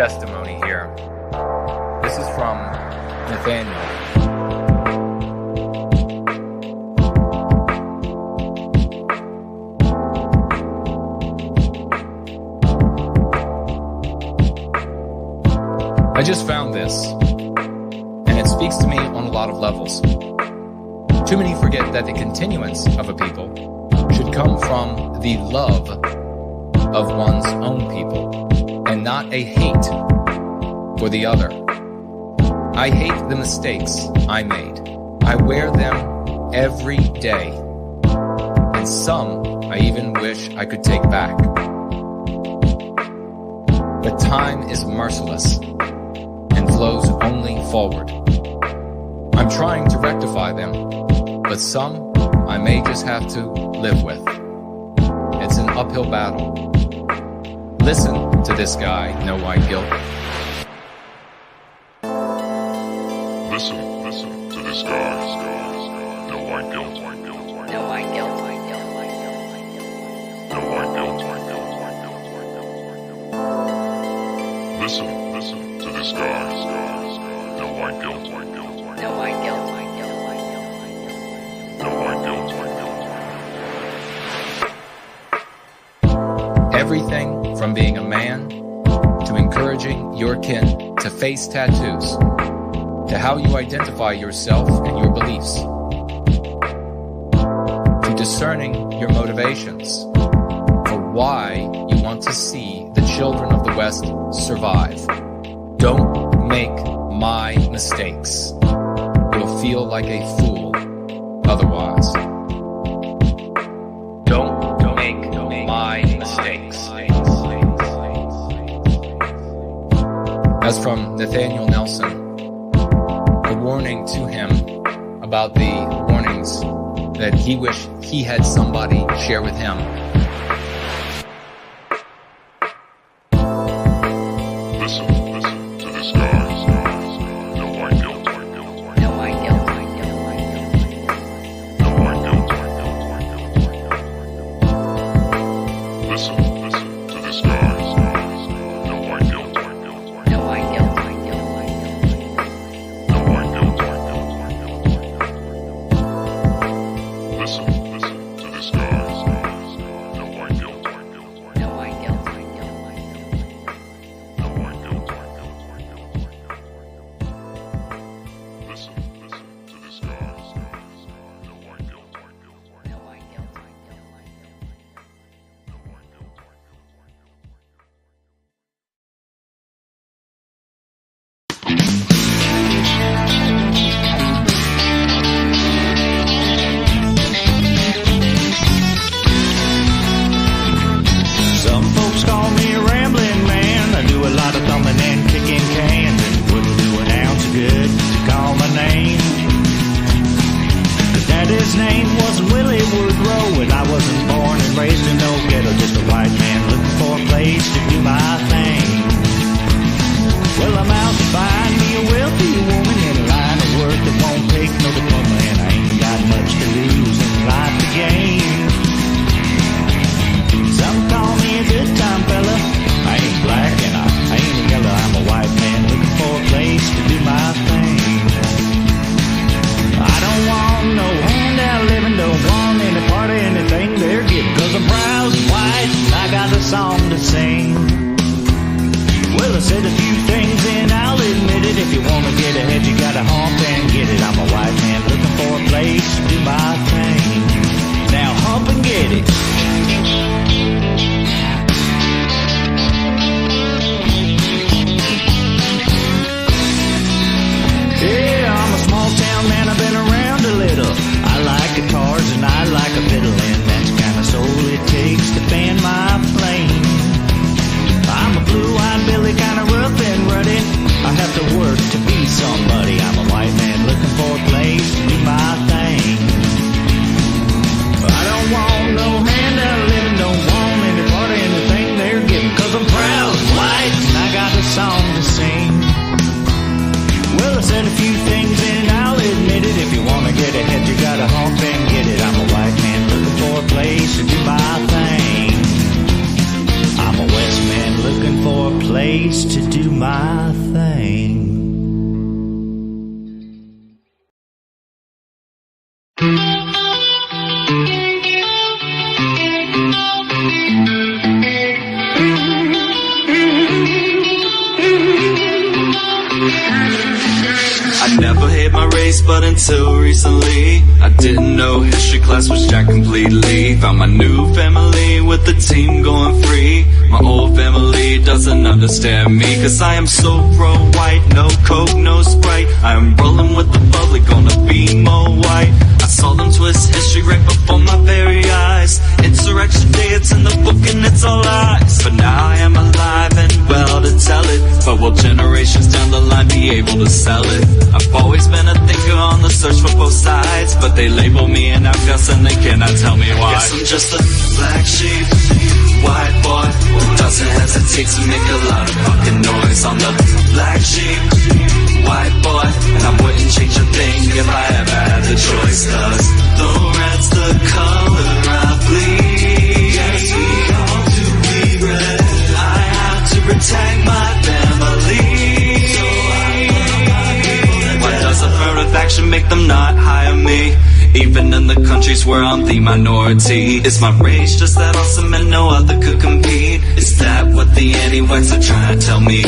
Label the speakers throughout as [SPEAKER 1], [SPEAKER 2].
[SPEAKER 1] testimony here. This is from Nathaniel. I just found this, and it speaks to me on a lot of levels. Too many forget that the continuance of a people should come from the love of one's own people, and not a hate for the other. I hate the mistakes I made. I wear them every day, and some I even wish I could take back. But time is merciless and flows only forward. I'm trying to rectify them, but some I may just have to live with. It's an uphill battle. Listen to this guy, No White Guilt.
[SPEAKER 2] Listen to this guy, No White Guilt.
[SPEAKER 3] No white guilt.
[SPEAKER 2] No White Guilt. Listen to this guy, No White Guilt.
[SPEAKER 3] No white guilt.
[SPEAKER 2] No White Guilt.
[SPEAKER 1] Everything from being a man to encouraging your kin to face tattoos to how you identify yourself and your beliefs to discerning your motivations for why you want to see the children of the West survive. Don't make my mistakes. You'll feel like a fool otherwise. Don't make my mistakes. That's from Nathaniel Nelson. A warning to him about the warnings that he wished he had somebody share with him.
[SPEAKER 2] Listen to this guy, No White Guilt.
[SPEAKER 3] No white guilt.
[SPEAKER 2] No White Guilt. Listen to this guy, No White Guilt.
[SPEAKER 3] No white guilt.
[SPEAKER 2] No White Guilt. Listen to this guy, No White Guilt.
[SPEAKER 3] No white guilt.
[SPEAKER 2] No White Guilt. Listen to this guy, No White Guilt.
[SPEAKER 3] No white guilt.
[SPEAKER 4] Some folks call me a rambling man. I do a lot of thumbing and kicking cans, and wouldn't do an ounce of good to call my name. Cause Daddy's name wasn't Willie Woodrow, and I wasn't born and raised in no ghetto, just a white man looking for a place to do my thing. Well, I'm out to find me a wealthy woman in a line of work that won't take no diploma, and I ain't got much to lose and life to gain. Some call me a good time fella. I ain't black and I ain't yellow. I'm a white man looking for a place to do my thing. I don't want no handout living, don't want any part of anything they're giving, cause I'm proud and white and I got a song to sing. Well, I said a few things and I'll admit it. If you wanna get ahead, you gotta hump and get it. I'm a white man looking for a place to do my thing. Now hump and get it. Yeah, I'm a small town man, I've been around a little. I like guitars and I like a fiddle, and that's the kind of soul it takes to fan my flame. I'm a blue-eyed Billy, kind of rough and my thing.
[SPEAKER 5] I never hate my race, but until recently I didn't know history class was jacked completely. Found my new family with the team going free. My old family doesn't understand me, cause I am so pro-white. No coke, no Sprite, I am rolling with the public, gonna be more white. I saw them twist history right before my very eyes. Insurrection Day, it's in the book and it's all lies. But now I am alive and well to tell it. But will generations down the line be able to sell it? I've always been a thinker on the search for both sides, but they label me an outcast and they cannot tell me why. Guess I'm just a black sheep, white boy who doesn't hesitate to make a lot of fucking noise. I'm the black sheep, white boy, and I wouldn't change a thing if I ever had the choice. Cause the red's the color I bleed. Yes, we all do bleed red. I have to protect my family. Why does affirmative action make them not hire me? Even in the countries where I'm the minority. Is my race just that awesome and no other could compete? Is that what the anti-whites are trying to tell me?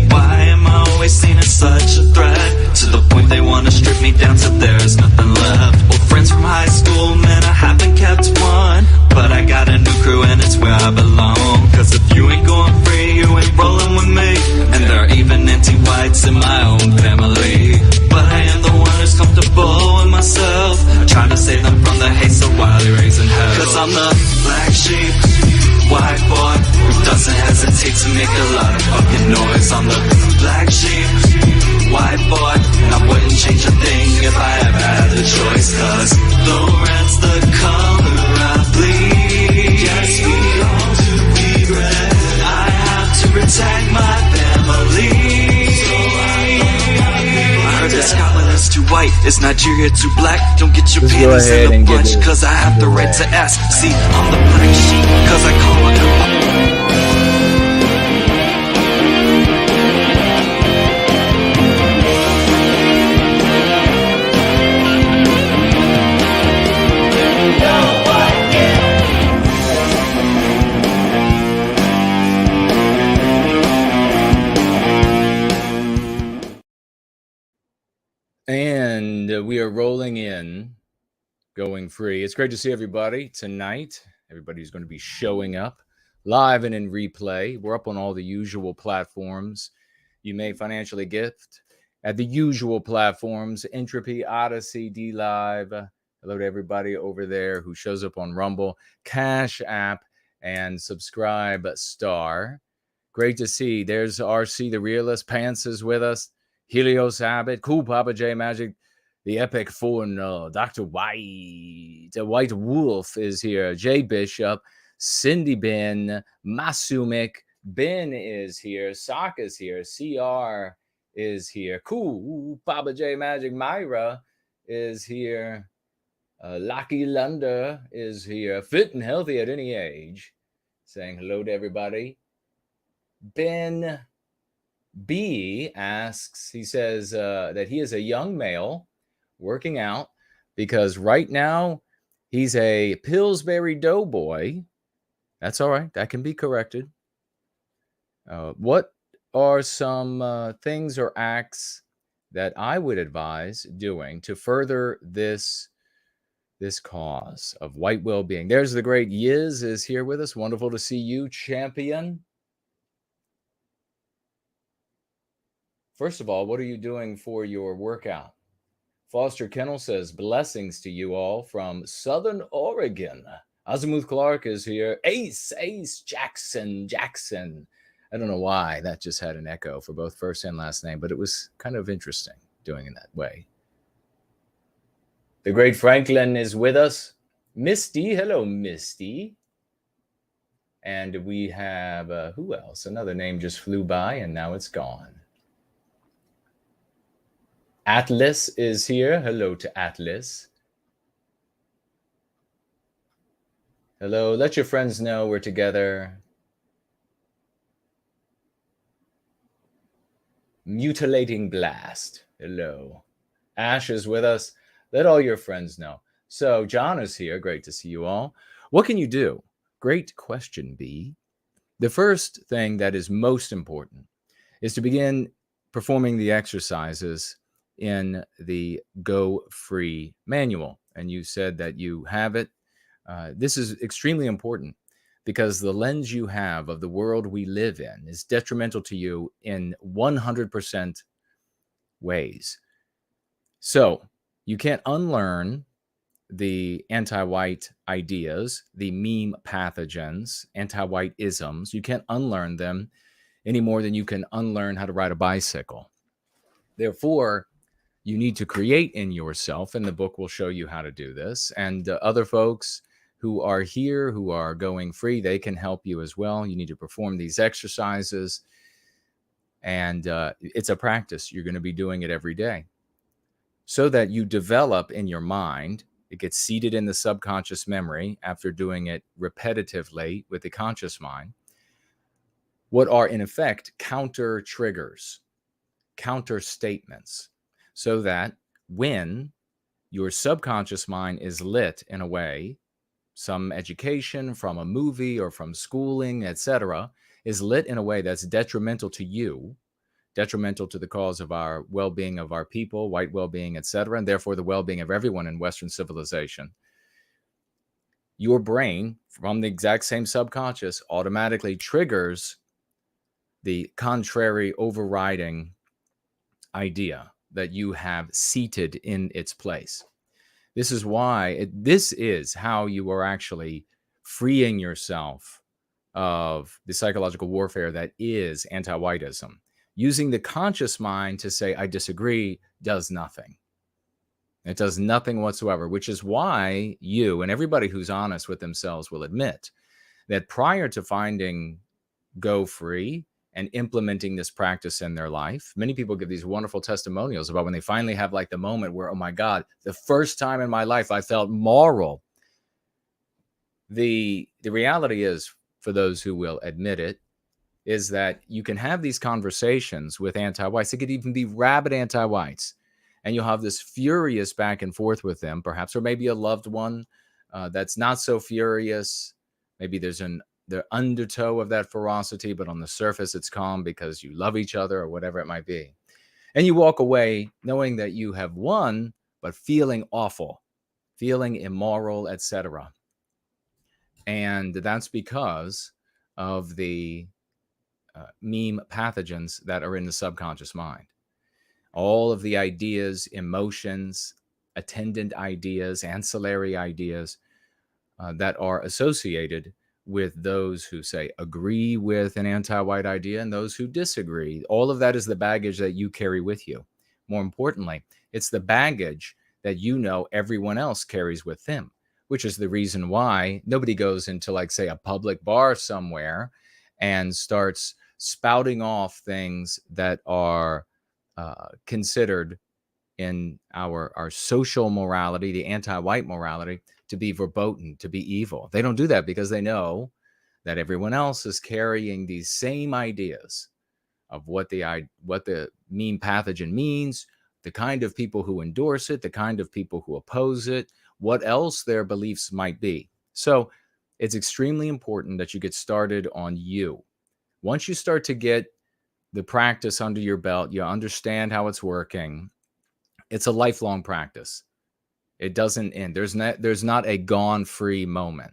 [SPEAKER 5] Why am I always seen as such a threat? To the point they want to strip me down till there's nothing left. Old friends from high school, man, I haven't kept one, but I got a new crew and it's where I belong. Cause if you ain't going free, you ain't rolling with me. And there are even anti-whites in my own family. But I am the one who's comfortable with myself, trying to save them from the hate so wildly raising hell. Cause I'm the black sheep, white boy who doesn't hesitate to make a lot of fucking noise. I'm the black sheep, white boy, and I wouldn't change a thing if I ever had the choice. Cause the red's the color I bleed. Yes, we all do bleed red. I have to protect my family. I heard that Scotland is too white, is Nigeria too black? Don't get your panties in a bunch, cause I have the right to ask. See, I'm the black sheep, cause I call it
[SPEAKER 1] And we are rolling in, going free. It's great to see everybody tonight. Everybody who's going to be showing up live and in replay. We're up on all the usual platforms. You may financially gift at the usual platforms: Entropy, Odyssey, D Live. Hello to everybody over there who shows up on Rumble, Cash App, and Subscribe Star. Great to see. There's RC the Realist. Pants is with us. Helios Abbott, Cool Papa J Magic, the Epic Foreigner, Dr. White, White Wolf is here, Jay Bishop, Cindy Ben, Masumik, Ben is here, Sock is here, CR is here, Cool Papa J Magic, Myra is here, Lucky Lunder is here, fit and healthy at any age, saying hello to everybody. Ben B asks, he says that he is a young male working out because right now he's a Pillsbury Doughboy. That's all right. That can be corrected. What are some things or acts that I would advise doing to further this cause of white well-being? There's the great Yiz is here with us. Wonderful to see you, champion. First of all, what are you doing for your workout? Foster Kennel says, blessings to you all from Southern Oregon. Azimuth Clark is here. Ace Jackson. I don't know why that just had an echo for both first and last name, but it was kind of interesting doing it that way. The great Franklin is with us. Misty, hello, Misty. And we have, who else? Another name just flew by and now it's gone. Atlas is here. Hello to Atlas. Hello. Let your friends know we're together. Mutilating Blast. Hello. Ash is with us. Let all your friends know. So John is here. Great to see you all. What can you do? Great question, B. The first thing that is most important is to begin performing the exercises in the Go Free manual. And you said that you have it. This is extremely important because the lens you have of the world we live in is detrimental to you in 100% ways. So you can't unlearn the anti-white ideas, the meme pathogens, anti-white isms. You can't unlearn them any more than you can unlearn how to ride a bicycle. Therefore, you need to create in yourself, and the book will show you how to do this. And other folks who are here, who are going free, they can help you as well. You need to perform these exercises. And it's a practice. You're going to be doing it every day so that you develop in your mind. It gets seated in the subconscious memory after doing it repetitively with the conscious mind. What are, in effect, counter triggers, counter statements, so that when your subconscious mind is lit in a way, some education from a movie or from schooling, etc., is lit in a way that's detrimental to you, detrimental to the cause of our well-being of our people, white well-being, etc., and therefore the well-being of everyone in Western civilization. Your brain, from the exact same subconscious, automatically triggers the contrary overriding idea that you have seated in its place. This is why, this is how you are actually freeing yourself of the psychological warfare that is anti-whiteism. Using the conscious mind to say, I disagree, does nothing. It does nothing whatsoever, which is why you and everybody who's honest with themselves will admit that prior to finding Go Free and implementing this practice in their life, many people give these wonderful testimonials about when they finally have like the moment where, oh my God, the first time in my life I felt moral. The reality is, for those who will admit it, is that you can have these conversations with anti-whites. It could even be rabid anti-whites. And you'll have this furious back and forth with them, perhaps, or maybe a loved one that's not so furious. Maybe there's the undertow of that ferocity, but on the surface it's calm because you love each other or whatever it might be. And you walk away knowing that you have won, but feeling awful, feeling immoral, etc. And that's because of the meme pathogens that are in the subconscious mind. All of the ideas, emotions, attendant ideas, ancillary ideas that are associated with those who say agree with an anti-white idea and those who disagree. All of that is the baggage that you carry with you. More importantly, it's the baggage that you know everyone else carries with them, which is the reason why nobody goes into, like, say, a public bar somewhere and starts spouting off things that are considered in our social morality, the anti-white morality, to be verboten, to be evil. They don't do that because they know that everyone else is carrying these same ideas of what the meme pathogen means, the kind of people who endorse it, the kind of people who oppose it, what else their beliefs might be. So it's extremely important that you get started on you. Once you start to get the practice under your belt, you understand how it's working. It's a lifelong practice. It doesn't end. There's not a gone free moment.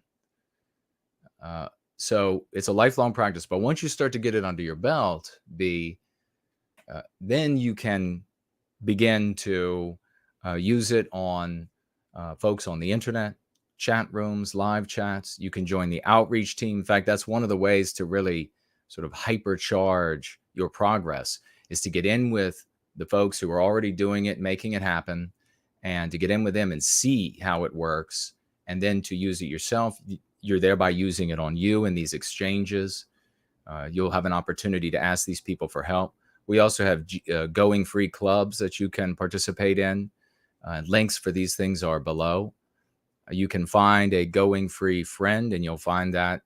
[SPEAKER 1] So it's a lifelong practice. But once you start to get it under your belt, then you can begin to use it on folks on the internet, chat rooms, live chats. You can join the outreach team. In fact, that's one of the ways to really sort of hypercharge your progress, is to get in with the folks who are already doing it, making it happen, and to get in with them and see how it works, and then to use it yourself. You're thereby using it on you in these exchanges. You'll have an opportunity to ask these people for help. We also have going free clubs that you can participate in. Links for these things are below. You can find a going free friend, and you'll find that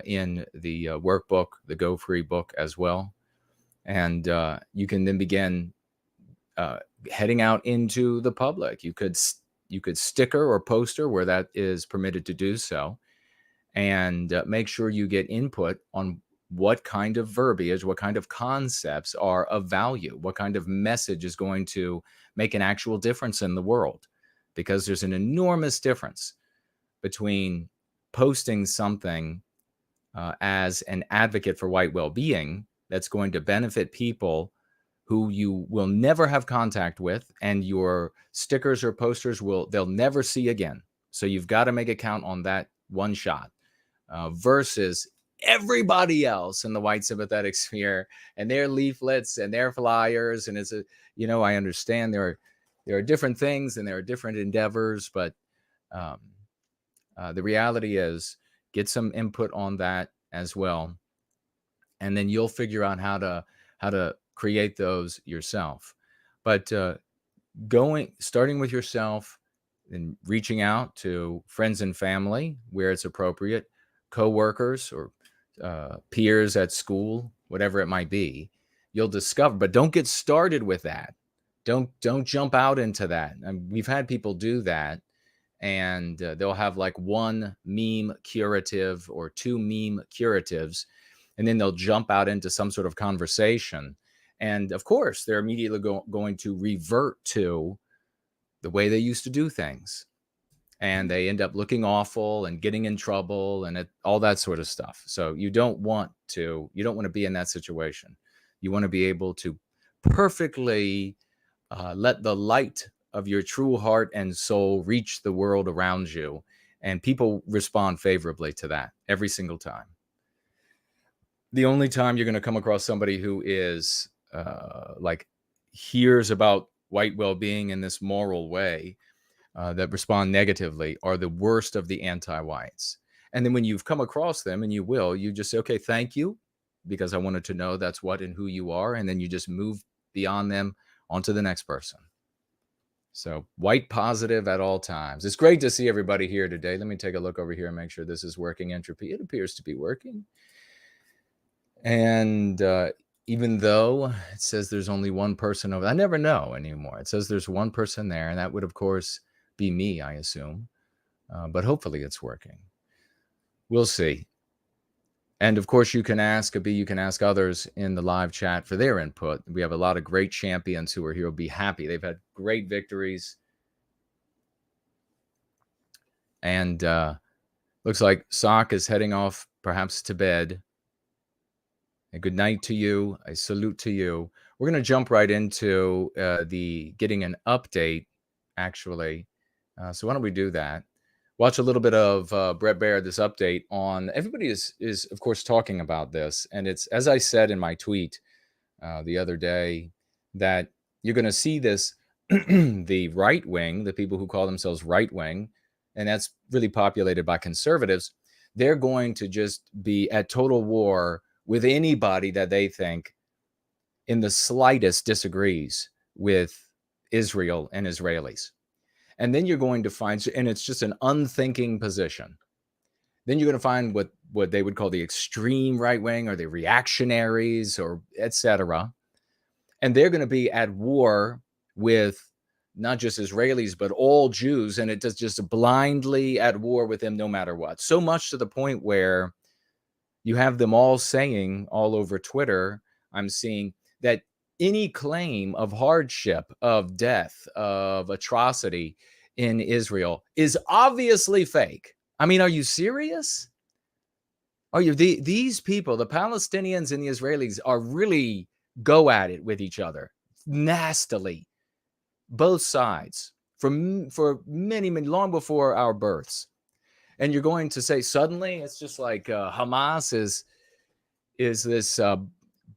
[SPEAKER 1] in the workbook, the Go Free book as well. And you can then begin heading out into the public. You could sticker or poster where that is permitted to do so, and make sure you get input on what kind of verbiage, what kind of concepts are of value, what kind of message is going to make an actual difference in the world. Because there's an enormous difference between posting something as an advocate for white well-being that's going to benefit people who you will never have contact with, and your stickers or posters they'll never see again. So you've got to make a count on that one shot, versus everybody else in the white sympathetic sphere and their leaflets and their flyers. And I understand there are different things and there are different endeavors, but the reality is, get some input on that as well, and then you'll figure out how to create those yourself. But starting with yourself and reaching out to friends and family where it's appropriate, coworkers or peers at school, whatever it might be, you'll discover. But don't get started with that. Don't jump out into that. We've had people do that, and they'll have like one meme curative or two meme curatives, and then they'll jump out into some sort of conversation. And of course, they're immediately going to revert to the way they used to do things. And they end up looking awful and getting in trouble and all that sort of stuff. So you don't want to be in that situation. You want to be able to perfectly let the light of your true heart and soul reach the world around you. And people respond favorably to that every single time. The only time you're going to come across somebody who is hears about white well-being in this moral way, that respond negatively, are the worst of the anti-whites. And then when you've come across them, and you just say, okay, thank you, because I wanted to know that's what and who you are. And then you just move beyond them onto the next person. So white positive at all times. It's great to see everybody here today. Let me take a look over here and make sure this is working. Entropy, it appears to be working. And even though it says there's only one person over, I never know anymore. It says there's one person there, and that would, of course, be me, I assume. But hopefully it's working. We'll see. And of course, you can ask others in the live chat for their input. We have a lot of great champions who are here. Will be happy. They've had great victories. And looks like Sock is heading off perhaps to bed. A good night to you. I salute to you. We're going to jump right into getting an update, actually. So why don't we do that? Watch a little bit of Brett Baird, this update on, everybody is of course talking about this. And it's, as I said in my tweet the other day, that you're going to see this, the right wing, the people who call themselves right wing, and that's really populated by conservatives, they're going to just be at total war with anybody that they think in the slightest disagrees with Israel and Israelis. And then you're going to find, and it's just an unthinking position. Then you're going to find what they would call the extreme right wing, or the reactionaries, or etc. And they're going to be at war with not just Israelis, but all Jews. And it does just blindly at war with them no matter what. So much to the point where you have them all saying all over Twitter, I'm seeing, that any claim of hardship, of death, of atrocity in Israel is obviously fake. I mean, are you serious? These people, the Palestinians and the Israelis, are really go at it with each other nastily, both sides, for many, long before our births. And you're going to say suddenly it's just like Hamas is this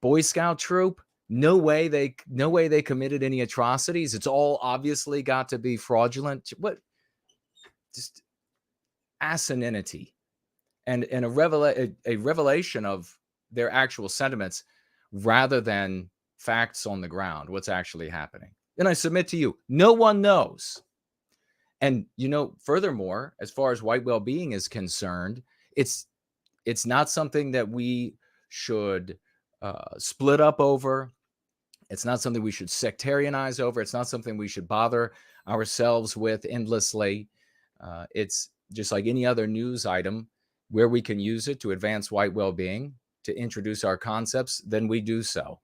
[SPEAKER 1] Boy Scout troop? No way they committed any atrocities. It's all obviously got to be fraudulent. What? Just asininity, and a revelation of their actual sentiments rather than facts on the ground. What's actually happening? And I submit to you, no one knows. And furthermore, as far as white well-being is concerned, it's not something that we should split up over. It's not something we should sectarianize over. It's not something we should bother ourselves with endlessly. It's just like any other news item where we can use it to advance white well-being, to introduce our concepts, then we do so.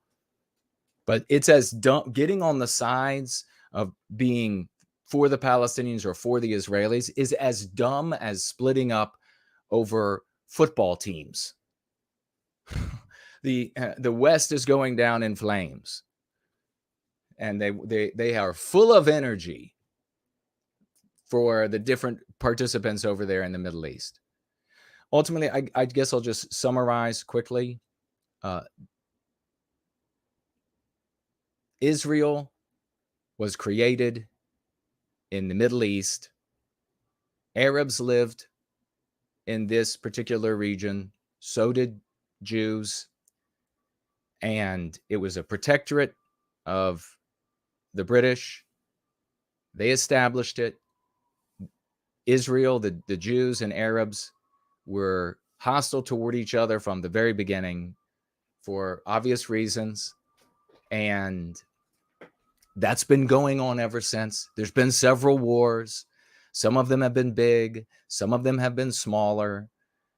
[SPEAKER 1] But it's as dumb, getting on the sides of being for the Palestinians or for the Israelis is as dumb as splitting up over football teams. The West is going down in flames, and they are full of energy for the different participants over there in the Middle East. Ultimately, I guess I'll just summarize quickly. Israel was created in the Middle East. Arabs lived in this particular region. So did Jews. And it was a protectorate of the British. They established it. Israel, the Jews and Arabs were hostile toward each other from the very beginning for obvious reasons. And that's been going on ever since. There's been several wars. Some of them have been big. Some of them have been smaller.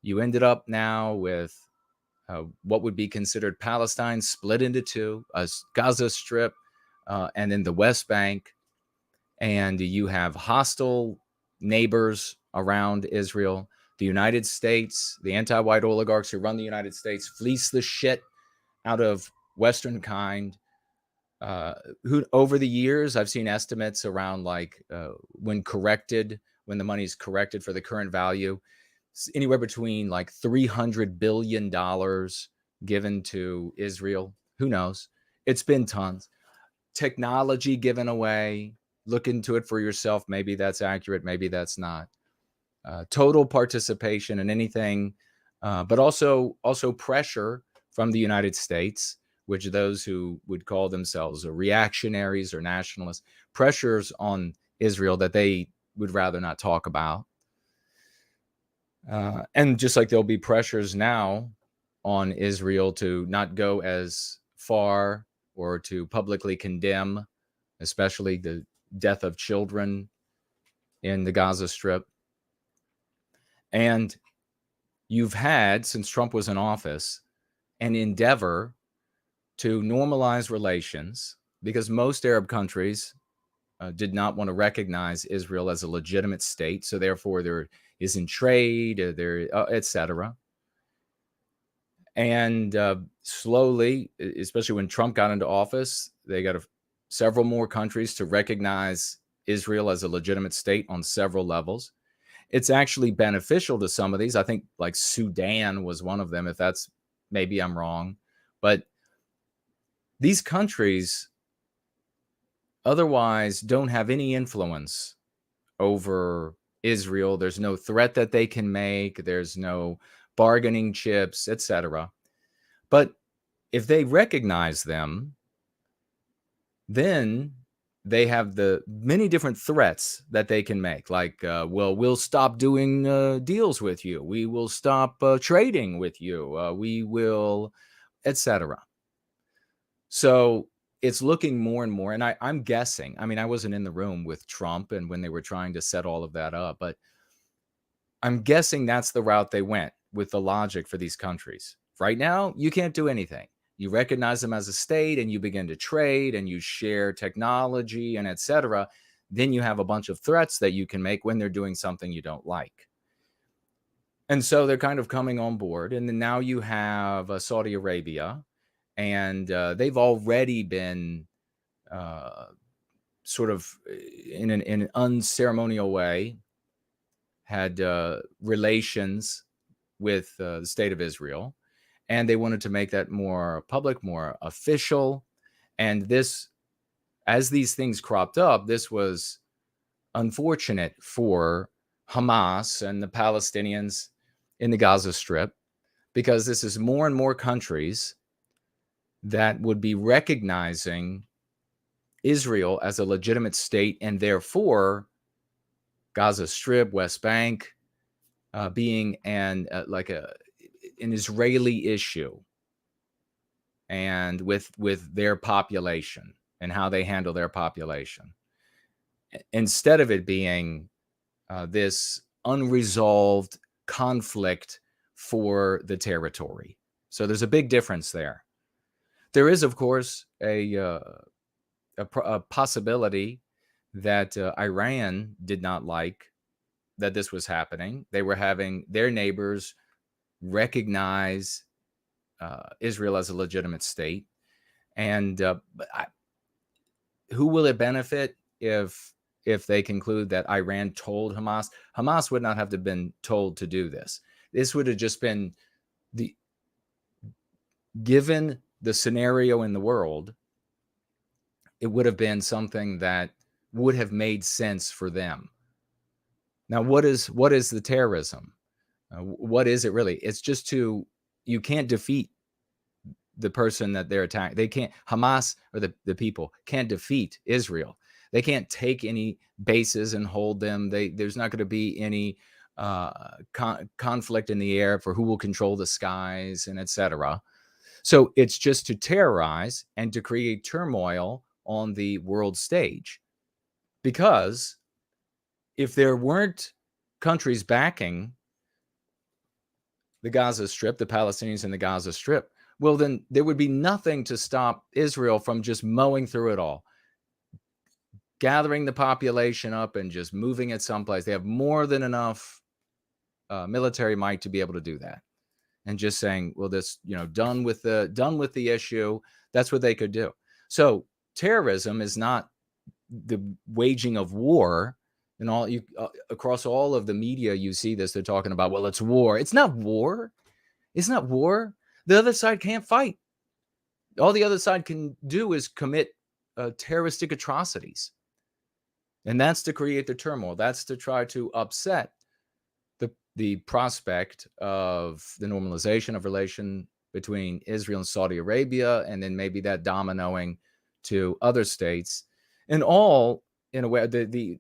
[SPEAKER 1] You ended up now with what would be considered Palestine split into two, a Gaza Strip, and then the West Bank. And you have hostile neighbors around Israel. The United States, the anti-white oligarchs who run the United States, fleece the shit out of Western kind. Who over the years, I've seen estimates around like when the money's corrected for the current value, anywhere between like $300 billion given to Israel. Who knows? It's been tons. Technology given away. Look into it for yourself. Maybe that's accurate. Maybe that's not. Total participation in anything, but also pressure from the United States, which those who would call themselves reactionaries or nationalists, pressures on Israel that they would rather not talk about. And just like there'll be pressures now on Israel to not go as far or to publicly condemn, especially the death of children in the Gaza Strip. And you've had, since Trump was in office, an endeavor to normalize relations, because most Arab countries did not want to recognize Israel as a legitimate state. So therefore, there isn't trade, etc. And slowly, especially when Trump got into office, they got several more countries to recognize Israel as a legitimate state on several levels. It's actually beneficial to some of these. I think like Sudan was one of them, if that's, maybe I'm wrong. But these countries otherwise don't have any influence over Israel. There's no threat that they can make. There's no bargaining chips, etc. But if they recognize them, then they have the many different threats that they can make. Like, well, we'll stop doing deals with you. We will stop trading with you. We will, etc. So it's looking more and more, and I'm guessing, I mean, I wasn't in the room with Trump and when they were trying to set all of that up, but I'm guessing that's the route they went with the logic for these countries. Right now, you can't do anything. You recognize them as a state and you begin to trade and you share technology and etc. Then you have a bunch of threats that you can make when they're doing something you don't like. And so they're kind of coming on board. And then now you have Saudi Arabia, and they've already been sort of in an unceremonial way had relations with the state of Israel. And they wanted to make that more public, more official. And this, as these things cropped up, this was unfortunate for Hamas and the Palestinians in the Gaza Strip, because this is more and more countries that would be recognizing Israel as a legitimate state, and therefore Gaza Strip, West Bank, being an Israeli issue. and with their population and how they handle their population, instead of it being this unresolved conflict for the territory. So there's a big difference there. There is, of course, a possibility that Iran did not like that this was happening. They were having their neighbors recognize Israel as a legitimate state. And who will it benefit if they conclude that Iran told Hamas? Hamas would not have to have been told to do this. This would have just been given the scenario in the world, it would have been something that would have made sense for them. Now, what is the terrorism? What is it really? It's just you can't defeat the person that they're attacking. They can't, Hamas or the people can't defeat Israel. They can't take any bases and hold them. There's not going to be any conflict in the air for who will control the skies and etc. So it's just to terrorize and to create turmoil on the world stage. Because if there weren't countries backing the Gaza Strip, the Palestinians in the Gaza Strip, well, then there would be nothing to stop Israel from just mowing through it all, gathering the population up and just moving it someplace. They have more than enough military might to be able to do that. And just saying, well, this, done with the issue. That's what they could do. So terrorism is not the waging of war. And all across all of the media, you see this. They're talking about, well, it's war. It's not war. It's not war. The other side can't fight. All the other side can do is commit terroristic atrocities. And that's to create the turmoil. That's to try to upset the prospect of the normalization of relation between Israel and Saudi Arabia, and then maybe that dominoing to other states. And all, in a way,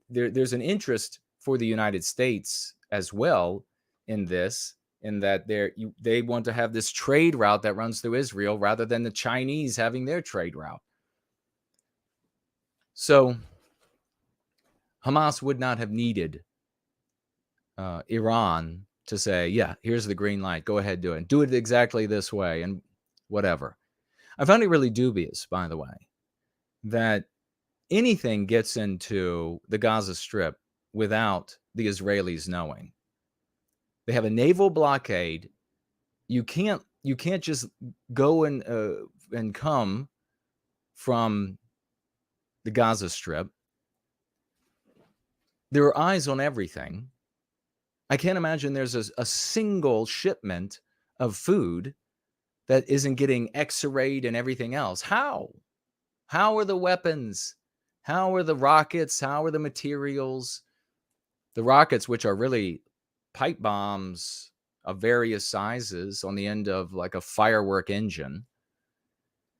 [SPEAKER 1] there's an interest for the United States as well in this, in that they want to have this trade route that runs through Israel rather than the Chinese having their trade route. So Hamas would not have needed Iran to say, yeah, here's the green light. Go ahead, do it. Do it exactly this way and whatever. I found it really dubious, by the way, that anything gets into the Gaza Strip without the Israelis knowing. They have a naval blockade. You can't just go and come from the Gaza Strip. There are eyes on everything. I can't imagine there's a single shipment of food that isn't getting X-rayed and everything else. How? How are the weapons? How are the rockets? How are the materials? The rockets, which are really pipe bombs of various sizes on the end of like a firework engine,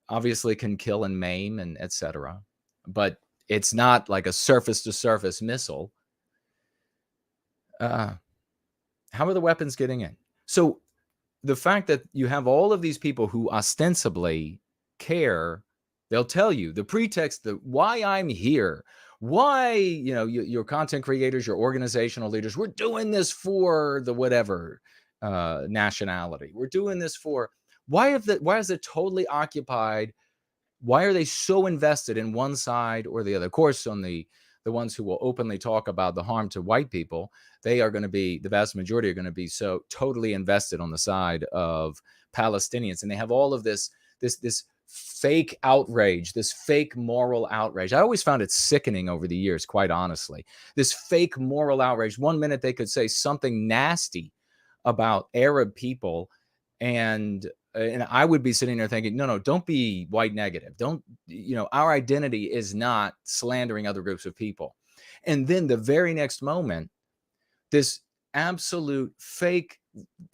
[SPEAKER 1] obviously can kill and maim and etc. But it's not like a surface-to-surface missile. How are the weapons getting in? So the fact that you have all of these people who ostensibly care, they'll tell you the pretext, why I'm here, why, your content creators, your organizational leaders, we're doing this for the whatever nationality. We're doing this for, why is it totally occupied? Why are they so invested in one side or the other? Of course, on the ones who will openly talk about the harm to white people, they are going to be, the vast majority are going to be so totally invested on the side of Palestinians. And they have all of this fake outrage, this fake moral outrage. I always found it sickening over the years, quite honestly. This fake moral outrage. One minute they could say something nasty about Arab people, and I would be sitting there thinking, no, don't be white negative. Don't, our identity is not slandering other groups of people. And then the very next moment, this absolute fake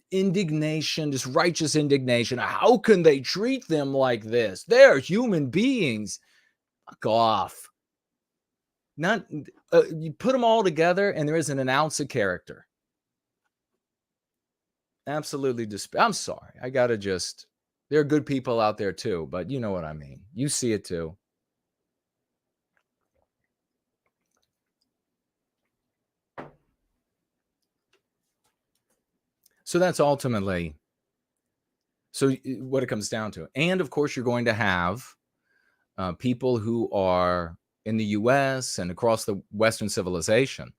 [SPEAKER 1] indignation, this righteous indignation. How can they treat them like this? They're human beings. Fuck off. Not you put them all together and there isn't an ounce of character. Absolutely I'm sorry. I gotta just There are good people out there too, but you know what I mean. You see it too. So that's ultimately what it comes down to. And of course, you're going to have people who are in the US and across the Western civilization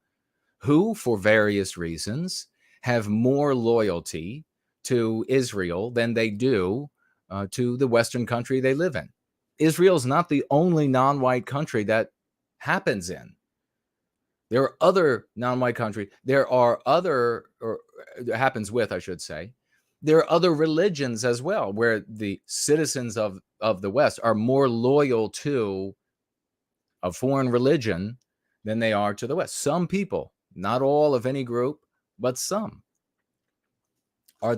[SPEAKER 1] who, for various reasons, have more loyalty to Israel than they do to the Western country they live in. Israel is not the only non-white country that happens in. There are other non-white countries. There are other, or happens with, I should say. There are other religions as well, where the citizens of the West are more loyal to a foreign religion than they are to the West. Some people, not all of any group, but some. Are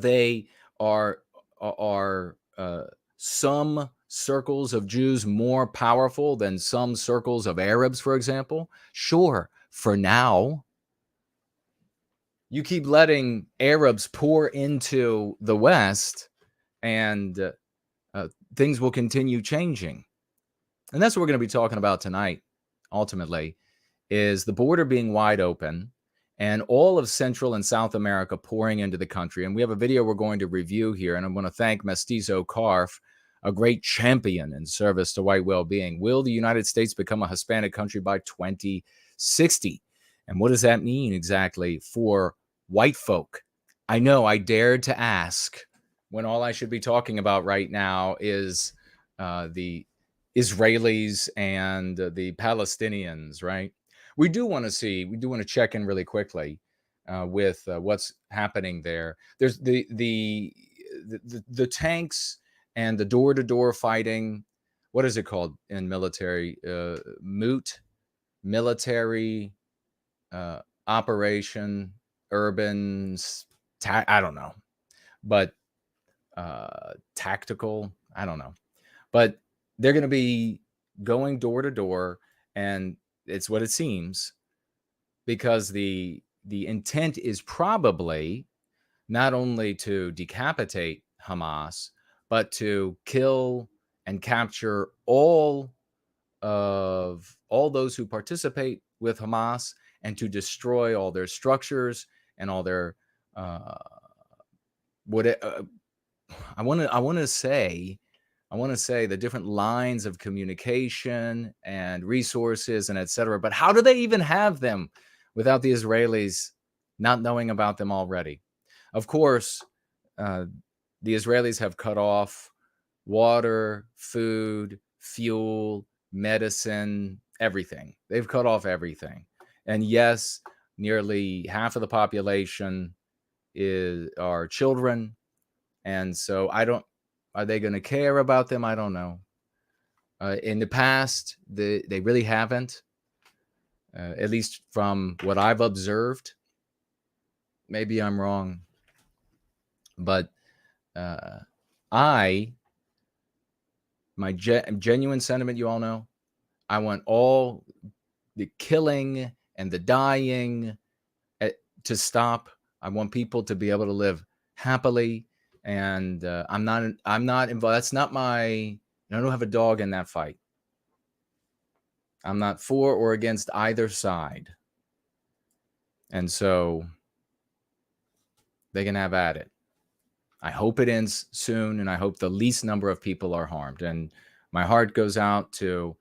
[SPEAKER 1] some circles of Jews more powerful than some circles of Arabs, for example? Sure, for now. You keep letting Arabs pour into the West, and things will continue changing. And that's what we're going to be talking about tonight, ultimately, is the border being wide open and all of Central and South America pouring into the country. And we have a video we're going to review here, and I'm going to thank Mestizo Carf, a great champion in service to white well-being. Will the United States become a Hispanic country by 2060? And what does that mean exactly for white folk? I know I dared to ask when all I should be talking about right now is the Israelis and the Palestinians, right? We do want to check in really quickly with what's happening there. There's the tanks and the door-to-door fighting. What is it called in military? Military operation, urban, I don't know, but tactical, I don't know. But they're going to be going door to door, and it's what it seems, because the intent is probably not only to decapitate Hamas, but to kill and capture all those who participate with Hamas, and to destroy all their structures and all their I want to say the different lines of communication and resources and etc. But how do they even have them without the Israelis not knowing about them already? Of course, the Israelis have cut off water, food, fuel, medicine, everything. They've cut off everything. And yes, nearly half of the population are children. And so are they going to care about them? I don't know. In the past, they really haven't, at least from what I've observed. Maybe I'm wrong. But my genuine sentiment, you all know, I want all the killing and the dying to stop. I want people to be able to live happily. And I'm not involved. That's not I don't have a dog in that fight. I'm not for or against either side. And so they can have at it. I hope it ends soon, and I hope the least number of people are harmed. And my heart goes out to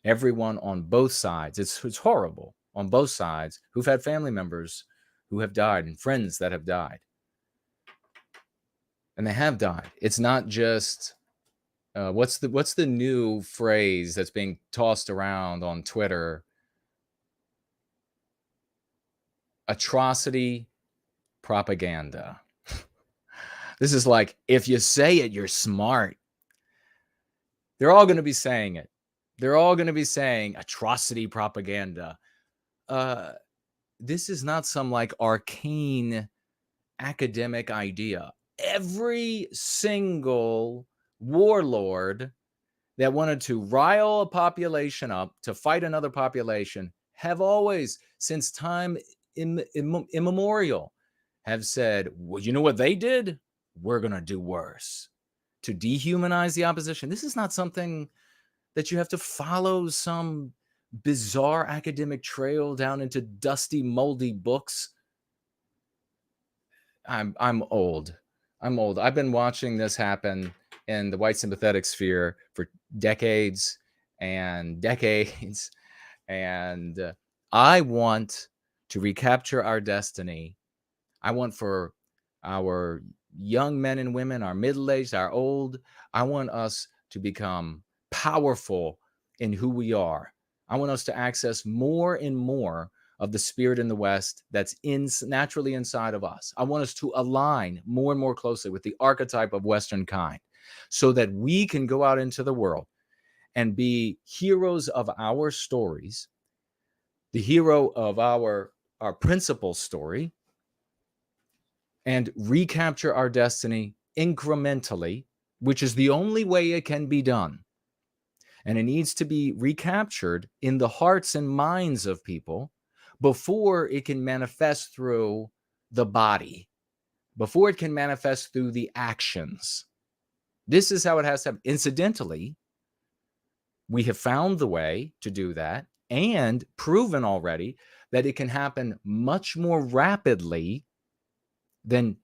[SPEAKER 1] everyone on both sides. It's horrible on both sides who've had family members who have died and friends that have died. And they have died. It's not just what's the new phrase that's being tossed around on Twitter? Atrocity propaganda. This is like, if you say it, you're smart. They're all going to be saying it. They're all going to be saying atrocity propaganda. This is not some like arcane academic idea. Every single warlord that wanted to rile a population up to fight another population have always, since time immemorial, have said, well, you know what they did? We're going to do worse. to dehumanize the opposition. This is not something that you have to follow some bizarre academic trail down into dusty, moldy books. I'm old. I'm old. I've been watching this happen in the white sympathetic sphere for decades and decades. And I want to recapture our destiny. I want for our young men and women, our middle-aged, our old, I want us to become powerful in who we are. I want us to access more and more of the spirit in the West that's naturally inside of us. I want us to align more and more closely with the archetype of Western kind so that we can go out into the world and be heroes of our stories, the hero of our principal story, and recapture our destiny incrementally, which is the only way it can be done. And it needs to be recaptured in the hearts and minds of people before it can manifest through the body, before it can manifest through the actions. This is how it has to happen. Incidentally, we have found the way to do that and proven already that it can happen much more rapidly than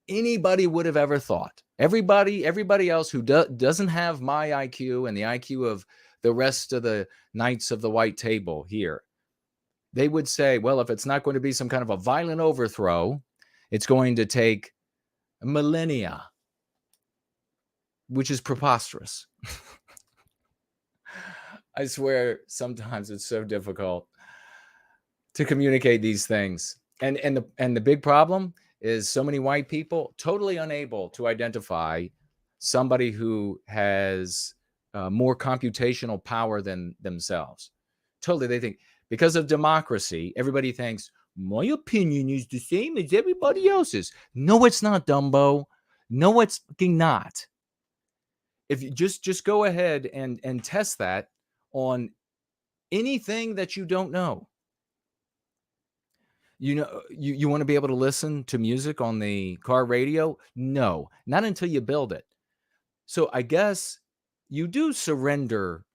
[SPEAKER 1] anybody would have ever thought. Everybody else who doesn't have my IQ and the IQ of the rest of the knights of the white table here, they would say, well, if it's not going to be some kind of a violent overthrow, it's going to take millennia, which is preposterous. I swear sometimes it's so difficult to communicate these things. And the big problem is so many white people totally unable to identify somebody who has more computational power than themselves. Totally, they think because of democracy, everybody thinks my opinion is the same as everybody else's. No, it's not, Dumbo. No, it's fucking not. If you just go ahead and test that on anything that you don't know. You know, you want to be able to listen to music on the car radio? No, not until you build it. So I guess you do surrender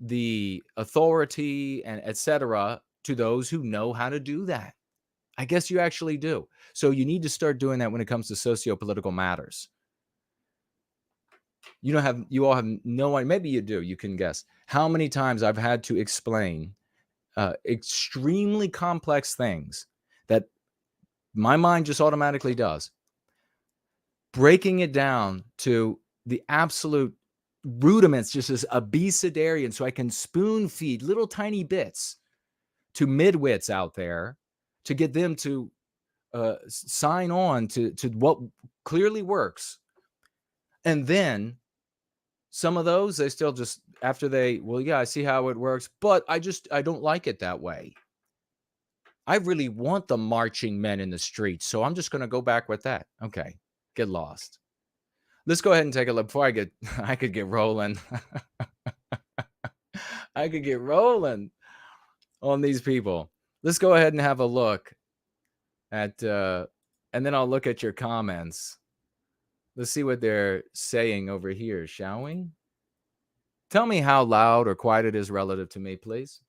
[SPEAKER 1] the authority and etc. to those who know how to do that. I guess you actually do. So you need to start doing that when it comes to socio-political matters. You all have no idea. Maybe you do. You can guess how many times I've had to explain extremely complex things that my mind just automatically does, breaking it down to the absolute rudiments, just as abecedarian, so I can spoon feed little tiny bits to midwits out there to get them to sign on to what clearly works. And then some of those, they still just, after I see how it works, but I don't like it that way. I really want the marching men in the streets, so I'm just going to go back with that. Okay, get lost. Let's go ahead and take a look before I could get rolling. I could get rolling on these people. Let's go ahead and have a look at, and then I'll look at your comments. Let's see what they're saying over here, shall we? Tell me how loud or quiet it is relative to me, please.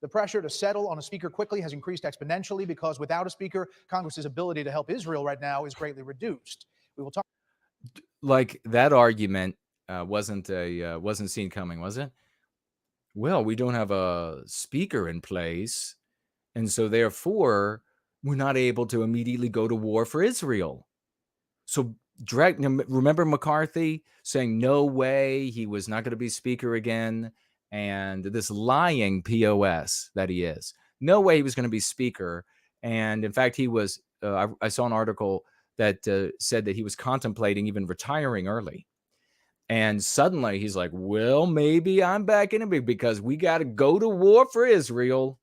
[SPEAKER 6] The pressure to settle on a speaker quickly has increased exponentially because without a speaker, Congress's ability to help Israel right now is greatly reduced. We will talk.
[SPEAKER 1] Like that argument wasn't seen coming, was it? Well, we don't have a speaker in place, and so therefore we're not able to immediately go to war for Israel. So remember McCarthy saying no way he was not going to be speaker again, and this lying POS that he is. No way he was going to be speaker. And in fact, he was, I saw an article that said that he was contemplating even retiring early. And suddenly he's like, well, maybe I'm back in it because we got to go to war for Israel.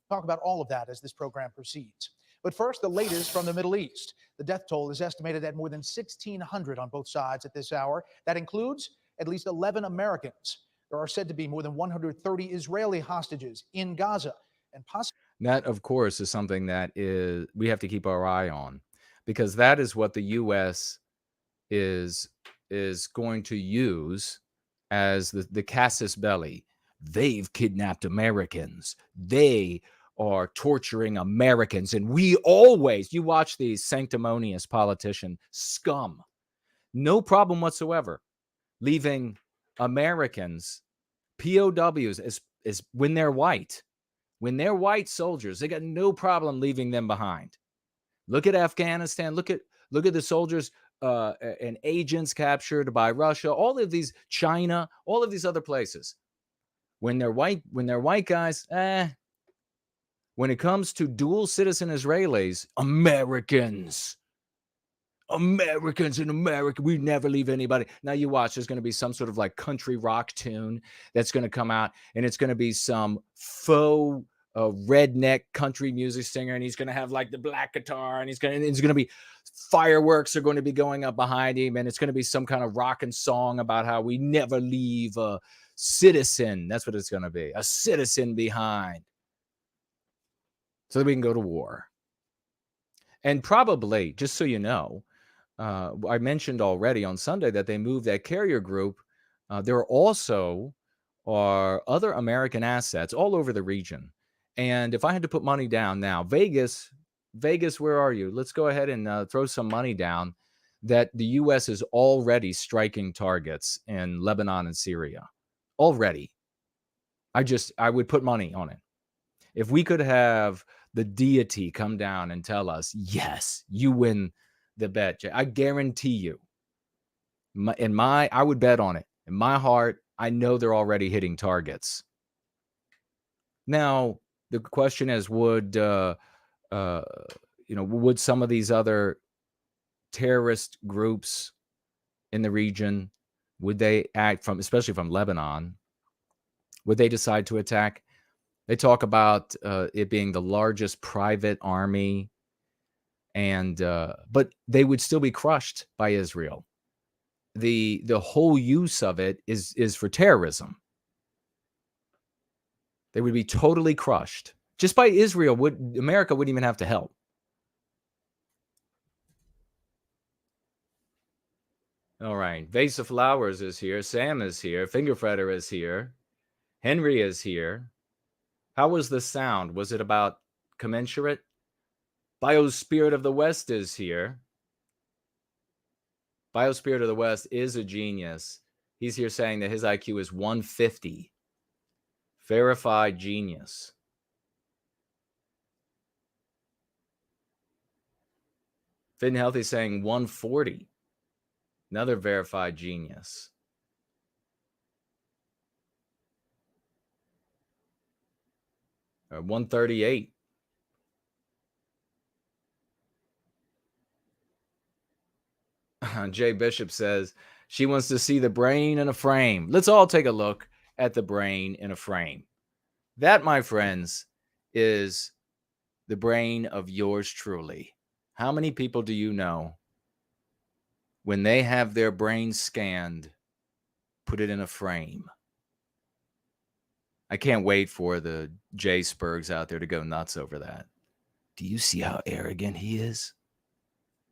[SPEAKER 6] Talk about all of that as this program proceeds. But first, the latest from the Middle East. The death toll is estimated at more than 1,600 on both sides at this hour. That includes at least 11 Americans. There are said to be more than 130 Israeli hostages in Gaza. And
[SPEAKER 1] that, of course, is something that we have to keep our eye on, because that is what the U.S. is going to use as the casus belli. They've kidnapped Americans. They are torturing Americans. And we always, you watch these sanctimonious politician scum, no problem whatsoever, leaving Americans, POWs, as when they're white. When they're white soldiers, they got no problem leaving them behind. Look at Afghanistan. Look at the soldiers and agents captured by Russia. All of these, China, all of these other places. When they're white guys, when it comes to dual citizen Israelis, Americans in America, we never leave anybody. Now you watch, there's going to be some sort of like country rock tune that's going to come out, and it's going to be some faux redneck country music singer, and he's going to have like the black guitar, and it's going to be fireworks are going to be going up behind him, and it's going to be some kind of rockin' song about how we never leave a citizen. That's what it's going to be, a citizen behind, so that we can go to war. And probably, just so you know, I mentioned already on Sunday that they moved that carrier group. There also are other American assets all over the region. And if I had to put money down now, Vegas, where are you? Let's go ahead and throw some money down that the U.S. is already striking targets in Lebanon and Syria. Already. I would put money on it. If we could have the deity come down and tell us, yes, you win the bet, I guarantee you. I would bet on it. In my heart, I know they're already hitting targets. Now, the question is, would some of these other terrorist groups in the region, would they act especially from Lebanon, would they decide to attack? They talk about it being the largest private army, but they would still be crushed by Israel. The whole use of it is for terrorism. They would be totally crushed just by Israel. America wouldn't even have to help. All right, Vase of Flowers is here. Sam is here. Fingerfretter is here. Henry is here. How was the sound? Was it about commensurate? Biospirit of the West is here. Biospirit of the West is a genius. He's here saying that his IQ is 150. Verified genius. Fit and Healthy saying 140. Another verified genius. Or 138. Jay Bishop says she wants to see the brain in a frame. Let's all take a look at the brain in a frame. That, my friends, is the brain of yours truly. How many people do you know, when they have their brain scanned, put it in a frame? I can't wait for the Jay Spurgs out there to go nuts over that. Do you see how arrogant he is?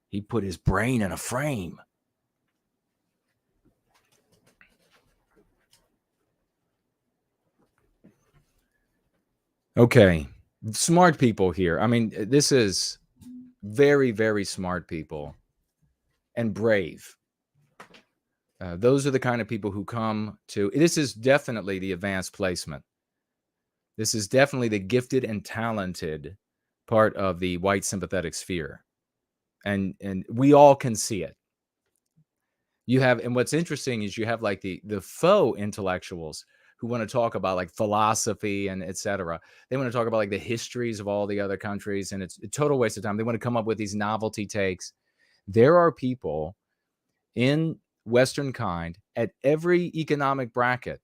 [SPEAKER 1] He put his brain in a frame. Okay, smart people here. I mean, this is very, very smart people and brave. Those are the kind of people who come to, this is definitely the advanced placement. This is definitely the gifted and talented part of the white sympathetic sphere. And we all can see it. You have, and what's interesting is you have like the faux intellectuals who want to talk about like philosophy and etc. They want to talk about like the histories of all the other countries, and it's a total waste of time. They want to come up with these novelty takes. There are people in Western kind at every economic bracket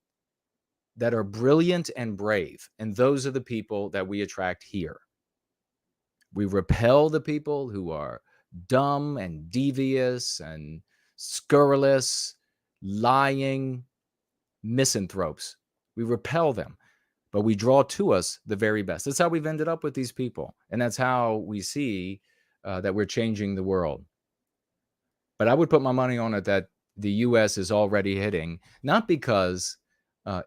[SPEAKER 1] that are brilliant and brave, and those are the people that we attract here. We repel the people who are dumb and devious and scurrilous, lying misanthropes. We repel them, but we draw to us the very best. That's how we've ended up with these people. And that's how we see that we're changing the world. But I would put my money on it that the U.S. is already hitting, not because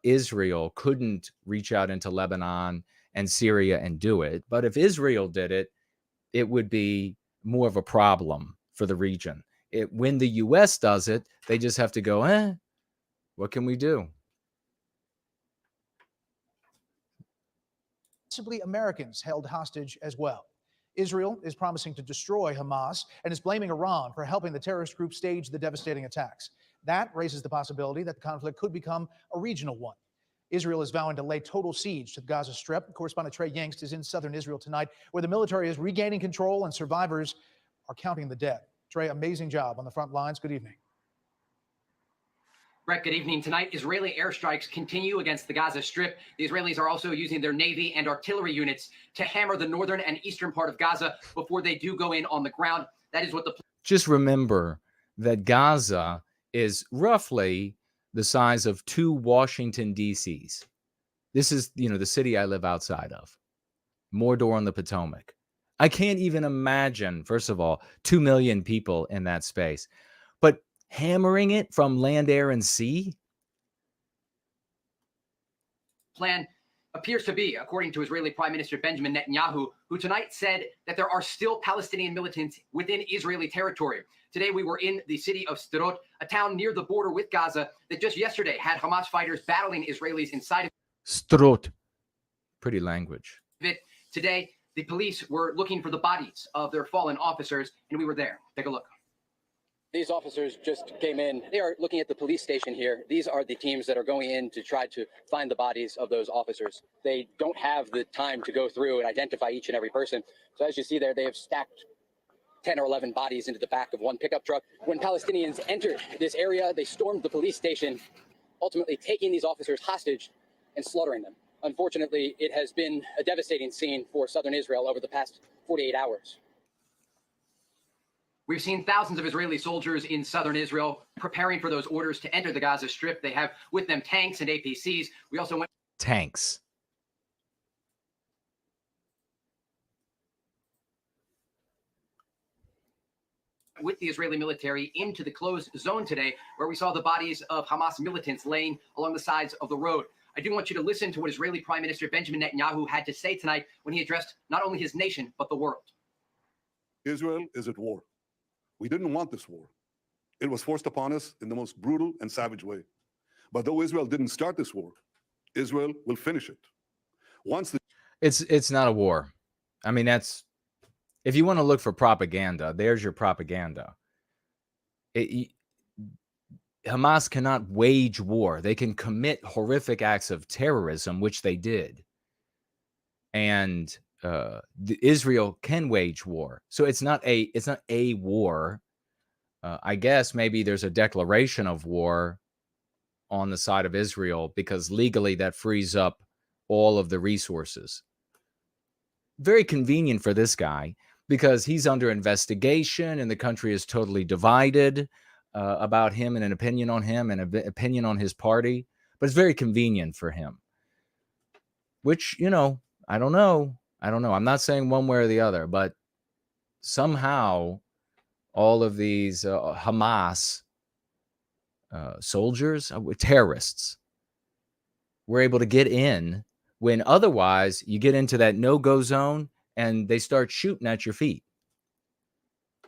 [SPEAKER 1] Israel couldn't reach out into Lebanon and Syria and do it, but if Israel did it, it would be more of a problem for the region. When the U.S. does it, they just have to go, what can we do?
[SPEAKER 6] Possibly Americans held hostage as well. Israel is promising to destroy Hamas and is blaming Iran for helping the terrorist group stage the devastating attacks. That raises the possibility that the conflict could become a regional one. Israel is vowing to lay total siege to the Gaza Strip. Correspondent Trey Yangst is in southern Israel tonight, where the military is regaining control and survivors are counting the dead. Trey, amazing job on the front lines. Good evening.
[SPEAKER 7] Brett, good evening. Tonight, Israeli airstrikes continue against the Gaza Strip. The Israelis are also using their Navy and artillery units to hammer the northern and eastern part of Gaza before they do go in on the ground. That is what the...
[SPEAKER 1] Just remember that Gaza is roughly the size of 2 Washington, D.C.s. This is, the city I live outside of. Mordor on the Potomac. I can't even imagine, first of all, 2 million people in that space. But hammering it from land, air, and sea?
[SPEAKER 7] Plan appears to be, according to Israeli Prime Minister Benjamin Netanyahu, who tonight said that there are still Palestinian militants within Israeli territory. Today, we were in the city of Sderot, a town near the border with Gaza that just yesterday had Hamas fighters battling Israelis inside of
[SPEAKER 1] Sderot. Pretty language.
[SPEAKER 7] it. Today, the police were looking for the bodies of their fallen officers, and we were there. Take a look. These officers just came in. They are looking at the police station here. These are the teams that are going in to try to find the bodies of those officers. They don't have the time to go through and identify each and every person. So as you see there, they have stacked 10 or 11 bodies into the back of one pickup truck. When Palestinians entered this area, they stormed the police station, ultimately taking these officers hostage and slaughtering them. Unfortunately, it has been a devastating scene for southern Israel over the past 48 hours. We've seen thousands of Israeli soldiers in southern Israel preparing for those orders to enter the Gaza Strip. They have with them tanks and APCs. We also went...
[SPEAKER 1] Tanks.
[SPEAKER 7] with the Israeli military into the closed zone today, where we saw the bodies of Hamas militants laying along the sides of the road. I do want you to listen to what Israeli Prime Minister Benjamin Netanyahu had to say tonight when he addressed not only his nation, but the world.
[SPEAKER 8] Israel is at war. We didn't want this war. It was forced upon us in the most brutal and savage way. But though Israel didn't start this war, Israel will finish it. Once the...
[SPEAKER 1] It's not a war. I mean, that's... If you want to look for propaganda, there's your propaganda. Hamas cannot wage war. They can commit horrific acts of terrorism, which they did. And Israel can wage war. So it's not a war. I guess maybe there's a declaration of war on the side of Israel because legally that frees up all of the resources. Very convenient for this guy because he's under investigation and the country is totally divided about him and an opinion on him and an opinion on his party. But it's very convenient for him, which, I don't know. I'm not saying one way or the other, but somehow all of these Hamas soldiers, terrorists, were able to get in when otherwise you get into that no-go zone and they start shooting at your feet.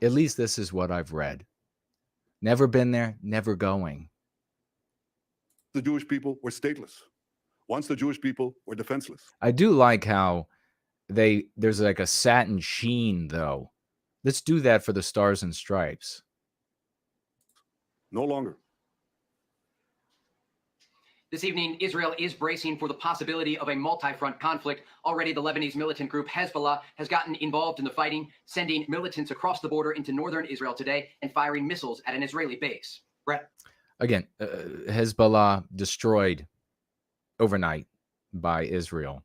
[SPEAKER 1] At least this is what I've read. Never been there, never going.
[SPEAKER 8] The Jewish people were stateless. Once the Jewish people were defenseless.
[SPEAKER 1] I do like how there's like a satin sheen, though. Let's do that for the Stars and Stripes.
[SPEAKER 8] No longer.
[SPEAKER 7] This evening, Israel is bracing for the possibility of a multi-front conflict. Already, the Lebanese militant group Hezbollah has gotten involved in the fighting, sending militants across the border into northern Israel today and firing missiles at an Israeli base. Brett.
[SPEAKER 1] Again, Hezbollah destroyed overnight by Israel.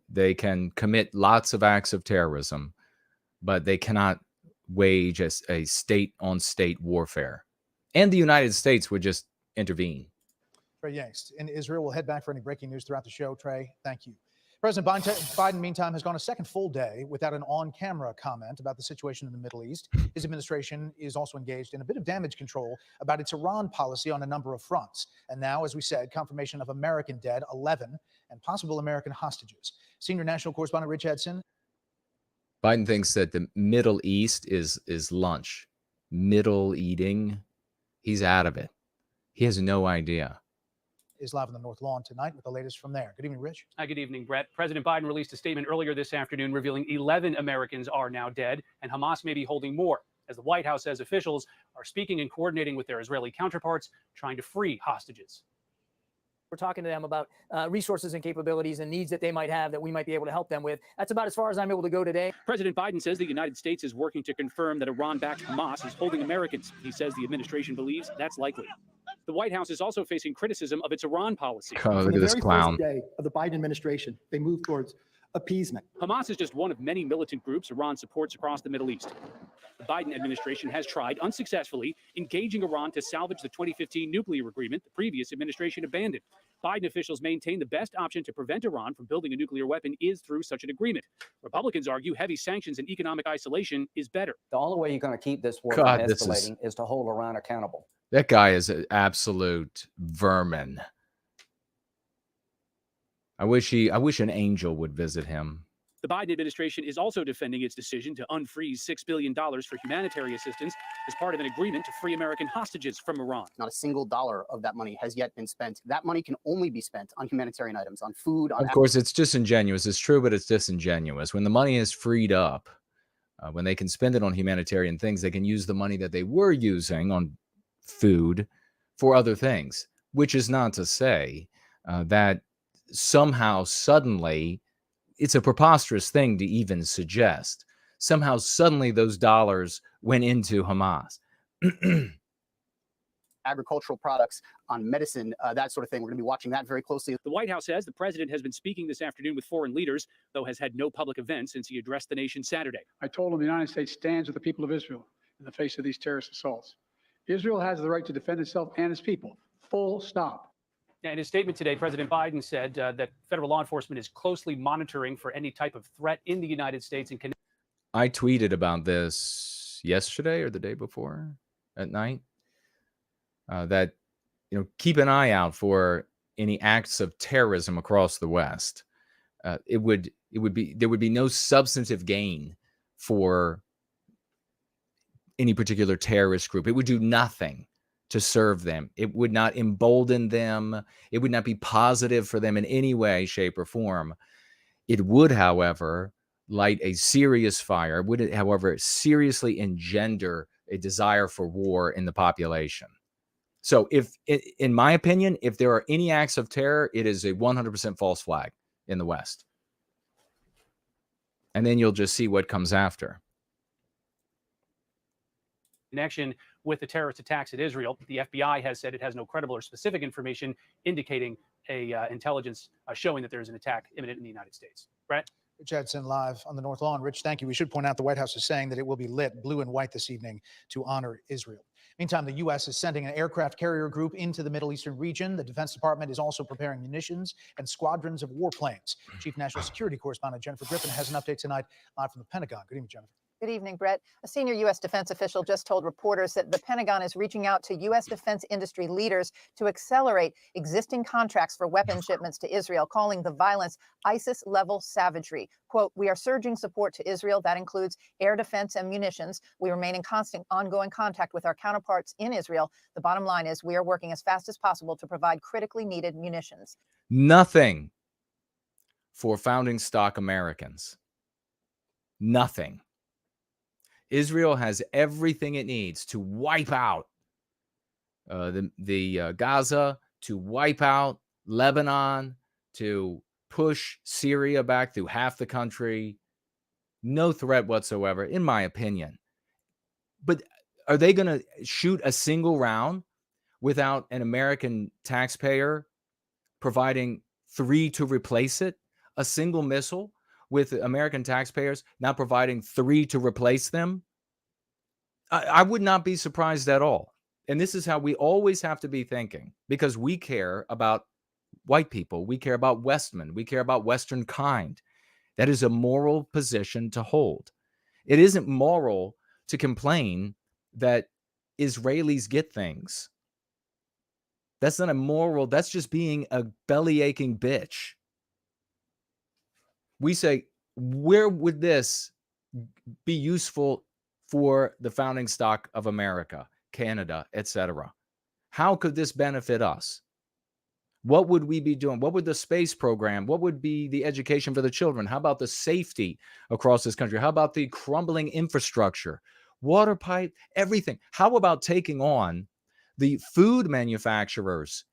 [SPEAKER 1] They can commit lots of acts of terrorism, but they cannot wage a state-on-state warfare. And the United States would just intervene.
[SPEAKER 6] Trey Yangst in Israel. We'll head back for any breaking news throughout the show. Trey, thank you. President Biden, meantime, has gone a second full day without an on-camera comment about the situation in the Middle East. His administration is also engaged in a bit of damage control about its Iran policy on a number of fronts. And now, as we said, confirmation of American dead, 11, and possible American hostages. Senior national correspondent Rich Edson.
[SPEAKER 1] Biden thinks that the Middle East is lunch. Middle eating. He's out of it. He has no idea.
[SPEAKER 6] Is live on the North Lawn tonight with the latest from there. Good evening, Rich.
[SPEAKER 9] Good evening, Brett. President Biden released a statement earlier this afternoon revealing 11 Americans are now dead and Hamas may be holding more, as the White House says officials are speaking and coordinating with their Israeli counterparts, trying to free hostages.
[SPEAKER 10] We're talking to them about resources and capabilities and needs that they might have that we might be able to help them with. That's about as far as I'm able to go today.
[SPEAKER 9] President Biden says the United States is working to confirm that Iran-backed Hamas is holding Americans. He says the administration believes that's likely. The White House is also facing criticism of its Iran policy.
[SPEAKER 1] Oh, look at this clown.
[SPEAKER 11] From the very first day of the Biden administration, they moved towards appeasement.
[SPEAKER 9] Hamas is just one of many militant groups Iran supports across the Middle East. The Biden administration has tried, unsuccessfully, engaging Iran to salvage the 2015 nuclear agreement the previous administration abandoned. Biden officials maintain the best option to prevent Iran from building a nuclear weapon is through such an agreement. Republicans argue heavy sanctions and economic isolation is better.
[SPEAKER 12] The only way you're going to keep this war
[SPEAKER 1] God,
[SPEAKER 12] from
[SPEAKER 1] this
[SPEAKER 12] escalating is to hold Iran accountable.
[SPEAKER 1] That guy is an absolute vermin. I wish an angel would visit him.
[SPEAKER 9] The Biden administration is also defending its decision to unfreeze $6 billion for humanitarian assistance as part of an agreement to free American hostages from Iran.
[SPEAKER 13] Not a single dollar of that money has yet been spent. That money can only be spent on humanitarian items, on food.
[SPEAKER 1] Of course, it's disingenuous. It's true, but it's disingenuous. When the money is freed up, when they can spend it on humanitarian things, they can use the money that they were using on food for other things, which is not to say that somehow suddenly it's a preposterous thing to even suggest. Somehow suddenly those dollars went into Hamas.
[SPEAKER 13] Agricultural products, on medicine, that sort of thing. We're going to be watching that very closely.
[SPEAKER 9] The White House says the president has been speaking this afternoon with foreign leaders, though has had no public events since he addressed the nation Saturday.
[SPEAKER 11] I told him the United States stands with the people of Israel in the face of these terrorist assaults. Israel has the right to defend itself and its people. Full stop.
[SPEAKER 9] In his statement today, President Biden said that federal law enforcement is closely monitoring for any type of threat in the United States. And
[SPEAKER 1] I tweeted about this yesterday or the day before at night. That keep an eye out for any acts of terrorism across the West. There would be no substantive gain for any particular terrorist group. It would do nothing to serve them. It would not embolden them. It would not be positive for them in any way, shape, or form. It would, however, light a serious fire. It would, however, seriously engender a desire for war in the population. So in my opinion, if there are any acts of terror, it is a 100% false flag in the West. And then you'll just see what comes after.
[SPEAKER 9] connection with the terrorist attacks at Israel. The FBI has said it has no credible or specific information indicating intelligence showing that there is an attack imminent in the United States. Brett?
[SPEAKER 6] Rich Edson live on the North Lawn. Rich, thank you. We should point out the White House is saying that it will be lit blue and white this evening to honor Israel. Meantime, the U.S. is sending an aircraft carrier group into the Middle Eastern region. The Defense Department is also preparing munitions and squadrons of warplanes. Chief National Security Correspondent Jennifer Griffin has an update tonight live from the Pentagon. Good evening, Jennifer.
[SPEAKER 14] Good evening, Brett. A senior U.S. defense official just told reporters that the Pentagon is reaching out to U.S. defense industry leaders to accelerate existing contracts for weapon shipments to Israel, calling the violence ISIS-level savagery. Quote, "We are surging support to Israel. That includes air defense and munitions. We remain in constant ongoing contact with our counterparts in Israel. The bottom line is we are working as fast as possible to provide critically needed munitions."
[SPEAKER 1] Nothing for founding stock Americans. Nothing. Israel has everything it needs to wipe out the Gaza, to wipe out Lebanon, to push Syria back through half the country. No threat whatsoever, in my opinion. But are they going to shoot a single round without an American taxpayer providing 3 to replace it? A single missile with American taxpayers not providing 3 to replace them? I would not be surprised at all. And this is how we always have to be thinking, because we care about white people. We care about Westmen. We care about Western kind. That is a moral position to hold. It isn't moral to complain that Israelis get things. That's not a moral. That's just being a belly-aching bitch. We say, where would this be useful for the founding stock of America, Canada, etc.? How could this benefit us? What would we be doing? What would the space program? What would be the education for the children? How about the safety across this country? How about the crumbling infrastructure, water pipe, everything? How about taking on the food manufacturers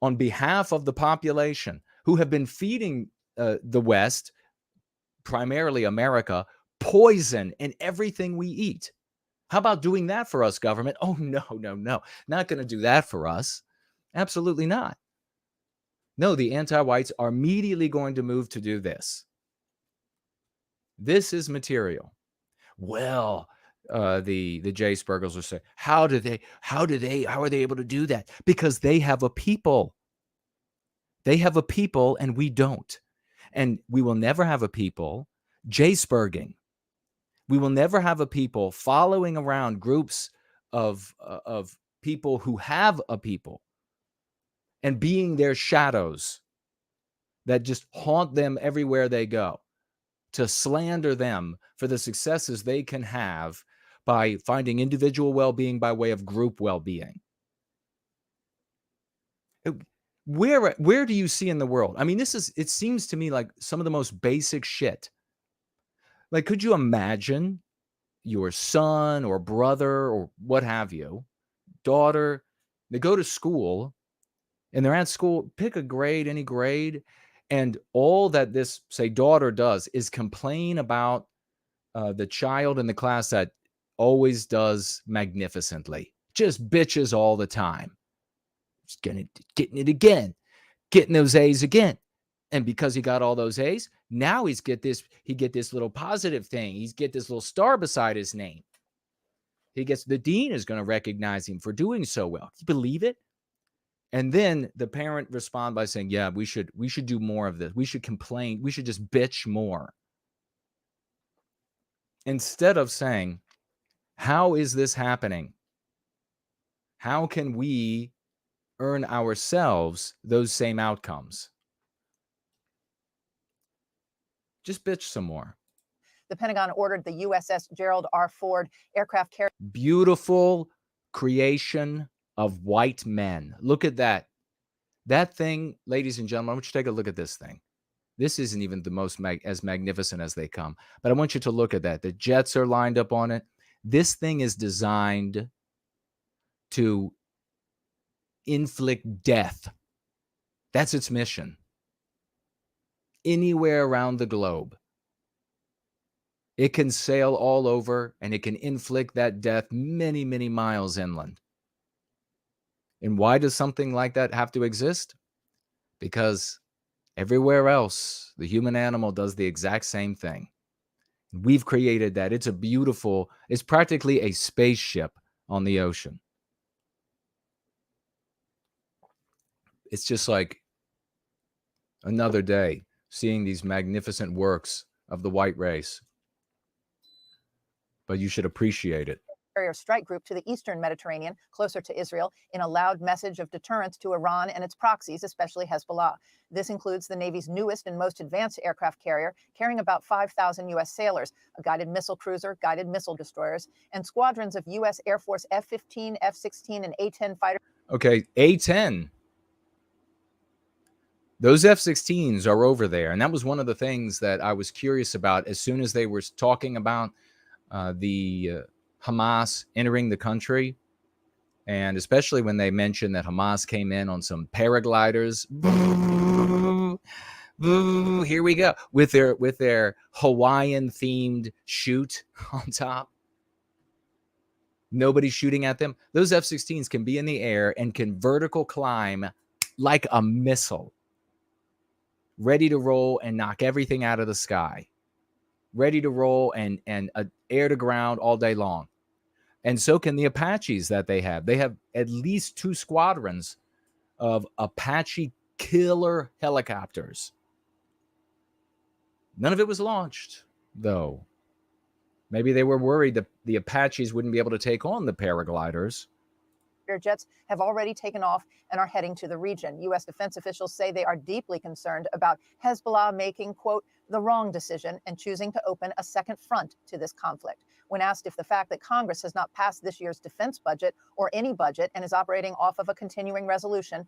[SPEAKER 1] on behalf of the population who have been feeding the West, primarily America, poison in everything we eat? How about doing that for us, government? Oh, no. Not going to do that for us. Absolutely not. No, the anti-whites are immediately going to move to do this. This is material. Well, the Jay Spergels will say, how are they able to do that? Because they have a people. They have a people and we don't. And we will never have a people Jay Sperging. We will never have a people following around groups of people who have a people and being their shadows that just haunt them everywhere they go, to slander them for the successes they can have by finding individual well-being by way of group well-being. Where do you see in the world? I mean, it seems to me like some of the most basic shit. Like, could you imagine your son or brother or what have you, daughter, they go to school and they're at school, pick a grade, any grade, and all that this, say, daughter does is complain about the child in the class that always does magnificently, just bitches all the time. Just getting it again, getting those A's again. And because he got all those A's, now he get this little positive thing. He's get this little star beside his name. The dean is going to recognize him for doing so well. Can you believe it? And then the parent respond by saying, yeah, we should do more of this. We should complain. We should just bitch more. Instead of saying, how is this happening? How can we earn ourselves those same outcomes? Just bitch some more.
[SPEAKER 14] The Pentagon ordered the USS Gerald R. Ford aircraft carrier. Beautiful
[SPEAKER 1] Creation of white men. Look at that. That thing, ladies and gentlemen, I want you to take a look at this thing. This isn't even the most as magnificent as they come, but I want you to look at that. The jets are lined up on it. This thing is designed to inflict death. That's its mission. Anywhere around the globe. It can sail all over and it can inflict that death many, many miles inland. And why does something like that have to exist? Because everywhere else, the human animal does the exact same thing. We've created that. It's practically a spaceship on the ocean. It's just like another day seeing these magnificent works of the white race. But you should appreciate it.
[SPEAKER 14] Carrier strike group to the eastern Mediterranean, closer to Israel, in a loud message of deterrence to Iran and its proxies, especially Hezbollah. This includes the Navy's newest and most advanced aircraft carrier, carrying about 5,000 U.S. sailors, a guided missile cruiser, guided missile destroyers, and squadrons of U.S. Air Force F-15, F-16, and A-10 fighters.
[SPEAKER 1] Okay, A-10. Those F-16s are over there. And that was one of the things that I was curious about as soon as they were talking about the Hamas entering the country. And especially when they mentioned that Hamas came in on some paragliders. Boo, boo, here we go. With their Hawaiian-themed chute on top. Nobody's shooting at them. Those F-16s can be in the air and can vertical climb like a missile. Ready to roll and knock everything out of the sky. Ready to roll and air to ground all day long. And so can the Apaches that they have. They have at least 2 squadrons of Apache killer helicopters. None of it was launched, though. Maybe they were worried that the Apaches wouldn't be able to take on the paragliders.
[SPEAKER 14] Jets have already taken off and are heading to the region. U.S. defense officials say they are deeply concerned about Hezbollah making, quote, the wrong decision and choosing to open a second front to this conflict. When asked if the fact that Congress has not passed this year's defense budget or any budget and is operating off of a continuing resolution,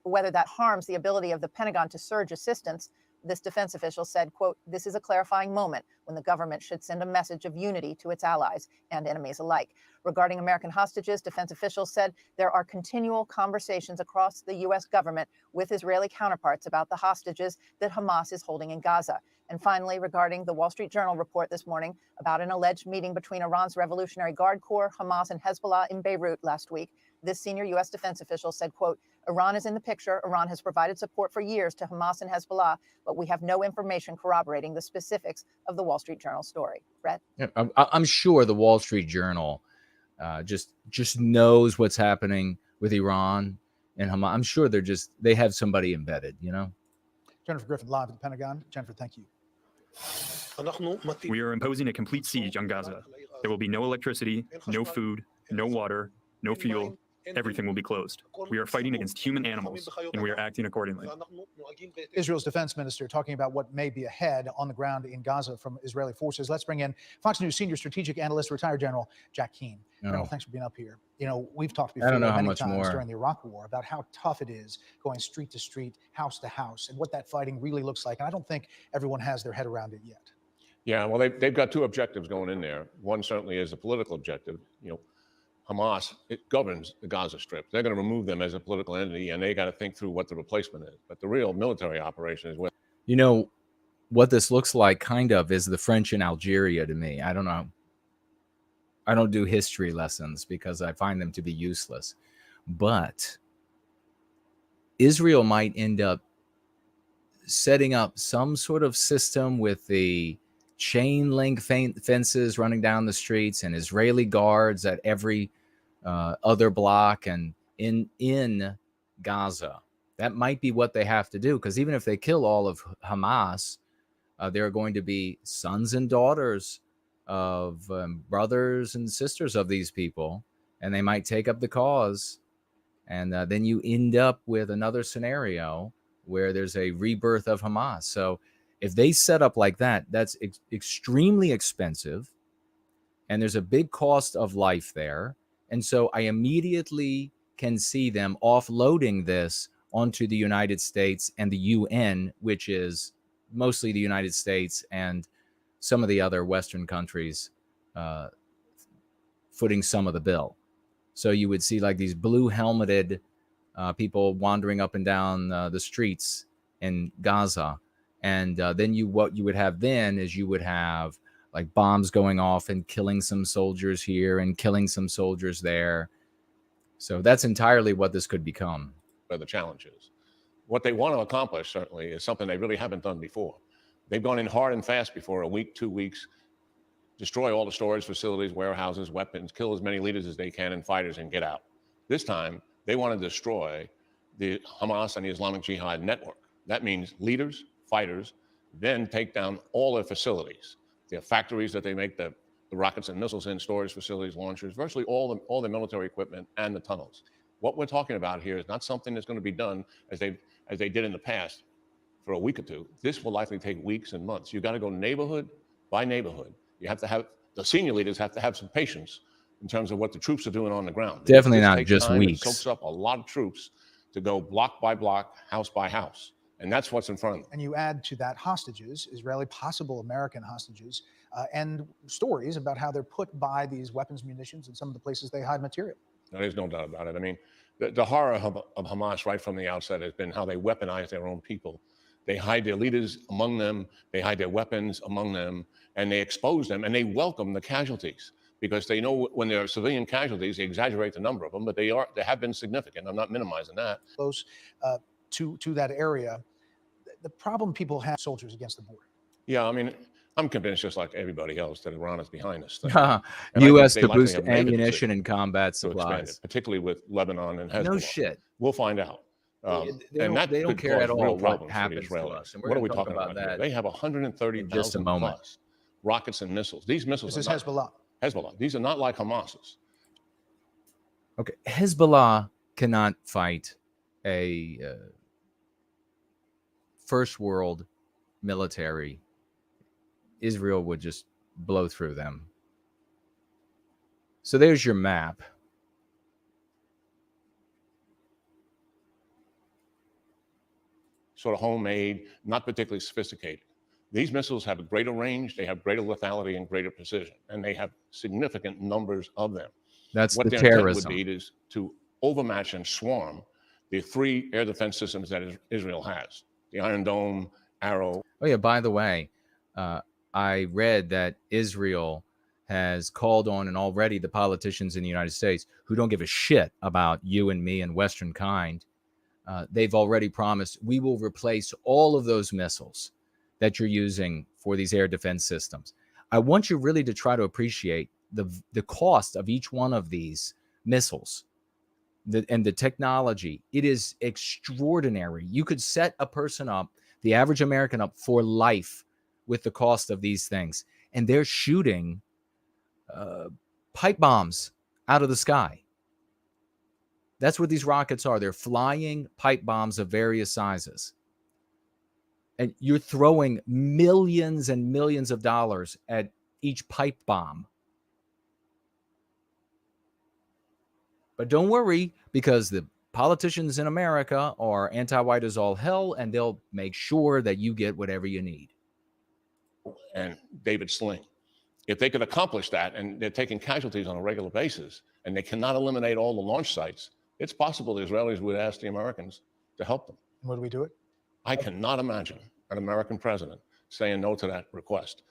[SPEAKER 14] whether that harms the ability of the Pentagon to surge assistance, this defense official said, quote, this is a clarifying moment when the government should send a message of unity to its allies and enemies alike. Regarding American hostages, defense officials said there are continual conversations across the U.S. government with Israeli counterparts about the hostages that Hamas is holding in Gaza. And finally, regarding the Wall Street Journal report this morning about an alleged meeting between Iran's Revolutionary Guard Corps, Hamas, and Hezbollah in Beirut last week, this senior U.S. defense official said, quote, Iran is in the picture. Iran has provided support for years to Hamas and Hezbollah, but we have no information corroborating the specifics of the Wall Street Journal story. Brett?
[SPEAKER 1] Yeah, I'm sure the Wall Street Journal just knows what's happening with Iran and Hamas. I'm sure they have somebody embedded, you know?
[SPEAKER 6] Jennifer Griffin, live at the Pentagon. Jennifer, thank you.
[SPEAKER 15] We are imposing a complete siege on Gaza. There will be no electricity, no food, no water, no fuel. Everything will be closed. We are fighting against human animals, and we are acting accordingly.
[SPEAKER 6] Israel's defense minister talking about what may be ahead on the ground in Gaza from Israeli forces. Let's bring in Fox News senior strategic analyst, retired General Jack Keane. General, thanks for being up here. You know, we've talked before many times during the Iraq War about how tough it is going street to street, house to house, and what that fighting really looks like. And I don't think everyone has their head around it yet.
[SPEAKER 16] Yeah, well, they've got two objectives going in there. One certainly is a political objective. You know, Hamas, it governs the Gaza Strip. They're going to remove them as a political entity, and they got to think through what the replacement is. But the real military operation is what.
[SPEAKER 1] You know, what this looks like kind of is the French in Algeria to me. I don't know. I don't do history lessons because I find them to be useless. But Israel might end up setting up some sort of system with the chain link fences running down the streets and Israeli guards at every other block and in Gaza. That might be what they have to do, because even if they kill all of Hamas, there are going to be sons and daughters of brothers and sisters of these people, and they might take up the cause. And then you end up with another scenario where there's a rebirth of Hamas. So if they set up like that, that's extremely expensive, and there's a big cost of life there. And so I immediately can see them offloading this onto the United States and the UN, which is mostly the United States and some of the other Western countries footing some of the bill. So you would see like these blue helmeted people wandering up and down the streets in Gaza. And then what you would have then is you would have like bombs going off and killing some soldiers here and killing some soldiers there. So that's entirely what this could become.
[SPEAKER 16] Where the challenge is. What they want to accomplish certainly is something they really haven't done before. They've gone in hard and fast before, a week, 2 weeks, destroy all the storage facilities, warehouses, weapons, kill as many leaders as they can and fighters and get out. This time, they want to destroy the Hamas and the Islamic Jihad network. That means leaders, fighters, then take down all their facilities, their factories that they make the rockets and missiles in, storage facilities, launchers, virtually all the military equipment and the tunnels. What we're talking about here is not something that's going to be done as they did in the past for a week or two. This will likely take weeks and months. You've got to go neighborhood by neighborhood. You have to have, the senior leaders have to have some patience in terms of what the troops are doing on the ground.
[SPEAKER 1] Definitely not just weeks.
[SPEAKER 16] It soaks up a lot of troops to go block by block, house by house. And that's what's in front of them.
[SPEAKER 6] And you add to that hostages, Israeli, possible American hostages, and stories about how they're put by these weapons, munitions, and some of the places they hide material.
[SPEAKER 16] There's no doubt about it. I mean, the horror of Hamas right from the outset has been how they weaponize their own people. They hide their leaders among them, they hide their weapons among them, and they expose them, and they welcome the casualties because they know when there are civilian casualties, they exaggerate the number of them, but they have been significant. I'm not minimizing that.
[SPEAKER 6] Close to that area, the problem people have soldiers against the border.
[SPEAKER 16] Yeah, I mean, I'm convinced, just like everybody else, that Iran is behind us.
[SPEAKER 1] U.S. to boost ammunition and combat supplies.
[SPEAKER 16] Particularly with Lebanon and Hezbollah.
[SPEAKER 1] No shit.
[SPEAKER 16] We'll find out.
[SPEAKER 1] They don't care at all what happens to us. And we're
[SPEAKER 16] What are we
[SPEAKER 1] gonna talk
[SPEAKER 16] talking about
[SPEAKER 1] about
[SPEAKER 16] here?
[SPEAKER 1] that
[SPEAKER 16] They have
[SPEAKER 1] in just a
[SPEAKER 16] 130,000
[SPEAKER 1] moment.
[SPEAKER 16] plus rockets and missiles. These missiles
[SPEAKER 6] This is
[SPEAKER 16] are not
[SPEAKER 6] Hezbollah.
[SPEAKER 16] Hezbollah. These are not like Hamas's.
[SPEAKER 1] Okay, Hezbollah cannot fight a first world military. Israel would just blow through them. So there's your map.
[SPEAKER 16] Sort of homemade, not particularly sophisticated. These missiles have a greater range, they have greater lethality and greater precision, and they have significant numbers of them.
[SPEAKER 1] That's
[SPEAKER 16] what
[SPEAKER 1] the
[SPEAKER 16] their
[SPEAKER 1] terrorism.
[SPEAKER 16] intent would be is to overmatch and swarm the 3 air defense systems that Israel has: the Iron Dome, Arrow.
[SPEAKER 1] Oh yeah, by the way, I read that Israel has called on, and already the politicians in the United States who don't give a shit about you and me and Western kind, they've already promised we will replace all of those missiles that you're using for these air defense systems. I want you really to try to appreciate the cost of each one of these missiles and the technology. It is extraordinary. You could set a person up, the average American up, for life with the cost of these things. And they're shooting pipe bombs out of the sky. That's what these rockets are. They're flying pipe bombs of various sizes. And you're throwing millions and millions of dollars at each pipe bomb. But don't worry, because the politicians in America are anti-white as all hell, and they'll make sure that you get whatever you need.
[SPEAKER 16] And David Sling. If they could accomplish that, and they're taking casualties on a regular basis, and they cannot eliminate all the launch sites, it's possible the Israelis would ask the Americans to help them.
[SPEAKER 6] And what do we do it?
[SPEAKER 16] I cannot imagine an American president saying no to that request.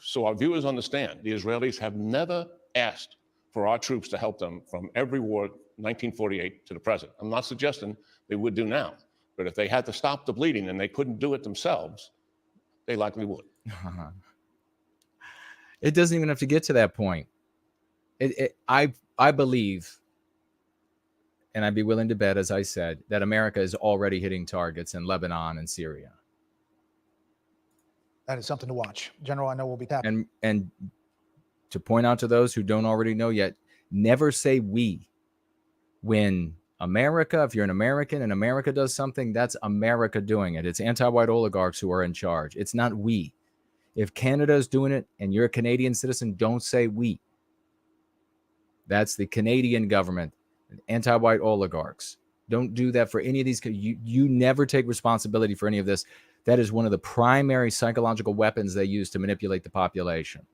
[SPEAKER 16] So our viewers understand, the Israelis have never asked for our troops to help them from every war, 1948 to the present. I'm not suggesting they would do now, but if they had to stop the bleeding and they couldn't do it themselves, they likely would.
[SPEAKER 1] It doesn't even have to get to that point. I believe, and I'd be willing to bet, as I said, that America is already hitting targets in Lebanon and Syria.
[SPEAKER 6] That is something to watch. General, I know we'll be tapping.
[SPEAKER 1] And to point out to those who don't already know yet, never say we. When America, if you're an American and America does something, that's America doing it. It's anti-white oligarchs who are in charge. It's not we. If Canada is doing it and you're a Canadian citizen, don't say we. That's the Canadian government, anti-white oligarchs. Don't do that for any of these. You never take responsibility for any of this. That is one of the primary psychological weapons they use to manipulate the population.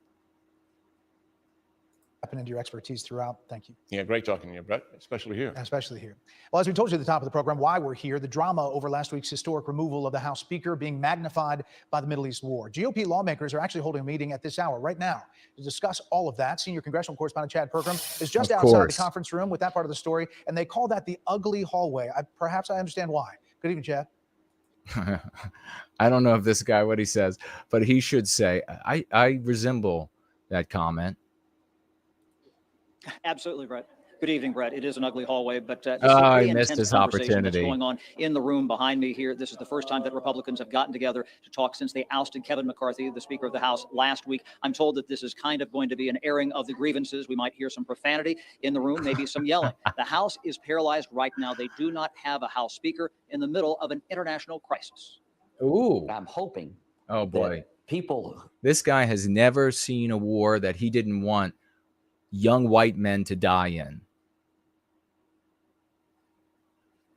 [SPEAKER 6] Tapping into your expertise throughout. Thank you.
[SPEAKER 16] Yeah, great talking to you, Brett, especially here.
[SPEAKER 6] Especially here. Well, as we told you at the top of the program, why we're here, the drama over last week's historic removal of the House Speaker being magnified by the Middle East war. GOP lawmakers are actually holding a meeting at this hour right now to discuss all of that. Senior congressional correspondent Chad Pergram is just outside the conference room with that part of the story, and they call that the ugly hallway. Perhaps I understand why. Good evening, Chad.
[SPEAKER 1] I don't know if this guy, what he says, but he should say, I resemble that comment.
[SPEAKER 17] Absolutely, Brett. Good evening, Brett. It is an ugly hallway, but this is
[SPEAKER 1] I
[SPEAKER 17] pretty
[SPEAKER 1] missed
[SPEAKER 17] intense
[SPEAKER 1] this
[SPEAKER 17] conversation
[SPEAKER 1] opportunity.
[SPEAKER 17] that's going on in the room behind me here. This is the first time that Republicans have gotten together to talk since they ousted Kevin McCarthy, the Speaker of the House, last week. I'm told that this is kind of going to be an airing of the grievances. We might hear some profanity in the room, maybe some yelling. The House is paralyzed right now. They do not have a House Speaker in the middle of an international crisis.
[SPEAKER 1] Ooh.
[SPEAKER 12] I'm hoping.
[SPEAKER 1] Oh boy.
[SPEAKER 12] People.
[SPEAKER 1] This guy has never seen a war that he didn't want young white men to die in.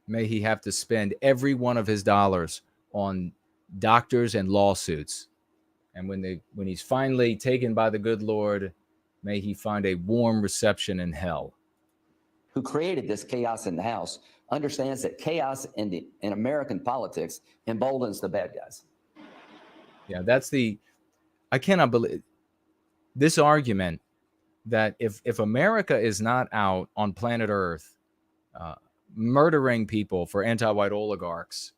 [SPEAKER 1] May he have to spend every one of his dollars on doctors and lawsuits. And when he's finally taken by the good Lord, may he find a warm reception in hell.
[SPEAKER 12] Who created this chaos in the House understands that chaos in American politics emboldens the bad guys.
[SPEAKER 1] Yeah, I cannot believe this argument that if America is not out on planet Earth murdering people for anti-white oligarchs,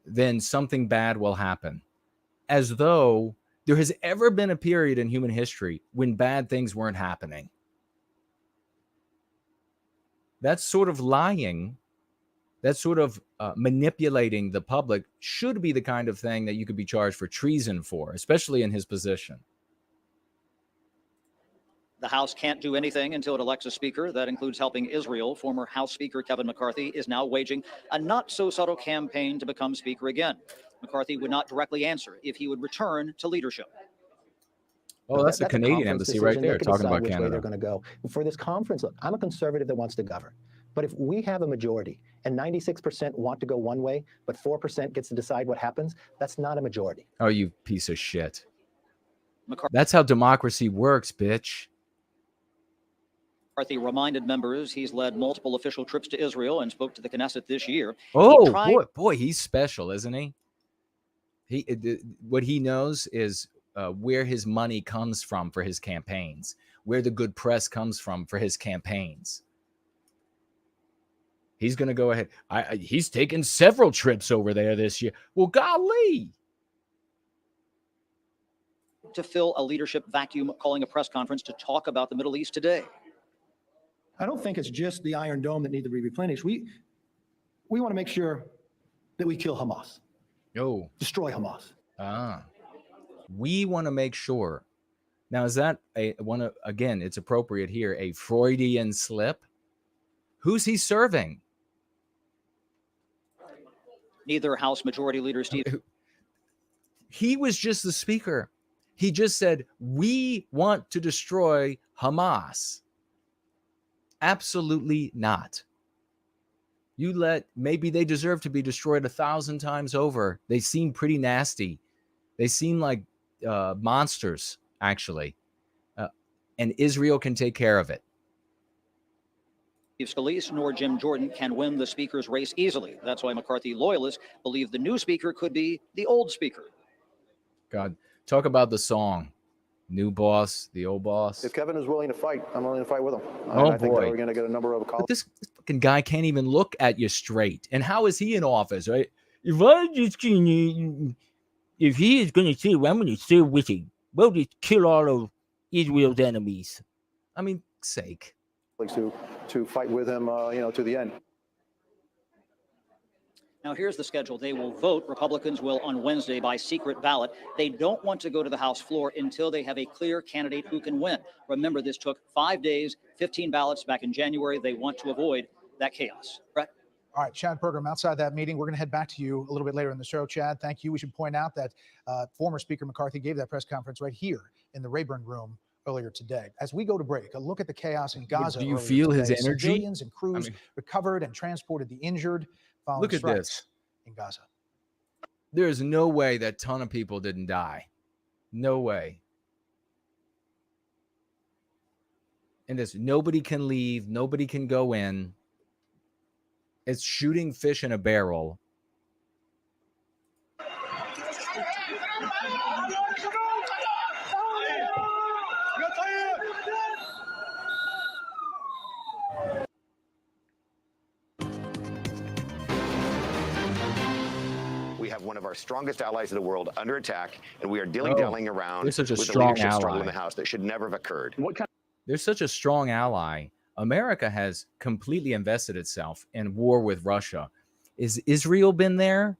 [SPEAKER 1] then something bad will happen. As though there has ever been a period in human history when bad things weren't happening. That's sort of lying That sort of manipulating the public should be the kind of thing that you could be charged for treason for, especially in his position.
[SPEAKER 17] The House can't do anything until it elects a speaker. That includes helping Israel. Former House Speaker Kevin McCarthy is now waging a not-so-subtle campaign to become Speaker again. McCarthy would not directly answer if he would return to leadership.
[SPEAKER 1] Oh, that's the
[SPEAKER 18] a
[SPEAKER 1] Canadian
[SPEAKER 18] conference
[SPEAKER 1] embassy right
[SPEAKER 18] decision.
[SPEAKER 1] there
[SPEAKER 18] They can
[SPEAKER 1] talking
[SPEAKER 18] decide
[SPEAKER 1] about
[SPEAKER 18] which way
[SPEAKER 1] Canada.
[SPEAKER 18] they're going to go. For this conference, look, I'm a conservative that wants to govern. But if we have a majority and 96% want to go one way, but 4% gets to decide what happens, that's not a majority.
[SPEAKER 1] Oh, you piece of shit. That's how democracy works, bitch.
[SPEAKER 17] McCarthy reminded members he's led multiple official trips to Israel and spoke to the Knesset this year.
[SPEAKER 1] Oh, boy, he's special, isn't he? What he knows is where his money comes from for his campaigns, where the good press comes from for his campaigns. He's going to go ahead. He's taken several trips over there this year. Well, golly.
[SPEAKER 17] To fill a leadership vacuum, calling a press conference to talk about the Middle East today.
[SPEAKER 18] I don't think it's just the Iron Dome that needs to be replenished. We want to make sure that we kill Hamas.
[SPEAKER 1] Oh.
[SPEAKER 18] Destroy Hamas.
[SPEAKER 1] We want to make sure. Now, is that again, it's appropriate here, a Freudian slip? Who's he serving?
[SPEAKER 17] Neither House Majority Leader Steve.
[SPEAKER 1] He was just the speaker. He just said, we want to destroy Hamas. Absolutely not. Maybe they deserve to be destroyed 1,000 times over. They seem pretty nasty. They seem like monsters, actually. And Israel can take care of it.
[SPEAKER 17] Scalise nor Jim Jordan can win the speaker's race easily. That's why McCarthy loyalists believe the new speaker could be the old speaker.
[SPEAKER 1] God, talk about the song. New boss, the old boss.
[SPEAKER 19] If Kevin is willing to fight, I'm willing to fight with him.
[SPEAKER 1] Oh,
[SPEAKER 19] I think that
[SPEAKER 1] boy.
[SPEAKER 19] we're going to get a number of calls.
[SPEAKER 1] But this fucking guy can't even look at you straight. And how is he in office, right? If he is going to say, well, I'm going to stay with him. We'll just kill all of Israel's enemies. I mean, sake.
[SPEAKER 19] To fight with him, to the end.
[SPEAKER 17] Now, here's the schedule. They will vote. Republicans will on Wednesday by secret ballot. They don't want to go to the House floor until they have a clear candidate who can win. Remember, this took 5 days, 15 ballots back in January. They want to avoid that chaos. Brett?
[SPEAKER 6] All right, Chad Pergram, outside that meeting, we're going to head back to you a little bit later in the show. Chad, thank you. We should point out that former Speaker McCarthy gave that press conference right here in the Rayburn Room earlier today. As we go to break, a look at the chaos in Gaza.
[SPEAKER 1] Do you feel his energy?
[SPEAKER 6] Civilians and crews recovered and transported the injured following
[SPEAKER 1] Look at
[SPEAKER 6] strikes
[SPEAKER 1] this.
[SPEAKER 6] in Gaza.
[SPEAKER 1] There's no way that ton of people didn't die. No way. And this, nobody can leave. Nobody can go in. It's shooting fish in a barrel.
[SPEAKER 20] We have one of our strongest allies in the world under attack, and we are dilly-dallying around
[SPEAKER 1] There's such a
[SPEAKER 20] with
[SPEAKER 1] strong
[SPEAKER 20] a leadership struggle
[SPEAKER 1] ally.
[SPEAKER 20] in the House that should never have occurred.
[SPEAKER 1] There's such a strong ally. America has completely invested itself in war with Russia. Is Israel been there?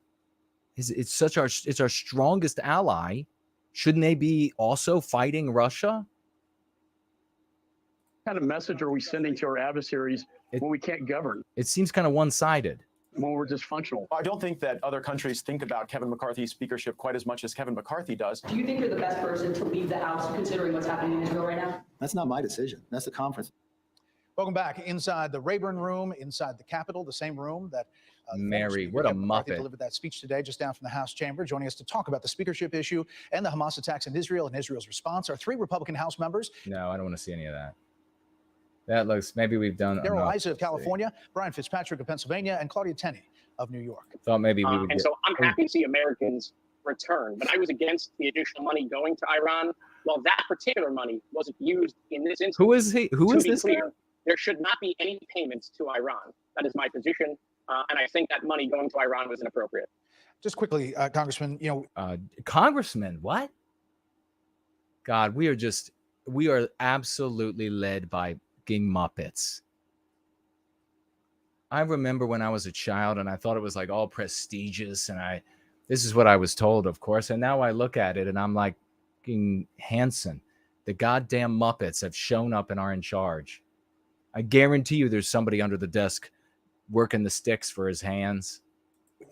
[SPEAKER 1] It's our strongest ally. Shouldn't they be also fighting Russia?
[SPEAKER 21] What kind of message are we sending to our adversaries when we can't govern?
[SPEAKER 1] It seems kind of one-sided.
[SPEAKER 21] When we're dysfunctional.
[SPEAKER 22] I don't think that other countries think about Kevin McCarthy's speakership quite as much as Kevin McCarthy does.
[SPEAKER 23] Do you think you're the best person to leave the House considering what's happening in Israel right now?
[SPEAKER 18] That's not my decision. That's the conference.
[SPEAKER 6] Welcome back inside the Rayburn Room, inside the Capitol, the same room that
[SPEAKER 1] Mary, what a
[SPEAKER 6] Kevin McCarthy
[SPEAKER 1] muppet.
[SPEAKER 6] delivered that speech today just down from the House chamber. Joining us to talk about the speakership issue and the Hamas attacks in Israel and Israel's response are three Republican House members.
[SPEAKER 1] No, I don't want to see any of that. That looks, maybe we've done
[SPEAKER 6] Daryl
[SPEAKER 1] enough.
[SPEAKER 6] Issa of California, Brian Fitzpatrick of Pennsylvania, and Claudia Tenney of New York.
[SPEAKER 1] Thought maybe we would
[SPEAKER 24] And
[SPEAKER 1] get,
[SPEAKER 24] so I'm happy to see Americans return, but I was against the additional money going to Iran. Well, that particular money wasn't used in this instance.
[SPEAKER 1] Who is he? Who
[SPEAKER 24] To
[SPEAKER 1] is
[SPEAKER 24] be
[SPEAKER 1] this
[SPEAKER 24] clear,
[SPEAKER 1] guy?
[SPEAKER 24] there should not be any payments to Iran. That is my position, and I think that money going to Iran was inappropriate.
[SPEAKER 6] Just quickly, Congressman,
[SPEAKER 1] Congressman, what? God, we are absolutely led by fucking Muppets. I remember when I was a child and I thought it was like all prestigious, and this is what I was told, of course. And now I look at it and I'm like, Hanson, the goddamn Muppets have shown up and are in charge. I guarantee you there's somebody under the desk working the sticks for his hands.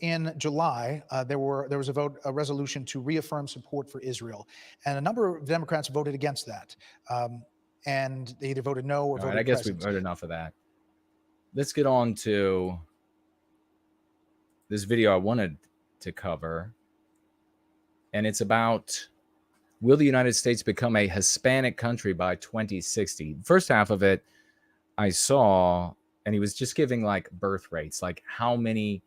[SPEAKER 6] In July, there was a resolution to reaffirm support for Israel, and a number of Democrats voted against that, and they either voted no or voted
[SPEAKER 1] I guess
[SPEAKER 6] present.
[SPEAKER 1] we've heard enough of that. Let's get on to this video I wanted to cover, and it's about, will the United States become a Hispanic country by 2060? First half of it I saw, and he was just giving like birth rates, like how many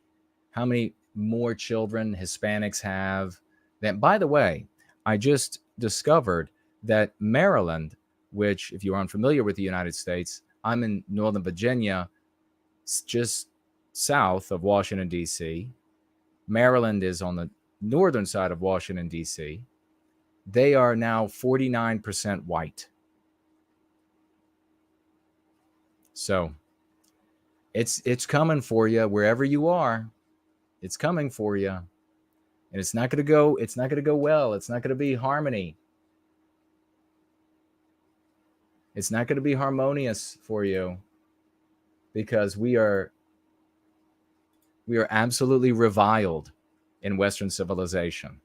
[SPEAKER 1] more children Hispanics have. That, by the way, I just discovered that Maryland, which, if you are unfamiliar with the United States, I'm in Northern Virginia, just south of Washington, D.C. Maryland is on the northern side of Washington, D.C. They are now 49% white. So it's coming for you wherever you are. It's coming for you. And it's not going to go well. It's not going to be harmony. It's not going to be harmonious for you, because we are absolutely reviled in Western civilization.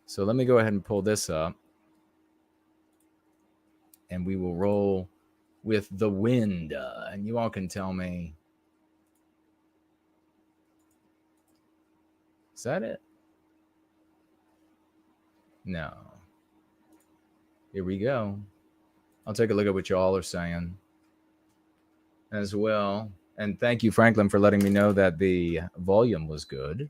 [SPEAKER 1] So let me go ahead and pull this up, and we will roll with the wind, and you all can tell me, is that it? No. Here we go. I'll take a look at what y'all are saying as well. And thank you, Franklin, for letting me know that the volume was good.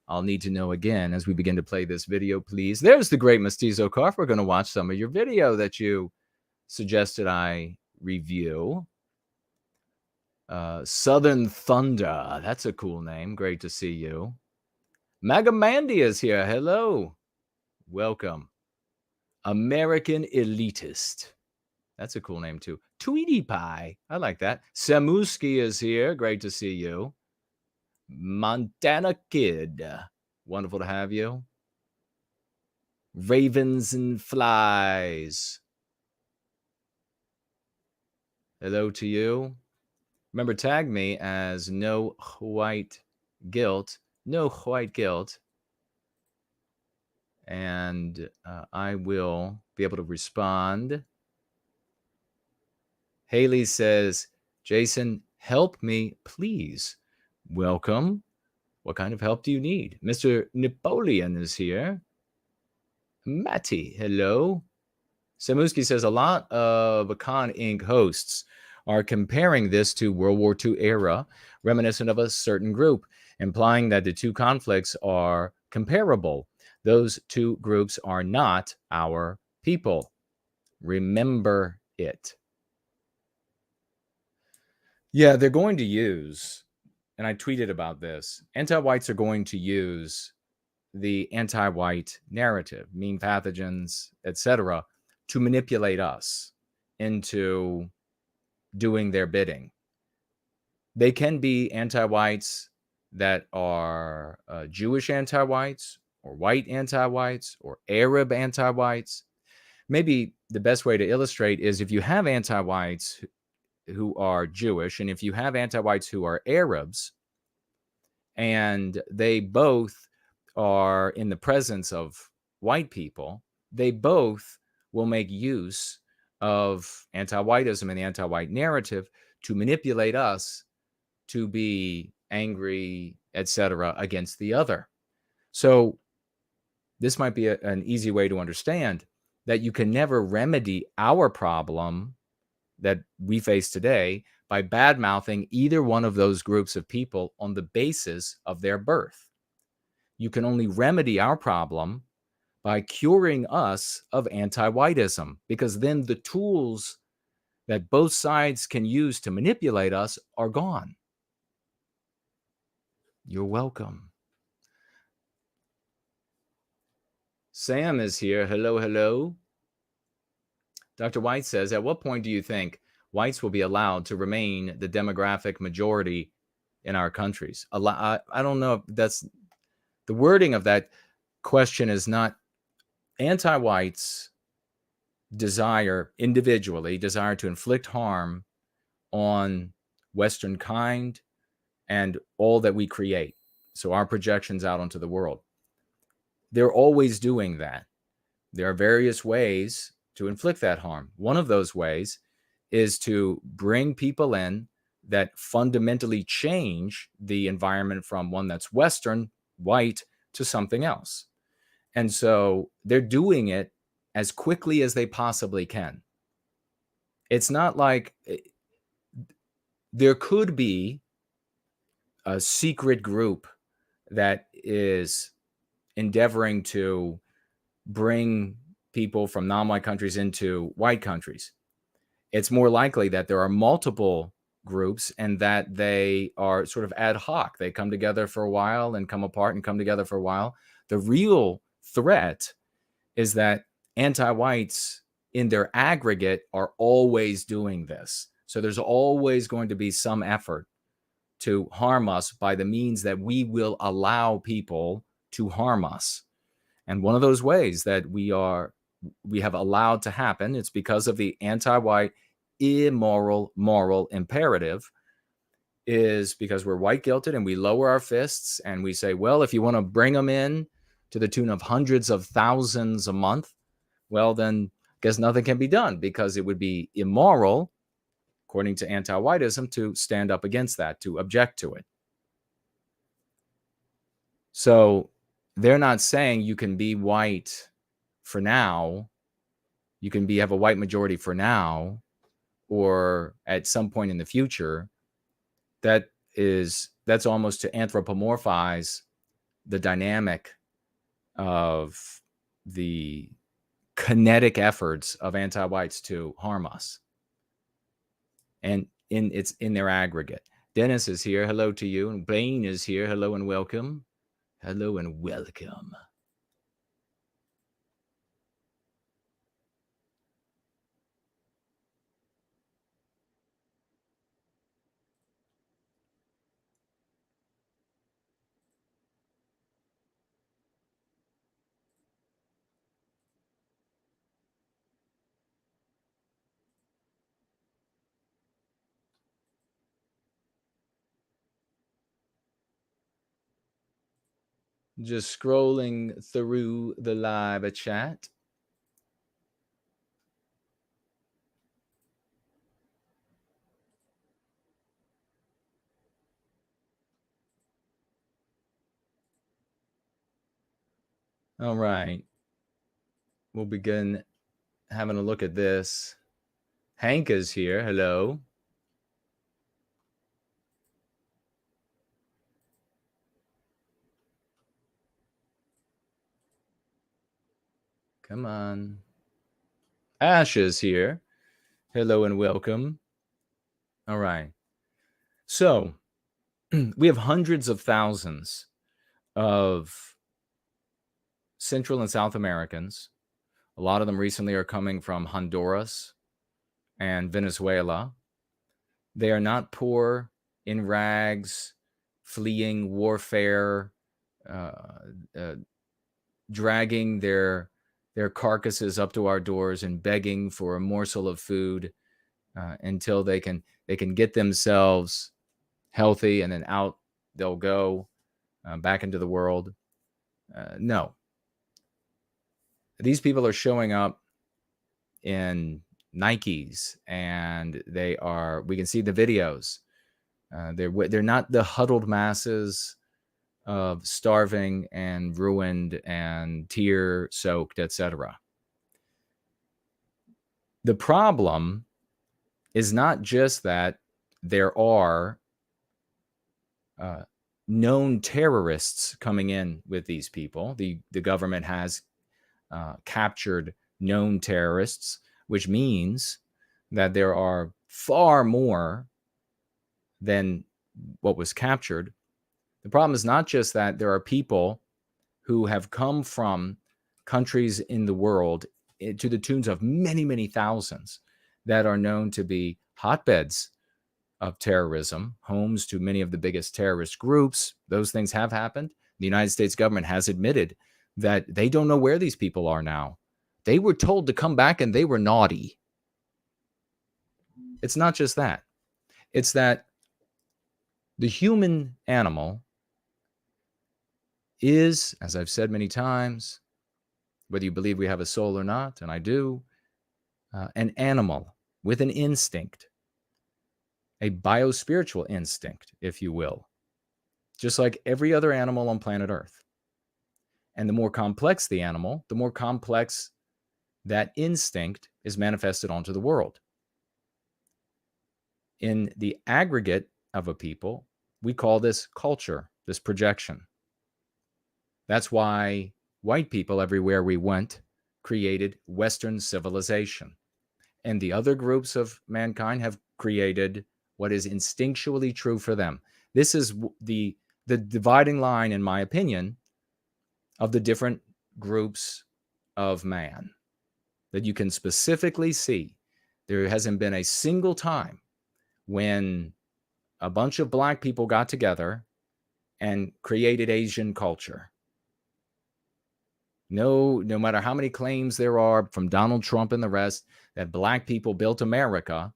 [SPEAKER 1] I'll need to know again as we begin to play this video, please. There's the great Mestizo Carf. We're going to watch some of your video that you suggested I review. Southern Thunder. That's a cool name. Great to see you. Magamandy is here. Hello. Welcome. American Elitist. That's a cool name, too. Tweety Pie. I like that. Samuski is here. Great to see you. Montana Kid. Wonderful to have you. Ravens and Flies. Hello to you. Remember, tag me as No White Guilt. No White Guilt. And I will be able to respond. Haley says, Jason, help me, please. Welcome. What kind of help do you need? Mr. Napoleon is here. Matty, hello. Samuski says, a lot of Con Inc. hosts are comparing this to World War II era, reminiscent of a certain group, implying that the two conflicts are comparable. Those two groups are not our people. Remember it. Yeah, they're going to use, and I tweeted about this, anti-whites are going to use the anti-white narrative, mean pathogens, etc., to manipulate us into doing their bidding. They can be anti-whites that are Jewish anti-whites, or white anti-whites, or Arab anti-whites. Maybe the best way to illustrate is if you have anti-whites who are Jewish, and if you have anti-whites who are Arabs, and they both are in the presence of white people, they both will make use of anti-whiteism and the anti-white narrative to manipulate us to be angry, etc., against the other. So this might be an easy way to understand that you can never remedy our problem that we face today by bad-mouthing either one of those groups of people on the basis of their birth. You can only remedy our problem by curing us of anti-whiteism, because then the tools that both sides can use to manipulate us are gone. You're welcome. Sam is here. Hello, hello. Dr. White says, at what point do you think whites will be allowed to remain the demographic majority in our countries? I don't know if that's the wording of that question. Is not anti-whites individually desire to inflict harm on Western kind and all that we create. So our projections out onto the world. They're always doing that. There are various ways to inflict that harm. One of those ways is to bring people in that fundamentally change the environment from one that's Western, white, to something else. And so they're doing it as quickly as they possibly can. It's not like there could be a secret group that is endeavoring to bring people from non-white countries into white countries. It's more likely that there are multiple groups and that they are sort of ad hoc. They come together for a while and come apart and come together for a while. The real threat is that anti-whites in their aggregate are always doing this. So there's always going to be some effort to harm us by the means that we will allow people to harm us. And one of those ways that we have allowed to happen, it's because of the anti-white immoral moral imperative, is because we're white guilted and we lower our fists and we say, well, if you want to bring them in to the tune of hundreds of thousands a month, well, then I guess nothing can be done, because it would be immoral, according to anti-whiteism, to stand up against that, to object to it. So they're not saying you can be white for now, you can have a white majority for now, or at some point in the future. That's almost to anthropomorphize the dynamic of the kinetic efforts of anti-whites to harm us. And it's in their aggregate. Dennis is here. Hello to you. And Blaine is here. Hello and welcome. Hello and welcome. Just scrolling through the live chat. All right. We'll begin having a look at this. Hank is here. Hello. Come on. Ash is here. Hello and welcome. All right. So we have hundreds of thousands of Central and South Americans. A lot of them recently are coming from Honduras and Venezuela. They are not poor, in rags, fleeing warfare, dragging their carcasses up to our doors and begging for a morsel of food until they can get themselves healthy, and then out they'll go back into the world. No. These people are showing up in Nikes, and we can see the videos. They're not the huddled masses of starving and ruined and tear-soaked, etc. The problem is not just that there are known terrorists coming in with these people. The government has captured known terrorists, which means that there are far more than what was captured. The problem is not just that there are people who have come from countries in the world to the tunes of many, many thousands that are known to be hotbeds of terrorism, homes to many of the biggest terrorist groups. Those things have happened. The United States government has admitted that they don't know where these people are now. They were told to come back and they were naughty. It's not just that. It's that the human animal is, as I've said many times, whether you believe we have a soul or not, and I do, an animal with an instinct, a biospiritual instinct, if you will, just like every other animal on planet Earth. And the more complex the animal, the more complex that instinct is manifested onto the world. In the aggregate of a people, we call this culture, this projection. That's why white people everywhere we went created Western civilization. And the other groups of mankind have created what is instinctually true for them. This is the dividing line, in my opinion, of the different groups of man that you can specifically see. There hasn't been a single time when a bunch of black people got together and created Asian culture. No matter how many claims there are from Donald Trump and the rest that black people built America,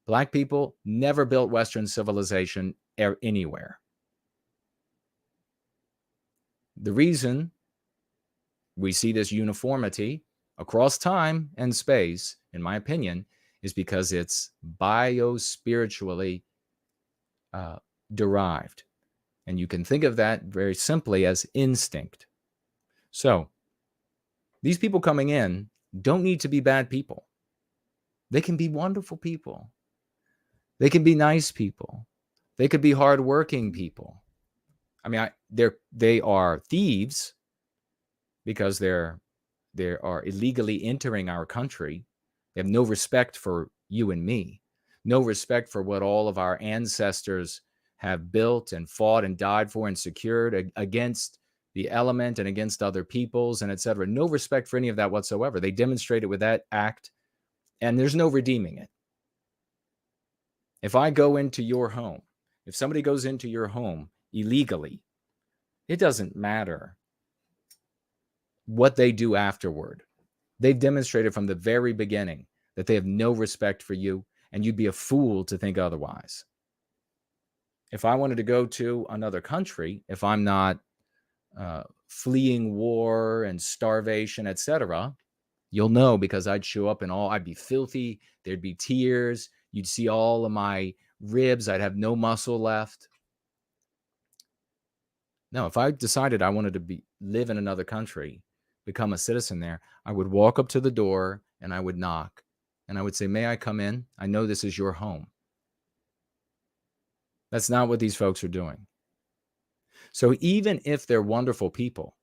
[SPEAKER 1] black people never built Western civilization anywhere. The reason we see this uniformity across time and space, in my opinion, is because it's biospiritually derived. And you can think of that very simply as instinct. So these people coming in don't need to be bad people. They can be wonderful people. They can be nice people. They could be hardworking people. I mean, they are thieves because they are illegally entering our country. They have no respect for you and me, no respect for what all of our ancestors have built and fought and died for and secured against the element and against other peoples and etc. No respect for any of that whatsoever. They demonstrate it with that act, and there's no redeeming it. If I go into your home, if somebody goes into your home illegally, it doesn't matter what they do afterward. They've demonstrated from the very beginning that they have no respect for you, and you'd be a fool to think otherwise. If I wanted to go to another country, if I'm not fleeing war and starvation, etc., you'll know, because I'd show up and I'd be filthy. There'd be tears. You'd see all of my ribs. I'd have no muscle left. No, if I decided I wanted to live in another country, become a citizen there, I would walk up to the door and I would knock and I would say, "May I come in? I know this is your home." That's not what these folks are doing. So even if they're wonderful people,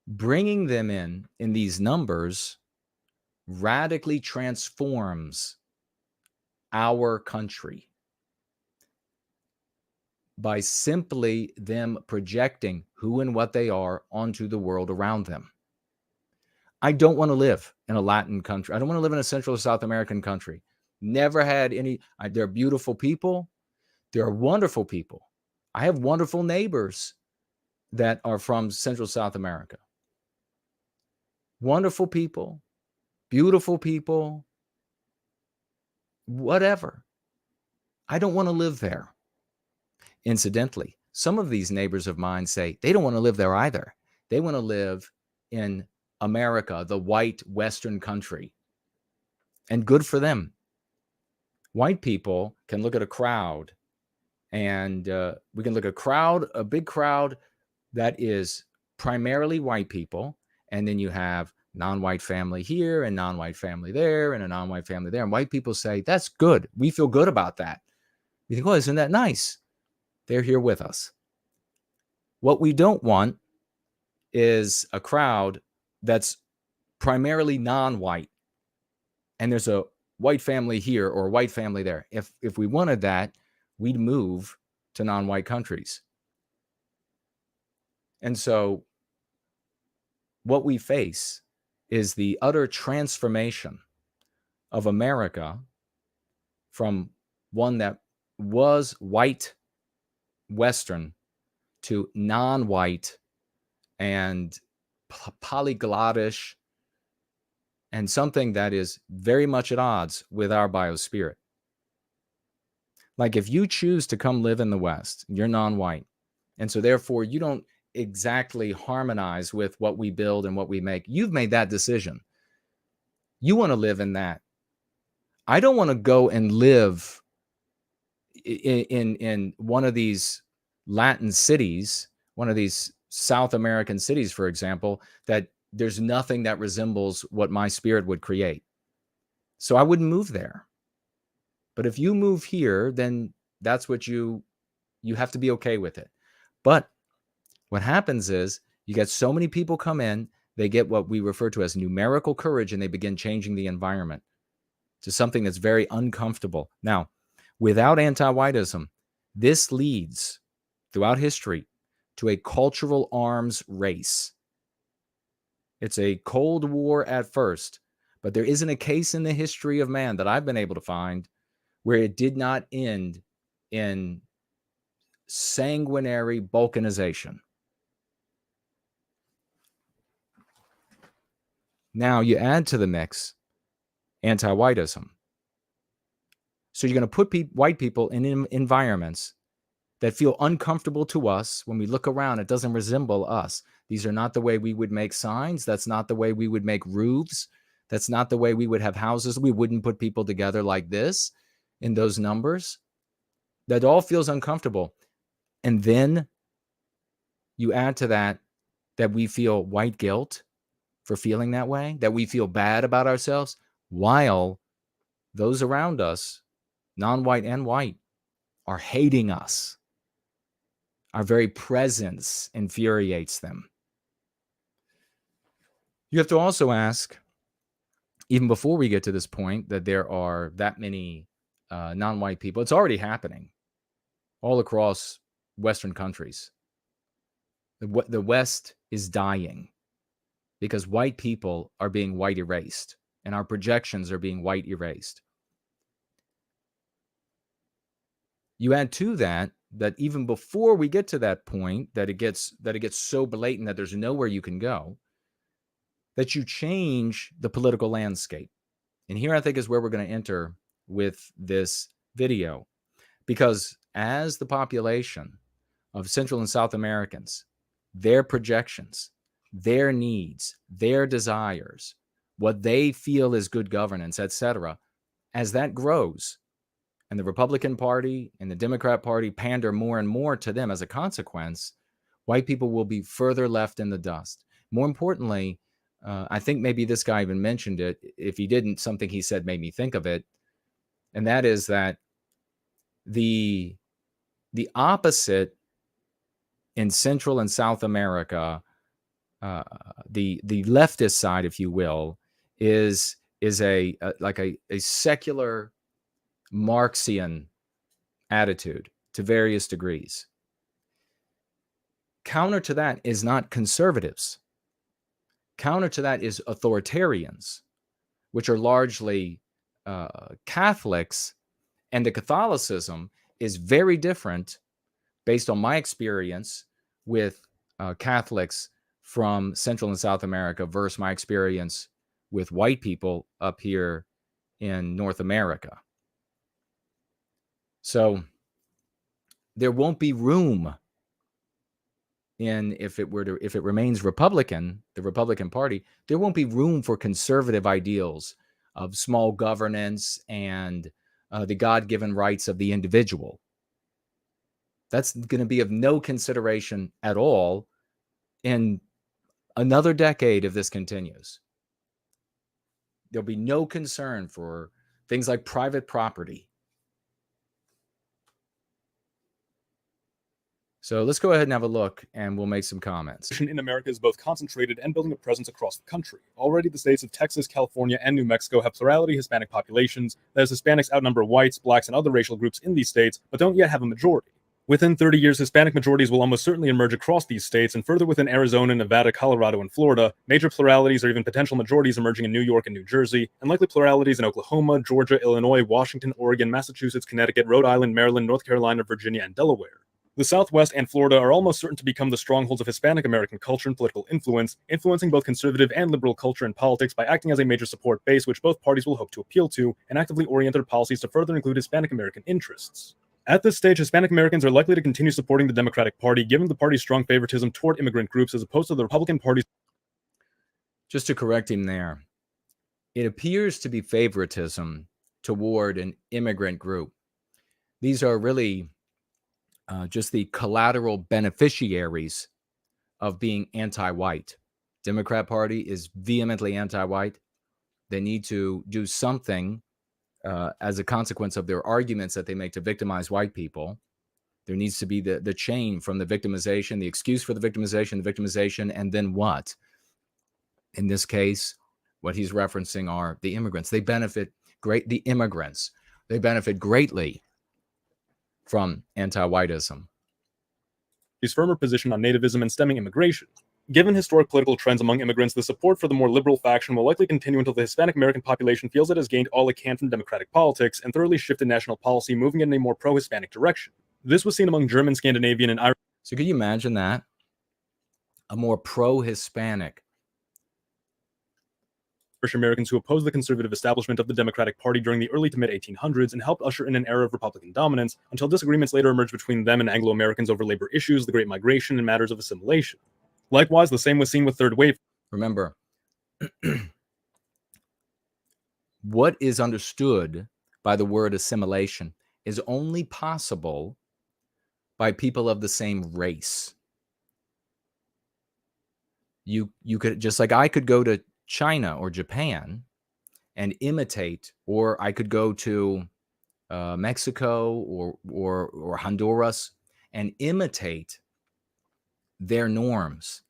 [SPEAKER 1] bringing them in these numbers radically transforms our country by simply them projecting who and what they are onto the world around them. I don't want to live in a Latin country. I don't want to live in a Central or South American country. Never had any. They're beautiful people. They're wonderful people. I have wonderful neighbors that are from Central South America. Wonderful people, beautiful people, whatever. I don't want to live there. Incidentally, some of these neighbors of mine say they don't want to live there either. They want to live in America, the white Western country. And good for them. White people can look at a crowd, and we can look at a big crowd that is primarily white people. And then you have non-white family here and non-white family there and a non-white family there. And white people say, that's good. We feel good about that. We think, oh, isn't that nice? They're here with us. What we don't want is a crowd that's primarily non-white, and there's a white family here or a white family there. If we wanted that, we'd move to non-white countries. And so what we face is the utter transformation of America from one that was white Western to non-white and polyglottish, and something that is very much at odds with our biospirit. Like if you choose to come live in the West, you're non-white, and so therefore you don't exactly harmonize with what we build and what we make. You've made that decision. You want to live in that. I don't want to go and live in one of these Latin cities, one of these South American cities, for example, that there's nothing that resembles what my spirit would create. So I wouldn't move there. But if you move here, then that's what you have to be okay with it. But what happens is you get so many people come in, they get what we refer to as numerical courage, and they begin changing the environment to something that's very uncomfortable. Now, without anti-whiteism, this leads throughout history to a cultural arms race. It's a Cold War at first, but there isn't a case in the history of man that I've been able to find where it did not end in sanguinary balkanization. Now you add to the mix anti-whiteism. So you're going to put white people in environments that feel uncomfortable to us. When we look around, it doesn't resemble us. These are not the way we would make signs. That's not the way we would make roofs. That's not the way we would have houses. We wouldn't put people together like this in those numbers. That all feels uncomfortable. And then you add to that we feel white guilt for feeling that way, that we feel bad about ourselves, while those around us, non-white and white, are hating us. Our very presence infuriates them. You have to also ask, even before we get to this point, that there are that many non-white people. It's already happening all across Western countries. The West is dying because white people are being white erased, and our projections are being white erased. You add to that even before we get to that point, that it gets so blatant that there's nowhere you can go, that you change the political landscape. And here I think is where we're going to enter with this video, because as the population of Central and South Americans, their projections, their needs, their desires, what they feel is good governance, etc., as that grows, and the Republican Party and the Democrat Party pander more and more to them as a consequence, white people will be further left in the dust. More importantly, I think maybe this guy even mentioned it. If he didn't, something he said made me think of it. And that is that the opposite in Central and South America, the leftist side, if you will, is a secular Marxian attitude to various degrees. Counter to that is not conservatives. Counter to that is authoritarians, which are largely Catholics, and the Catholicism is very different, based on my experience with Catholics from Central and South America versus my experience with white people up here in North America. So there won't be room if it remains Republican, the Republican Party, there won't be room for conservative ideals of small governance and the God-given rights of the individual. That's going to be of no consideration at all in another decade if this continues. There'll be no concern for things like private property. So let's go ahead and have a look, and we'll make some comments.
[SPEAKER 2] In America is both concentrated and building a presence across the country. Already, the states of Texas, California, and New Mexico have plurality Hispanic populations. That is, Hispanics outnumber whites, blacks, and other racial groups in these states, but don't yet have a majority. Within 30 years, Hispanic majorities will almost certainly emerge across these states, and further within Arizona, Nevada, Colorado, and Florida, major pluralities or even potential majorities emerging in New York and New Jersey, and likely pluralities in Oklahoma, Georgia, Illinois, Washington, Oregon, Massachusetts, Connecticut, Rhode Island, Maryland, North Carolina, Virginia, and Delaware. The Southwest and Florida are almost certain to become the strongholds of Hispanic American culture and political influence, influencing both conservative and liberal culture and politics by acting as a major support base which both parties will hope to appeal to, and actively orient their policies to further include Hispanic American interests. At this stage, Hispanic Americans are likely to continue supporting the Democratic Party, given the party's strong favoritism toward immigrant groups as opposed to the Republican Party's.
[SPEAKER 3] Just to correct him there, it appears to be favoritism toward an immigrant group. These are really just the collateral beneficiaries of being anti-white. Democrat Party is vehemently anti-white. They need to do something as a consequence of their arguments that they make to victimize white people. There needs to be the chain from the victimization, the excuse for the victimization, and then what? In this case, what he's referencing are the immigrants. They benefit the immigrants. They benefit greatly from anti-whiteism.
[SPEAKER 2] His firmer position on nativism and stemming immigration. Given historic political trends among immigrants, the support for the more liberal faction will likely continue until the Hispanic American population feels it has gained all it can from democratic politics and thoroughly shifted national policy, moving in a more pro-Hispanic direction. This was seen among German, Scandinavian, and Irish.
[SPEAKER 3] So could you imagine that? A more pro-Hispanic.
[SPEAKER 2] Americans who opposed the conservative establishment of the Democratic Party during the early to mid-1800s and helped usher in an era of Republican dominance until disagreements later emerged between them and Anglo-Americans over labor issues, the Great Migration, and matters of assimilation. Likewise, the same was seen with Third Wave.
[SPEAKER 3] Remember, what is understood by the word assimilation is only possible by people of the same race. You could, just like I could go to China or Japan and imitate, or I could go to Mexico or Honduras and imitate their norms.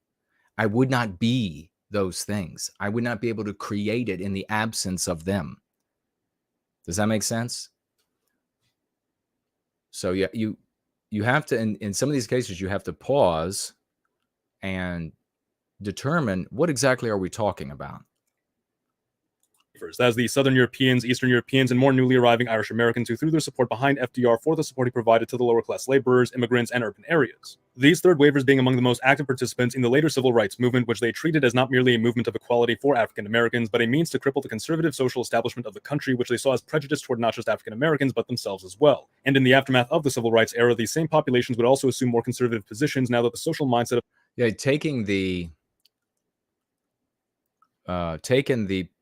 [SPEAKER 3] I would not be those things. I would not be able to create it in the absence of them. Does that make sense? So yeah, you have to, in some of these cases, you have to pause and determine what exactly are we talking about.
[SPEAKER 2] As the Southern Europeans, Eastern Europeans, and more newly arriving Irish Americans who threw their support behind FDR for the support he provided to the lower class laborers, immigrants, and urban areas. These third wavers being among the most active participants in the later civil rights movement, which they treated as not merely a movement of equality for African Americans, but a means to cripple the conservative social establishment of the country, which they saw as prejudiced toward not just African Americans, but themselves as well. And in the aftermath of the civil rights era, these same populations would also assume more conservative positions now that the social mindset of
[SPEAKER 3] taking the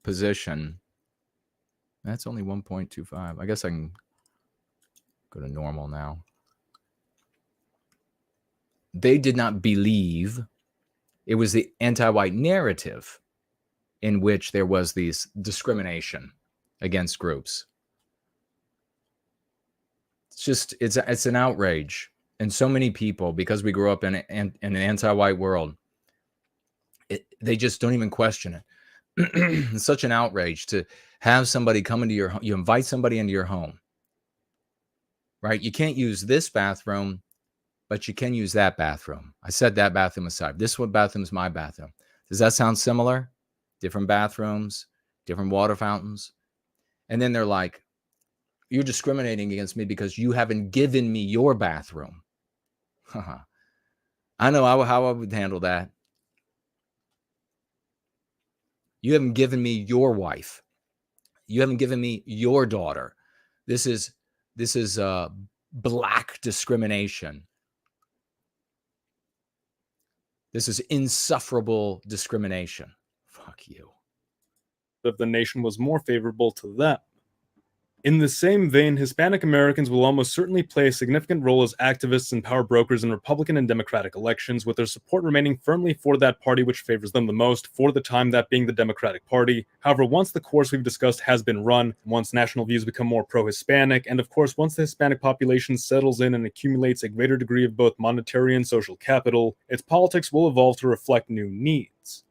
[SPEAKER 3] position. That's only 1.25. I guess I can go to normal now. They did not believe it was the anti-white narrative in which there was this discrimination against groups. It's an outrage. And so many people, because we grew up in an anti-white world, they just don't even question it. It's such an outrage to have somebody come into your, you invite somebody into your home, right? You can't use this bathroom, but you can use that bathroom. I set that bathroom aside. This one bathroom is my bathroom. Does that sound similar? Different bathrooms, different water fountains. And then they're like, you're discriminating against me because you haven't given me your bathroom. I know how I would handle that. You haven't given me your wife. You haven't given me your daughter. This is black discrimination. This is insufferable discrimination. Fuck you.
[SPEAKER 2] Of the nation was more favorable to them. In the same vein, Hispanic Americans will almost certainly play a significant role as activists and power brokers in Republican and Democratic elections, with their support remaining firmly for that party which favors them the most, for the time that being the Democratic Party. However, once the course we've discussed has been run, once national views become more pro-Hispanic, and of course once the Hispanic population settles in and accumulates a greater degree of both monetary and social capital, its politics will evolve to reflect new needs.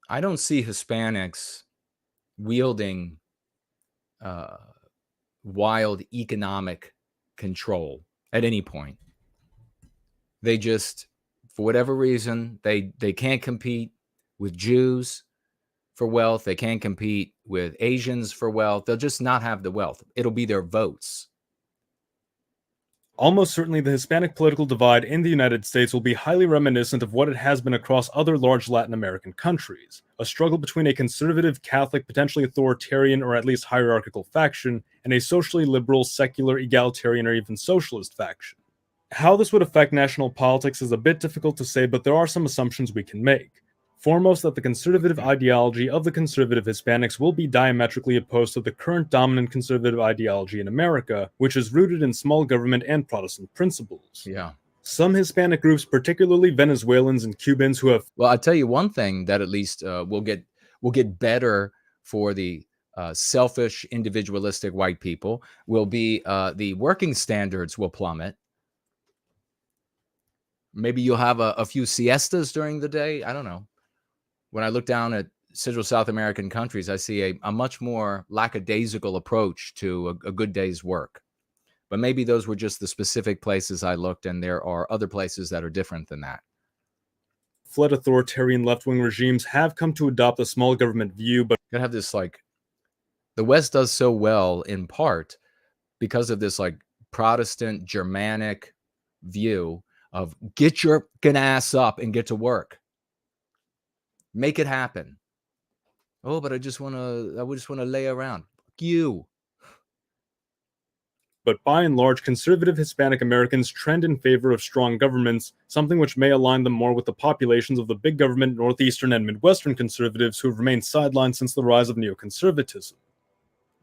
[SPEAKER 3] I don't see Hispanics wielding wild economic control at any point. They just, for whatever reason, they can't compete with Jews for wealth. They can't compete with Asians for wealth. They'll just not have the wealth. It'll be their votes.
[SPEAKER 2] Almost certainly, the Hispanic political divide in the United States will be highly reminiscent of what it has been across other large Latin American countries, a struggle between a conservative, Catholic, potentially authoritarian, or at least hierarchical faction, and a socially liberal, secular, egalitarian, or even socialist faction. How this would affect national politics is a bit difficult to say, but there are some assumptions we can make. Foremost, that the conservative ideology of the conservative Hispanics will be diametrically opposed to the current dominant conservative ideology in America, which is rooted in small government and Protestant principles.
[SPEAKER 3] Yeah.
[SPEAKER 2] Some Hispanic groups, particularly Venezuelans and Cubans who have...
[SPEAKER 3] Well, I'll tell you one thing that at least will get better for the selfish, individualistic white people will be the working standards will plummet. Maybe you'll have a few siestas during the day. I don't know. When I look down at Central South American countries, I see a much more lackadaisical approach to a good day's work. But maybe those were just the specific places I looked, and there are other places that are different than that.
[SPEAKER 2] Fled authoritarian left-wing regimes have come to adopt a small government view, but...
[SPEAKER 3] You have this, like, the West does so well in part because of this, like, Protestant, Germanic view of get your ass up and get to work. Make it happen. Oh, but I just want to lay around. Fuck you.
[SPEAKER 2] But by and large, conservative Hispanic Americans trend in favor of strong governments, something which may align them more with the populations of the big government Northeastern and Midwestern conservatives who have remained sidelined since the rise of neoconservatism.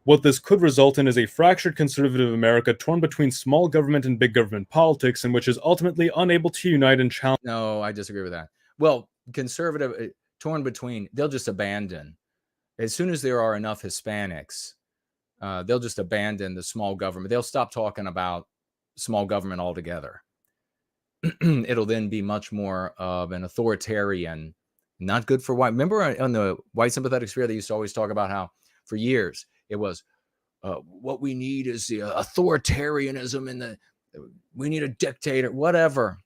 [SPEAKER 2] What this could result in is a fractured conservative America torn between small government and big government politics, and which is ultimately unable to unite and challenge...
[SPEAKER 3] No, I disagree with that. Well, conservative... torn between, they'll just abandon. As soon as there are enough Hispanics, they'll just abandon the small government. They'll stop talking about small government altogether. It'll then be much more of an authoritarian, not good for white. Remember on the white sympathetic sphere, they used to always talk about how for years it was, what we need is the authoritarianism and we need a dictator, whatever.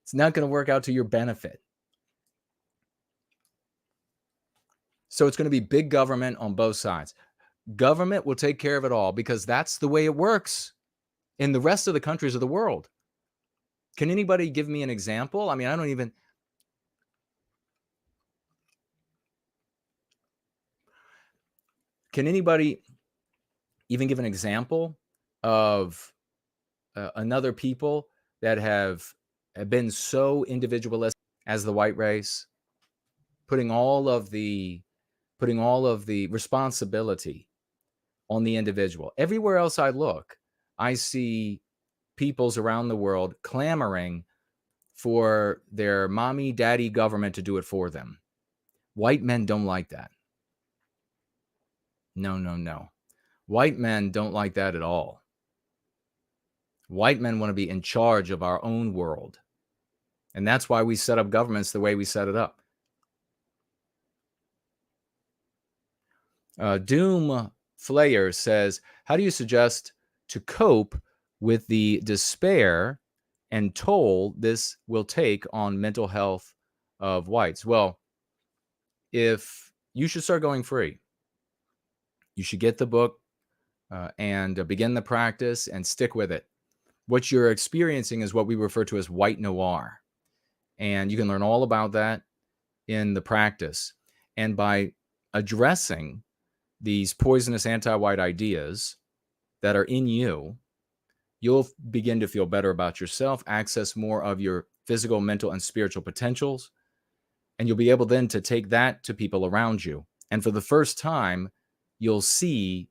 [SPEAKER 3] It's not going to work out to your benefit. So it's going to be big government on both sides. Government will take care of it all because that's the way it works in the rest of the countries of the world. Can anybody give me an example? I mean, I don't even... Can anybody even give an example of another people that have been so individualistic as the white race, putting all of the responsibility on the individual? Everywhere else I look, I see peoples around the world clamoring for their mommy, daddy government to do it for them. White men don't like that. No, no, no. White men don't like that at all. White men want to be in charge of our own world. And that's why we set up governments the way we set it up. Doom Flayer says, how do you suggest to cope with the despair and toll this will take on mental health of whites? Well, if you should start going free, you should get the book and begin the practice and stick with it. What you're experiencing is what we refer to as white noir. And you can learn all about that in the practice. And by addressing these poisonous anti-white ideas that are in you, you'll begin to feel better about yourself, access more of your physical, mental, and spiritual potentials. And you'll be able then to take that to people around you. And for the first time, you'll see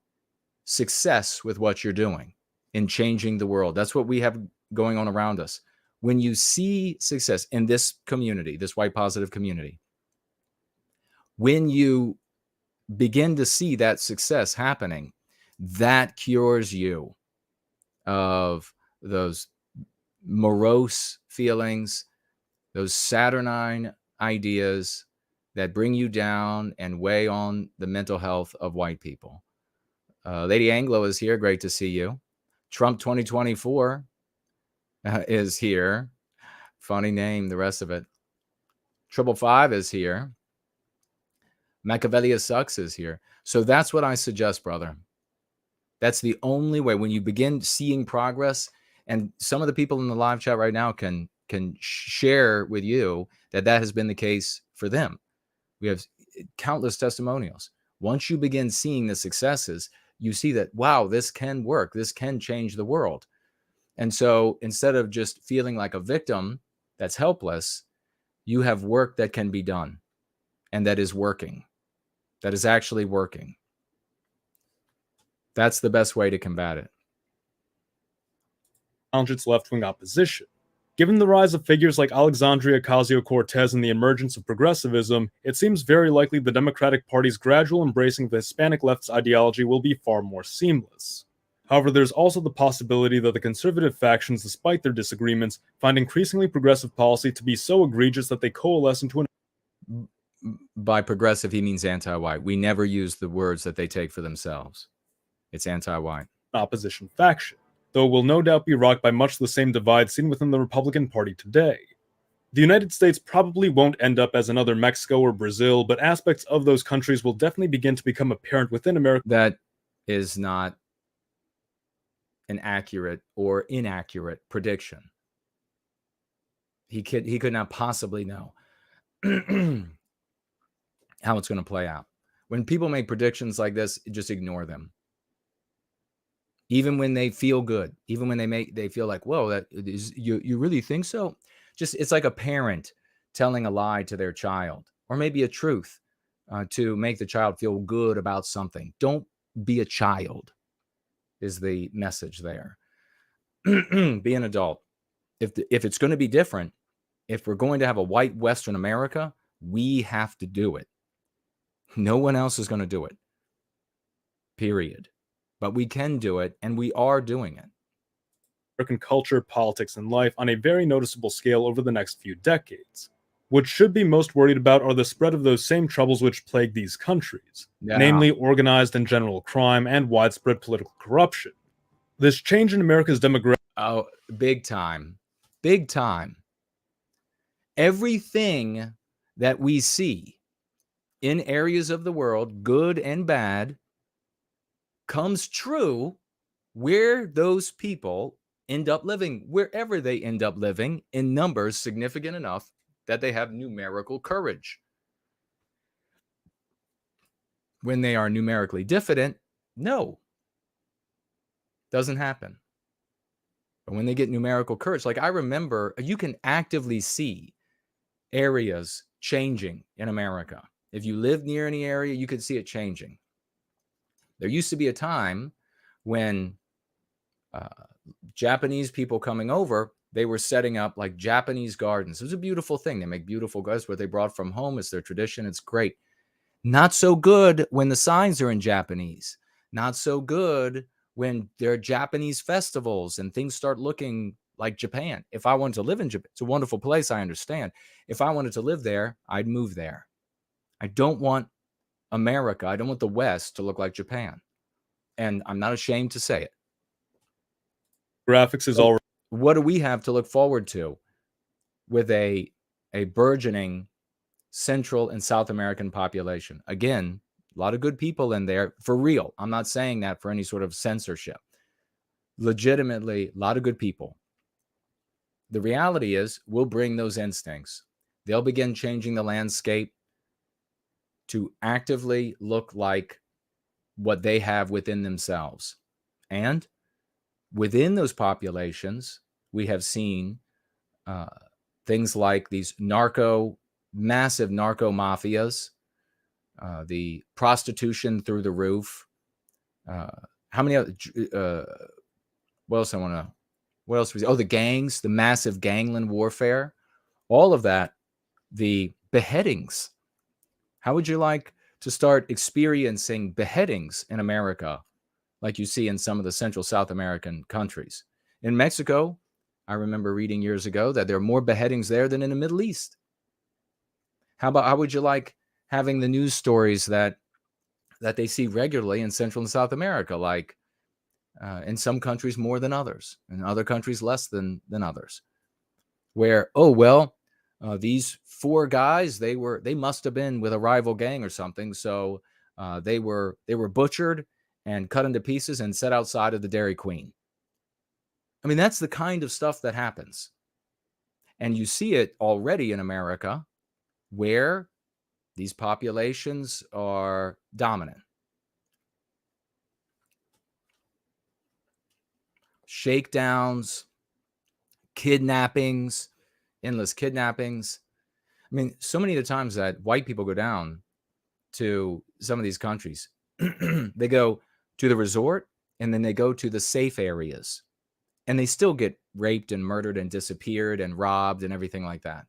[SPEAKER 3] success with what you're doing in changing the world. That's what we have going on around us. When you see success in this community, this white positive community, when you begin to see that success happening, that cures you of those morose feelings, those saturnine ideas that bring you down and weigh on the mental health of white people. Lady Anglo is here. Great to see you. Trump 2024 is here. Funny name, the rest of it. 555 is here. Machiavelli sucks is here. So that's what I suggest, brother. That's the only way. When you begin seeing progress, and some of the people in the live chat right now can share with you that has been the case for them. We have countless testimonials. Once you begin seeing the successes, you see that, wow, this can work. This can change the world. And so instead of just feeling like a victim that's helpless, you have work that can be done and that is working, that is actually working. That's the best way to combat it.
[SPEAKER 2] Challenge its left-wing opposition. Given the rise of figures like Alexandria Ocasio-Cortez and the emergence of progressivism, it seems very likely the Democratic Party's gradual embracing of the Hispanic left's ideology will be far more seamless. However, there's also the possibility that the conservative factions, despite their disagreements, find increasingly progressive policy to be so egregious that they coalesce into an...
[SPEAKER 3] By progressive, he means anti-white. We never use the words that they take for themselves. It's anti-white.
[SPEAKER 2] Opposition faction, though will no doubt be rocked by much the same divide seen within the Republican Party today. The United States probably won't end up as another Mexico or Brazil, but aspects of those countries will definitely begin to become apparent within America.
[SPEAKER 3] That is not an accurate or inaccurate prediction. He could not possibly know how it's going to play out. When people make predictions like this, just ignore them. Even when they feel good, even when they feel like, whoa, that is, you really think so? Just, it's like a parent telling a lie to their child, or maybe a truth to make the child feel good about something. Don't be a child is the message there. Be an adult. If it's going to be different, if we're going to have a white Western America, we have to do it. No one else is going to do it. Period. But we can do it, and we are doing it.
[SPEAKER 2] American culture, politics, and life on a very noticeable scale over the next few decades. What should be most worried about are the spread of those same troubles which plague these countries, namely organized and general crime and widespread political corruption. This change in America's demographic...
[SPEAKER 3] Oh, big time. Big time. Everything that we see in areas of the world, good and bad, comes true where those people end up living, wherever they end up living, in numbers significant enough that they have numerical courage. When they are numerically diffident, no, doesn't happen. But when they get numerical courage, like I remember, you can actively see areas changing in America. If you live near any area, you could see it changing. There used to be a time when Japanese people coming over, they were setting up like Japanese gardens. It was a beautiful thing. They make beautiful gardens, what they brought from home. It's their tradition. It's great. Not so good when the signs are in Japanese. Not so good when there are Japanese festivals and things start looking like Japan. If I wanted to live in Japan, it's a wonderful place, I understand. If I wanted to live there, I'd move there. I don't want America, I don't want the West to look like Japan. And I'm not ashamed to say it.
[SPEAKER 2] Graphics is already...
[SPEAKER 3] What do we have to look forward to with a burgeoning Central and South American population? Again, a lot of good people in there, for real. I'm not saying that for any sort of censorship. Legitimately, a lot of good people. The reality is, we'll bring those instincts. They'll begin changing the landscape to actively look like what they have within themselves. And within those populations, we have seen things like these massive narco mafias, the prostitution through the roof. How many other, what else was it? Oh, the gangs, the massive gangland warfare, all of that, the beheadings. How would you like to start experiencing beheadings in America like you see in some of the Central South American countries? In Mexico, I remember reading years ago that there are more beheadings there than in the Middle East. How would you like having the news stories that they see regularly in Central and South America, like In some countries more than others, in other countries less than others. Where, oh well, these 4 guys, they must have been with a rival gang or something, so they were butchered and cut into pieces and set outside of the Dairy Queen. I mean, that's the kind of stuff that happens, and you see it already in America, where these populations are dominant. Shakedowns, kidnappings, endless kidnappings. I mean, so many of the times that white people go down to some of these countries, they go to the resort and then they go to the safe areas, and they still get raped and murdered and disappeared and robbed and everything like that.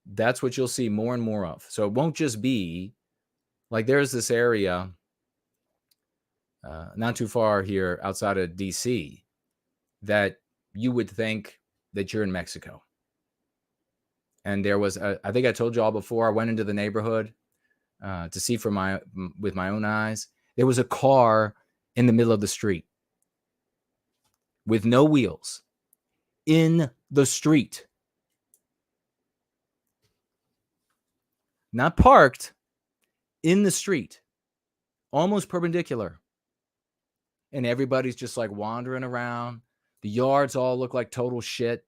[SPEAKER 3] That's what you'll see more and more of. So it won't just be like there's this area not too far here outside of DC that you would think that you're in Mexico. And there was, I think I told you all before, I went into the neighborhood to see with my own eyes. There was a car in the middle of the street with no wheels in the street. Not parked, in the street, almost perpendicular. And everybody's just like wandering around. The yards all look like total shit.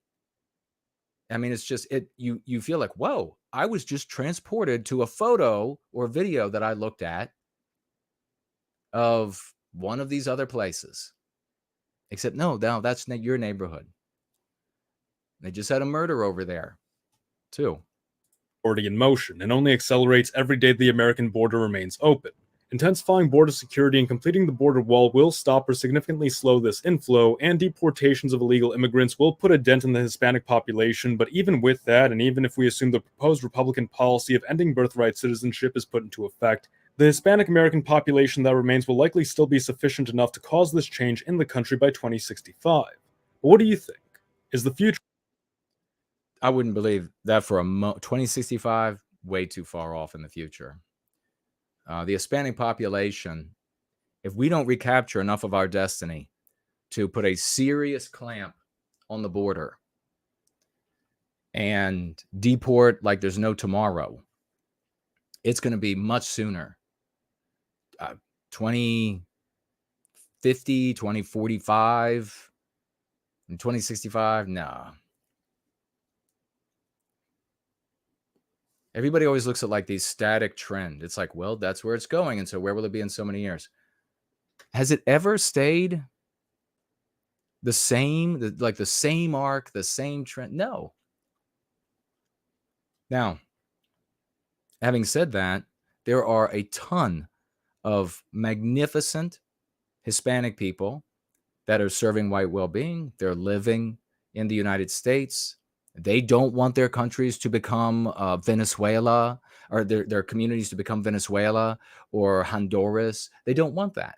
[SPEAKER 3] I mean, it's just, you feel like, whoa, I was just transported to a photo or video that I looked at of one of these other places. Except, no, that's your neighborhood. They just had a murder over there, too.
[SPEAKER 2] Already in motion and only accelerates every day the American border remains open. Intensifying border security and completing the border wall will stop or significantly slow this inflow, and deportations of illegal immigrants will put a dent in the Hispanic population. But even with that, and even if we assume the proposed Republican policy of ending birthright citizenship is put into effect, the Hispanic American population that remains will likely still be sufficient enough to cause this change in the country by 2065. But what do you think? Is the future?
[SPEAKER 3] I wouldn't believe that for 2065, way too far off in the future. The Hispanic population, if we don't recapture enough of our destiny to put a serious clamp on the border and deport like there's no tomorrow, it's going to be much sooner. 2050, 2045, and 2065, no. Everybody always looks at like these static trend. It's like, well, that's where it's going. And so where will it be in so many years? Has it ever stayed the same, like the same arc, the same trend? No. Now, having said that, there are a ton of magnificent Hispanic people that are serving white well-being. They're living in the United States. They don't want their countries to become Venezuela, or their communities to become Venezuela or Honduras. They don't want that.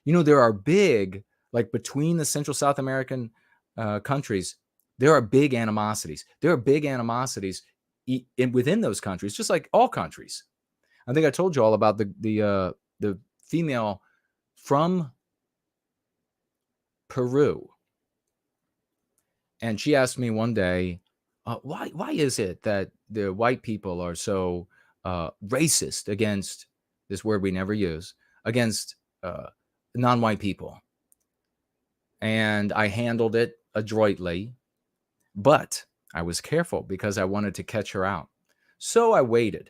[SPEAKER 3] You know, there are big, like between the Central South American countries, there are big animosities. There are big animosities within those countries, just like all countries. I think I told you all about the female from Peru. And she asked me one day, why is it that the white people are so racist against, this word we never use, against non-white people? And I handled it adroitly, but I was careful because I wanted to catch her out. So I waited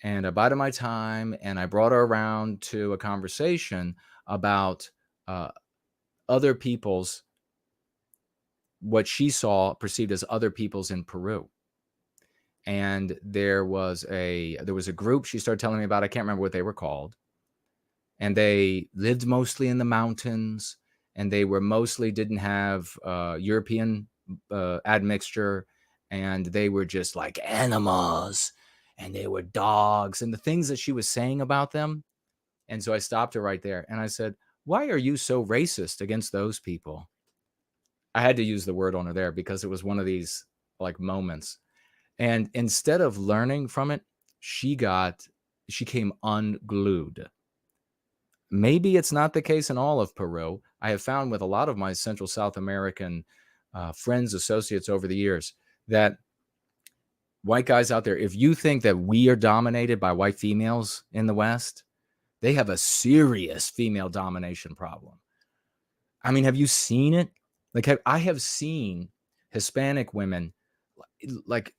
[SPEAKER 3] and I bided my time, and I brought her around to a conversation about other people's, what she saw perceived as other people's in Peru. And there was a group she started telling me about. I can't remember what they were called. And they lived mostly in the mountains, and they were mostly didn't have European admixture, and they were just like animals, and they were dogs, and the things that she was saying about them. And so I stopped her right there, and I said, why are you so racist against those people? I had to use the word on her there because it was one of these like moments. And instead of learning from it, she came unglued. maybe it's not the case in all of Peru. I have found with a lot of my Central South American friends, associates over the years, that white guys out there, if you think that we are dominated by white females in the West, they have a serious female domination problem. I mean, have you seen it? Like, I have seen Hispanic women like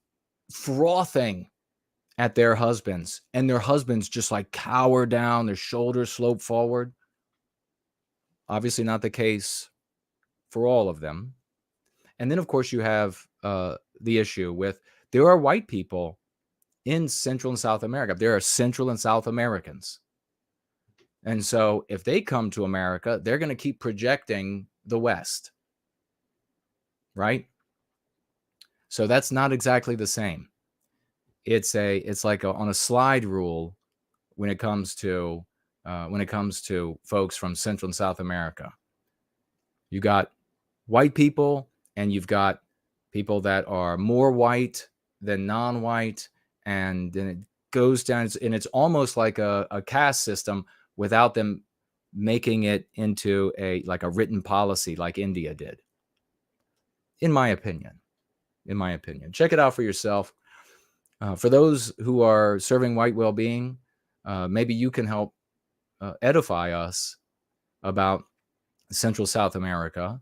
[SPEAKER 3] frothing at their husbands, and their husbands just like cower down, their shoulders slope forward. Obviously not the case for all of them. And then, of course, you have the issue with there are white people in Central and South America. There are Central and South Americans. And so if they come to America, they're going to keep projecting the West, right? So that's not exactly the same. It's like on a slide rule when it comes to folks from Central and South America. You got white people, and you've got people that are more white than non-white, and then it goes down, and it's almost like a caste system without them making it into a written policy like India did. In my opinion, check it out for yourself. For those who are serving white well-being, maybe you can help edify us about Central South America.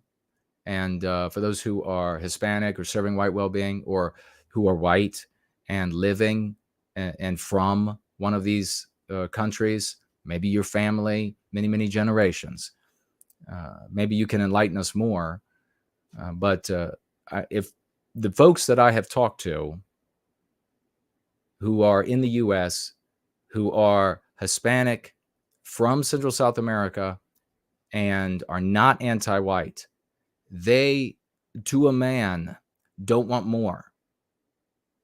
[SPEAKER 3] And for those who are Hispanic or serving white well-being, or who are white and living and from one of these countries, maybe your family, many generations, maybe you can enlighten us more. But if the folks that I have talked to who are in the U.S., who are Hispanic from Central South America and are not anti-white, they, to a man, don't want more.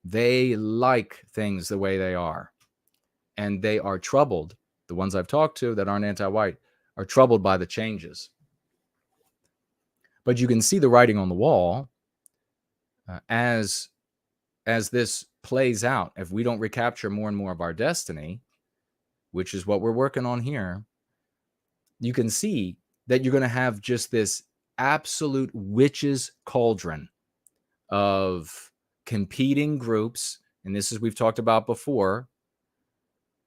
[SPEAKER 3] They like things the way they are. And they are troubled. The ones I've talked to that aren't anti-white are troubled by the changes. But you can see the writing on the wall as this plays out. If we don't recapture more and more of our destiny, which is what we're working on here, you can see that you're going to have just this absolute witch's cauldron of competing groups. And this is, we've talked about before,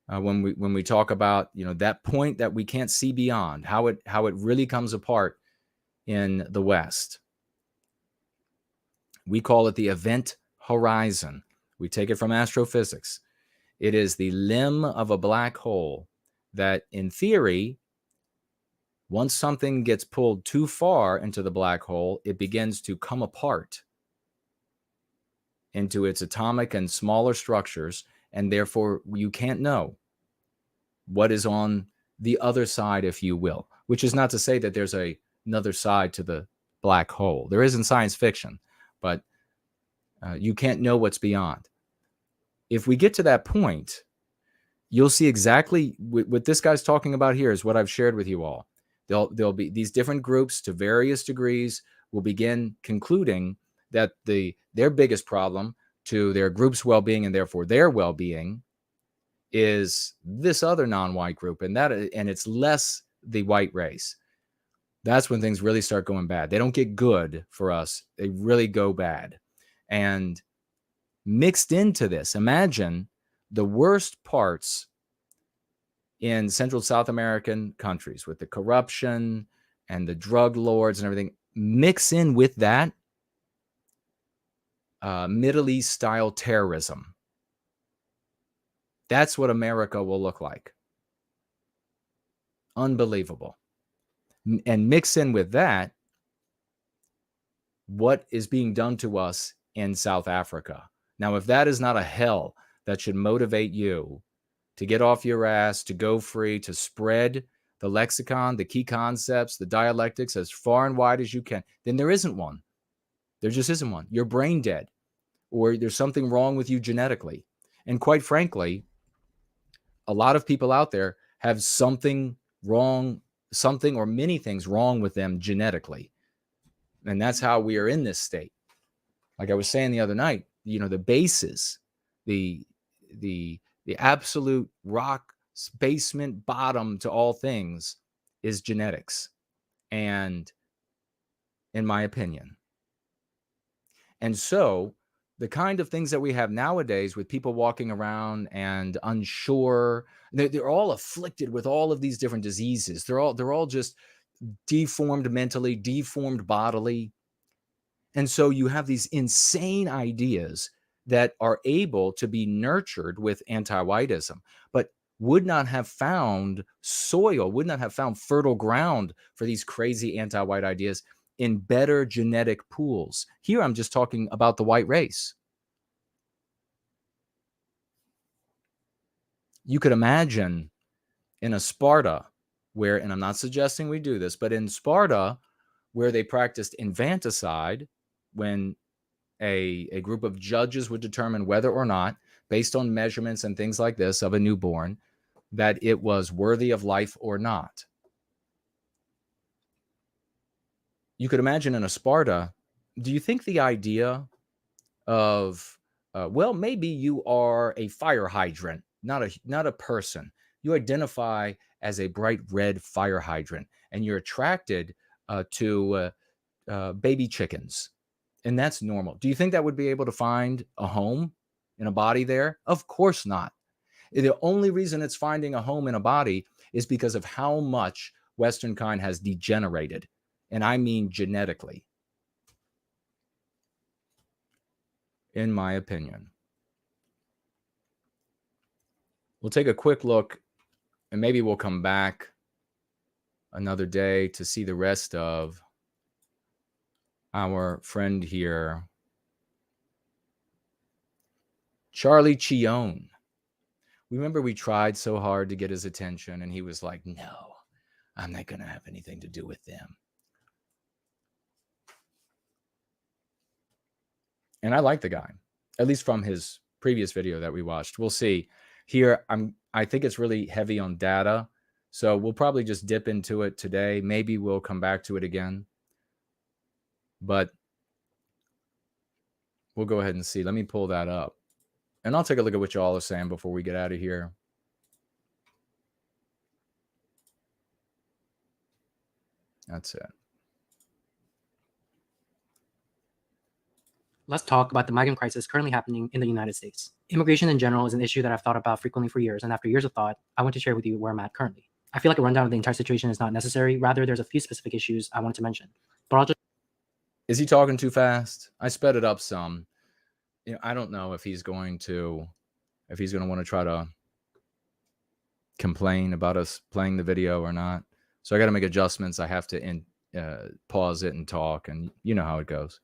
[SPEAKER 3] when we talk about, that point that we can't see beyond, how it really comes apart in the West. We call it the event horizon. We take it from astrophysics. It is the limb of a black hole that, in theory, once something gets pulled too far into the black hole, it begins to come apart into its atomic and smaller structures, and therefore you can't know what is on the other side, if you will, which is not to say that there's another side to the black hole. There is in science fiction, but you can't know what's beyond. If we get to that point, you'll see exactly what this guy's talking about here is what I've shared with you all. There'll be these different groups to various degrees will begin concluding that their biggest problem to their group's well-being and therefore their well-being is this other non-white group, and it's less the white race. That's when things really start going bad. They don't get good for us. They really go bad. And mixed into this, imagine the worst parts in Central South American countries with the corruption and the drug lords and everything. Mix in with that Middle East style terrorism. That's what America will look like. Unbelievable. And mix in with that what is being done to us in South Africa. Now, if that is not a hell that should motivate you to get off your ass, to go free, to spread the lexicon, the key concepts, the dialectics as far and wide as you can, then there isn't one. There just isn't one. You're brain dead, or there's something wrong with you genetically. And quite frankly, a lot of people out there have something wrong, something or many things wrong with them genetically. And that's how we are in this state. Like I was saying the other night, the basis, the absolute rock basement bottom to all things is genetics. And in my opinion. And so the kind of things that we have nowadays with people walking around and unsure, they're all afflicted with all of these different diseases. They're all just deformed mentally, deformed bodily. And so you have these insane ideas that are able to be nurtured with anti-whiteism, but would not have found soil, would not have found fertile ground for these crazy anti-white ideas in better genetic pools. Here, I'm just talking about the white race. You could imagine in a Sparta where, and I'm not suggesting we do this, but in Sparta, where they practiced infanticide, when a group of judges would determine whether or not, based on measurements and things like this of a newborn, that it was worthy of life or not. You could imagine in a Sparta, do you think the idea of, well, maybe you are a fire hydrant, not a person. You identify as a bright red fire hydrant, and you're attracted to baby chickens, and that's normal. Do you think that would be able to find a home in a body there? Of course not. The only reason it's finding a home in a body is because of how much Western kind has degenerated. And I mean genetically, in my opinion. We'll take a quick look, and maybe we'll come back another day to see the rest of our friend here, Charlie Chione. Remember, we tried so hard to get his attention, and he was like, no, I'm not going to have anything to do with them. And I like the guy, at least from his previous video that we watched. We'll see. Here, I think it's really heavy on data, so we'll probably just dip into it today. Maybe we'll come back to it again. But we'll go ahead and see. Let me pull that up. And I'll take a look at what y'all are saying before we get out of here. That's it.
[SPEAKER 4] Let's talk about the migrant crisis currently happening in the United States. Immigration in general is an issue that I've thought about frequently for years, and after years of thought, I want to share with you where I'm at currently. I feel like a rundown of the entire situation is not necessary. Rather, there's a few specific issues I wanted to mention. But I'll just...
[SPEAKER 3] Is he talking too fast? I sped it up some. You know, I don't know if he's going to want to try to complain about us playing the video or not. So I got to make adjustments. I have to pause it and talk, and you know how it goes.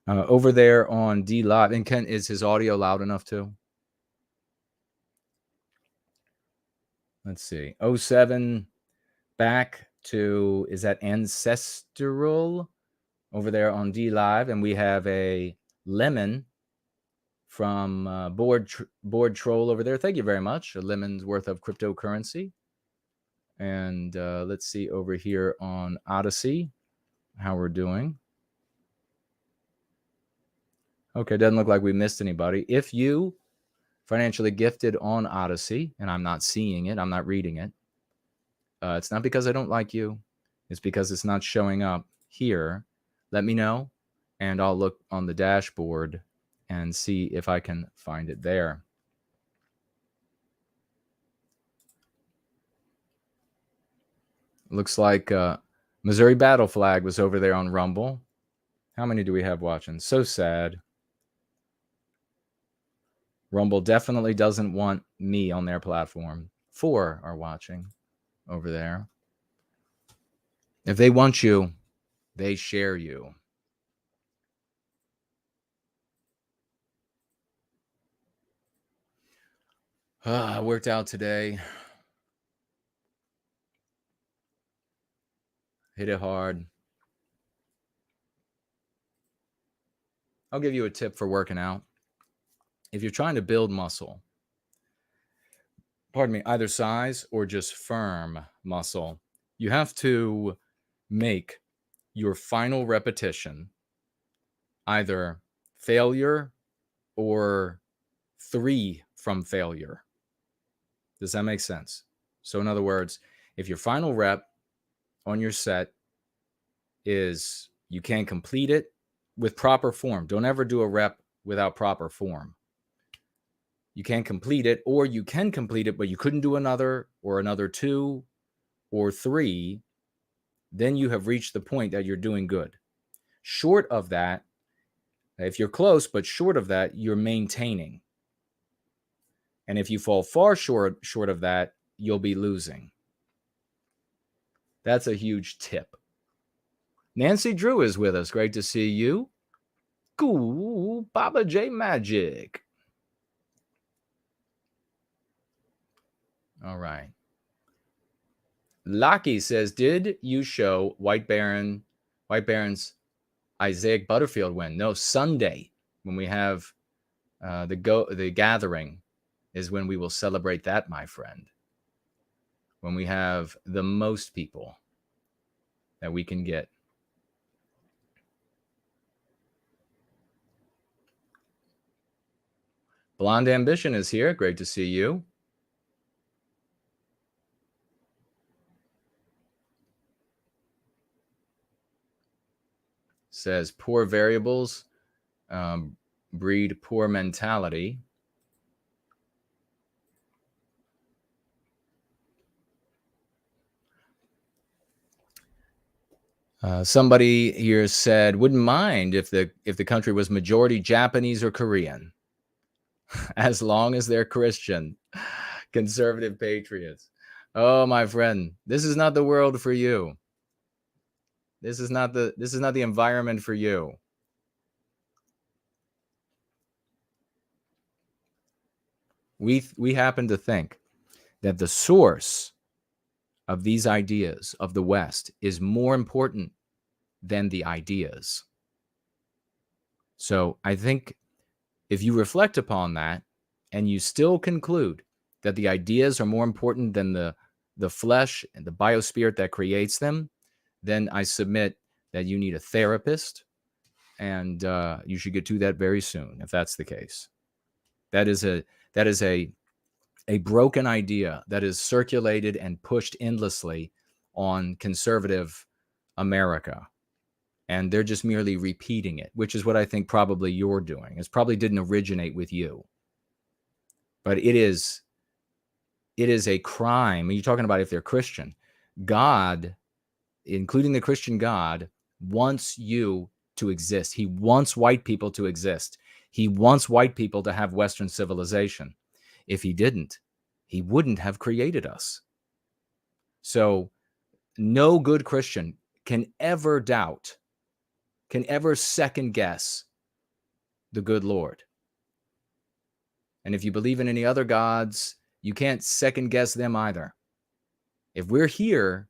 [SPEAKER 3] Over there on D Live, and Ken, is his audio loud enough too? Let's see. 07 back to, is that Ancestral over there on D Live, and we have a Lemon from Board Troll over there. Thank you very much. A lemon's worth of cryptocurrency. And let's see over here on Odyssey how we're doing. Okay, doesn't look like we missed anybody. If you financially gifted on Odyssey, and I'm not seeing it, I'm not reading it, it's not because I don't like you. It's because it's not showing up here. Let me know, and I'll look on the dashboard and see if I can find it there. Looks like Missouri Battle Flag was over there on Rumble. How many do we have watching? So sad. Rumble definitely doesn't want me on their platform. 4 are watching over there. If they want you, they share you. I worked out today. Hit it hard. I'll give you a tip for working out. If you're trying to build muscle, pardon me, either size or just firm muscle, you have to make your final repetition either failure or 3 from failure. Does that make sense? So in other words, if your final rep on your set is you can't complete it with proper form, don't ever do a rep without proper form. You can't complete it, or you can complete it, but you couldn't do another or another 2 or 3, then you have reached the point that you're doing good. Short of that, if you're close, but short of that, you're maintaining. And if you fall far short of that, you'll be losing. That's a huge tip. Nancy Drew is with us. Great to see you. Cool, Baba J Magic. All right. Lockie says, did you show White Baron's Isaiah Butterfield win? No, Sunday when we have the gathering is when we will celebrate that, my friend. When we have the most people that we can get. Blonde Ambition is here. Great to see you. Says poor variables breed poor mentality. Somebody here said, wouldn't mind if the country was majority Japanese or Korean, as long as they're Christian, conservative patriots. Oh, my friend, this is not the world for you. This is not the environment for you. We happen to think that the source of these ideas of the West is more important than the ideas. So I think if you reflect upon that and you still conclude that the ideas are more important than the flesh and the biospirit that creates them, then I submit that you need a therapist, and you should get to that very soon if that's the case. That is a broken idea that is circulated and pushed endlessly on conservative America. And they're just merely repeating it, which is what I think probably you're doing. It probably didn't originate with you. But it is a crime. You're talking about if they're Christian. God, including the Christian God, wants you to exist. He wants white people to exist. He wants white people to have Western civilization. If he didn't, he wouldn't have created us. So no good Christian can ever doubt, can ever second guess the good Lord. And if you believe in any other gods, you can't second guess them either. If we're here,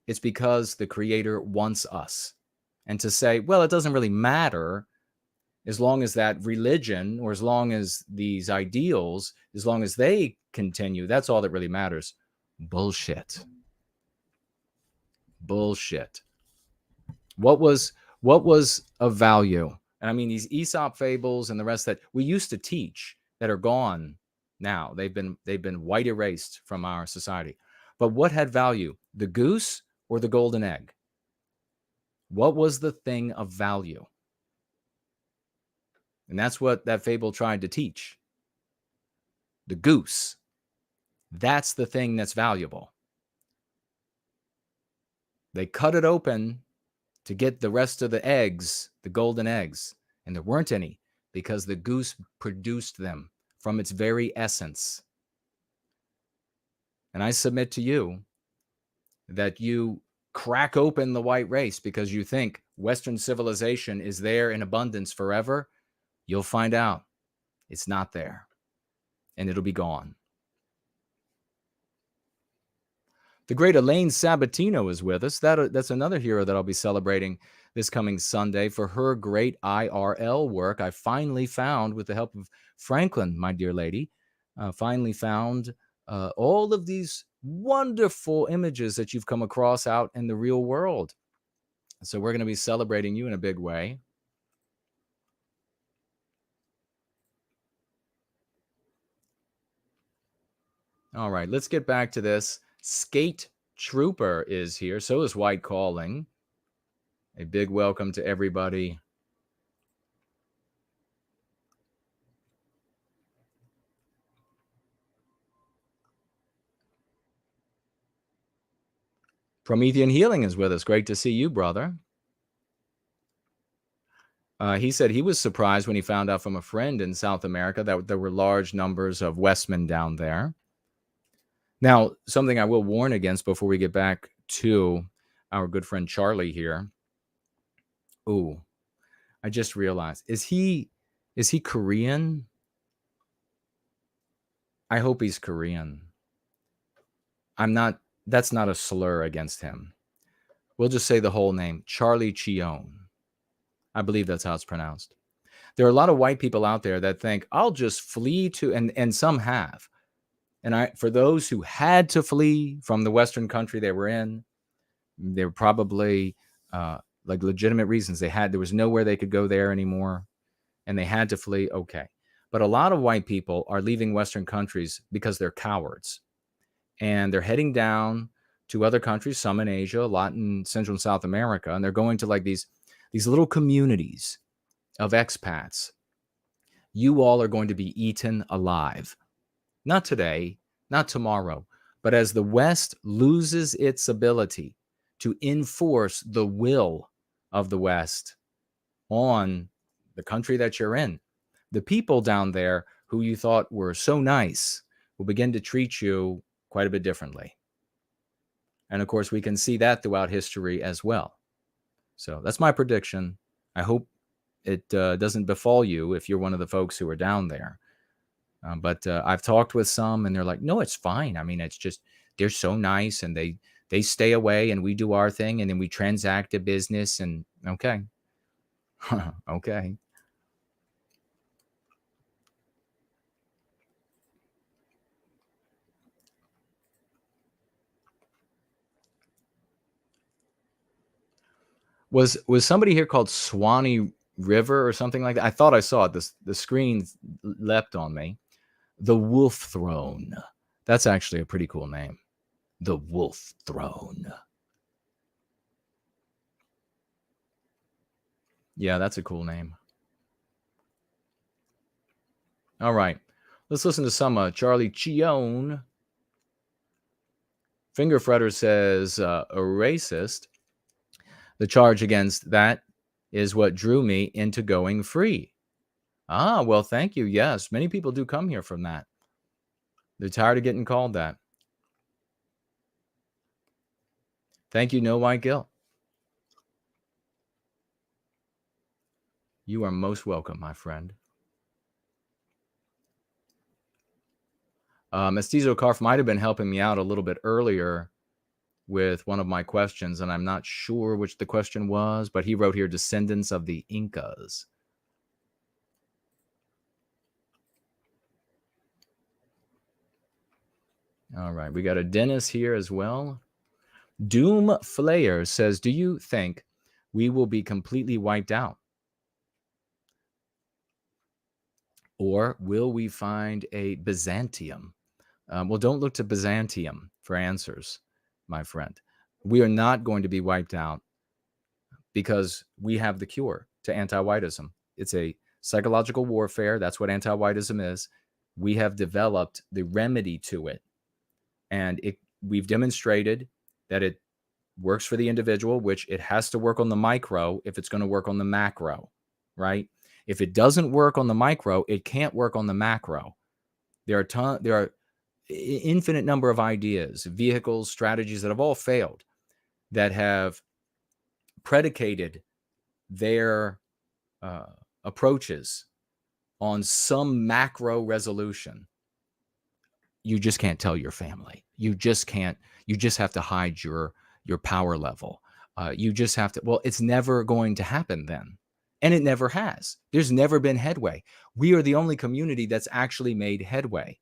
[SPEAKER 3] it's because the Creator wants us. And to say, well, it doesn't really matter as long as that religion, or as long as these ideals, as long as they continue, that's all that really matters. Bullshit. Bullshit. What was of value? And I mean, these Aesop fables and the rest that we used to teach that are gone now. They've been white erased from our society. But what had value? The goose or the golden egg? What was the thing of value? And that's what that fable tried to teach. The goose. That's the thing that's valuable. They cut it open to get the rest of the eggs, the golden eggs, and there weren't any because the goose produced them from its very essence. And I submit to you that you crack open the white race because you think Western civilization is there in abundance forever. You'll find out it's not there, and it'll be gone. The great Elaine Sabatino is with us. That's another hero that I'll be celebrating this coming Sunday for her great IRL work. I finally found, with the help of Franklin, my dear lady, finally found all of these wonderful images that you've come across out in the real world. So we're going to be celebrating you in a big way. All right, let's get back to this. Skate Trooper is here. So is White Calling. A big welcome to everybody. Promethean Healing is with us. Great to see you, brother. He said he was surprised when he found out from a friend in South America that there were large numbers of Westmen down there. Now, something I will warn against before we get back to our good friend Charlie here. Ooh, I just realized. Is he Korean? I hope he's Korean. I'm not. That's not a slur against him. We'll just say the whole name, Charlie Cheon. I believe that's how it's pronounced. There are a lot of white people out there that think, I'll just flee to, and some have. And for those who had to flee from the Western country they were in, they were probably like legitimate reasons. There was nowhere they could go there anymore, and they had to flee. Okay. But a lot of white people are leaving Western countries because they're cowards. And they're heading down to other countries, some in Asia, a lot in Central and South America, and they're going to like these little communities of expats. You all are going to be eaten alive. Not today, not tomorrow, but as the West loses its ability to enforce the will of the West on the country that you're in, the people down there who you thought were so nice will begin to treat you quite a bit differently. And of course, we can see that throughout history as well. So that's my prediction. I hope it doesn't befall you if you're one of the folks who are down there. But I've talked with some and they're like, no, it's fine. I mean, it's just, they're so nice and they stay away and we do our thing and then we transact a business and okay. Okay. Was somebody here called Swanee River or something like that? I thought I saw it. The screen leapt on me. The Wolf Throne. That's actually a pretty cool name. The Wolf Throne. Yeah, that's a cool name. All right. Let's listen to some Charlie Cheon. Finger Fretter says, a racist. The charge against that is what drew me into going free. Ah, well, thank you. Yes, many people do come here from that. They're tired of getting called that. Thank you, No White Guilt. You are most welcome, my friend. Mestizo Karf might have been helping me out a little bit earlier with one of my questions, and I'm not sure which the question was, but he wrote here, descendants of the Incas. All right, we got a Dennis here as well. Doom Flayer says, do you think we will be completely wiped out? Or will we find a Byzantium? Well, don't look to Byzantium for answers, my friend. We are not going to be wiped out because we have the cure to anti-whiteism. It's a psychological warfare. That's what anti-whiteism is. We have developed the remedy to it. And we've demonstrated that it works for the individual, which it has to work on the micro if it's going to work on the macro, right? If it doesn't work on the micro, it can't work on the macro. There are infinite number of ideas, vehicles, strategies that have all failed, that have predicated their approaches on some macro resolution. You just can't tell your family. You just can't. You just have to hide your power level. You just have to. Well, it's never going to happen then. And it never has. There's never been headway. We are the only community that's actually made headway,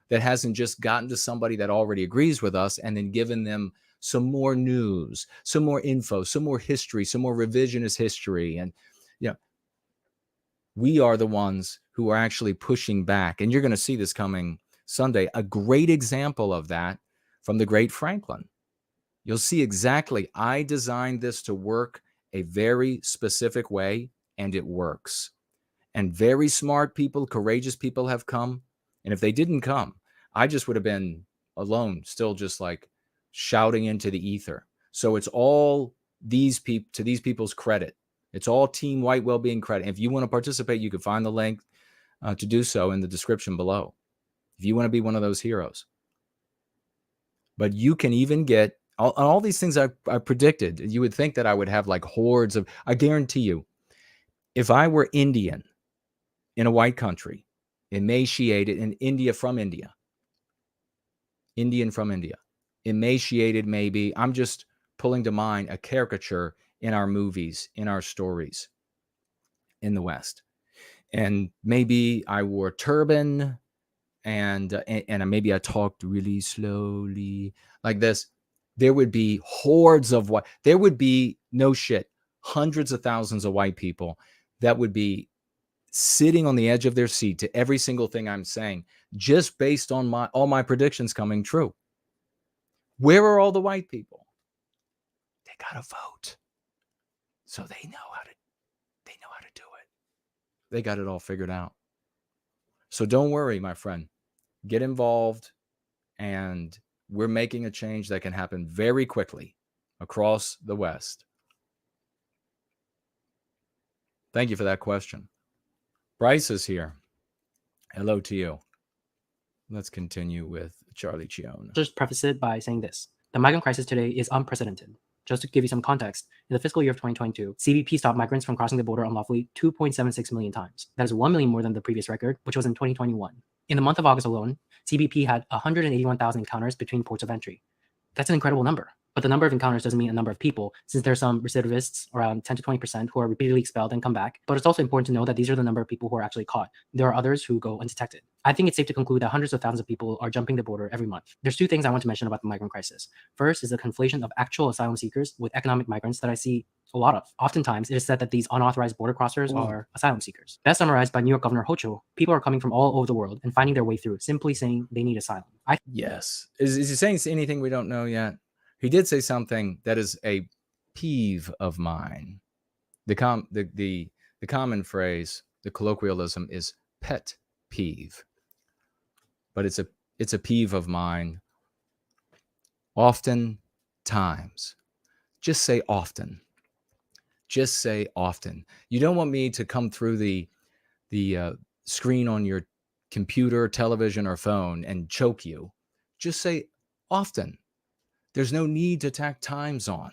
[SPEAKER 3] that hasn't just gotten to somebody that already agrees with us and then given them some more news, some more info, some more history, some more revisionist history. And, you know, we are the ones who are actually pushing back. And you're going to see this coming Sunday, a great example of that from the great Franklin. You'll see exactly, I designed this to work a very specific way, and it works. And very smart people, courageous people have come. And if they didn't come, I just would have been alone, still just like shouting into the ether. So it's all these people, to these people's credit. It's all Team White Wellbeing credit. If you want to participate, you can find the link to do so in the description below. If you want to be one of those heroes. But you can even get all these things I predicted. You would think that I would have like hordes of, I guarantee you, if I were Indian in a white country, emaciated in India from India, Indian from India, emaciated maybe, I'm just pulling to mind a caricature in our movies, in our stories in the West. And maybe I wore a turban and maybe I talked really slowly like this. There would be hordes of white, there would be, no shit, hundreds of thousands of white people that would be sitting on the edge of their seat to every single thing I'm saying, just based on all my predictions coming true. Where are all the white people? They got to vote. So they know how to do it. They got it all figured out. So don't worry, my friend. Get involved, and we're making a change that can happen very quickly across the West. Thank you for that question. Bryce is here. Hello to you. Let's continue with Charlie Chione.
[SPEAKER 4] Just preface it by saying this. The migrant crisis today is unprecedented. Just to give you some context, in the fiscal year of 2022, CBP stopped migrants from crossing the border unlawfully 2.76 million times. That is 1 million more than the previous record, which was in 2021. In the month of August alone, CBP had 181,000 encounters between ports of entry. That's an incredible number. But the number of encounters doesn't mean a number of people, since there's some recidivists, around 10 to 20%, who are repeatedly expelled and come back. But it's also important to know that these are the number of people who are actually caught. There are others who go undetected. I think it's safe to conclude that hundreds of thousands of people are jumping the border every month. There's two things I want to mention about the migrant crisis. First is the conflation of actual asylum seekers with economic migrants that I see a lot of. Oftentimes, it is said that these unauthorized border crossers are asylum seekers. Best summarized by New York Governor Hochul, people are coming from all over the world and finding their way through, simply saying they need asylum.
[SPEAKER 3] Yes. Is he saying anything we don't know yet? He did say something that is a peeve of mine. The common phrase, the colloquialism is pet peeve. But it's a peeve of mine. Oftentimes. Just say often. Just say often. You don't want me to come through the screen on your computer, television, or phone and choke you. Just say often. There's no need to tack times on.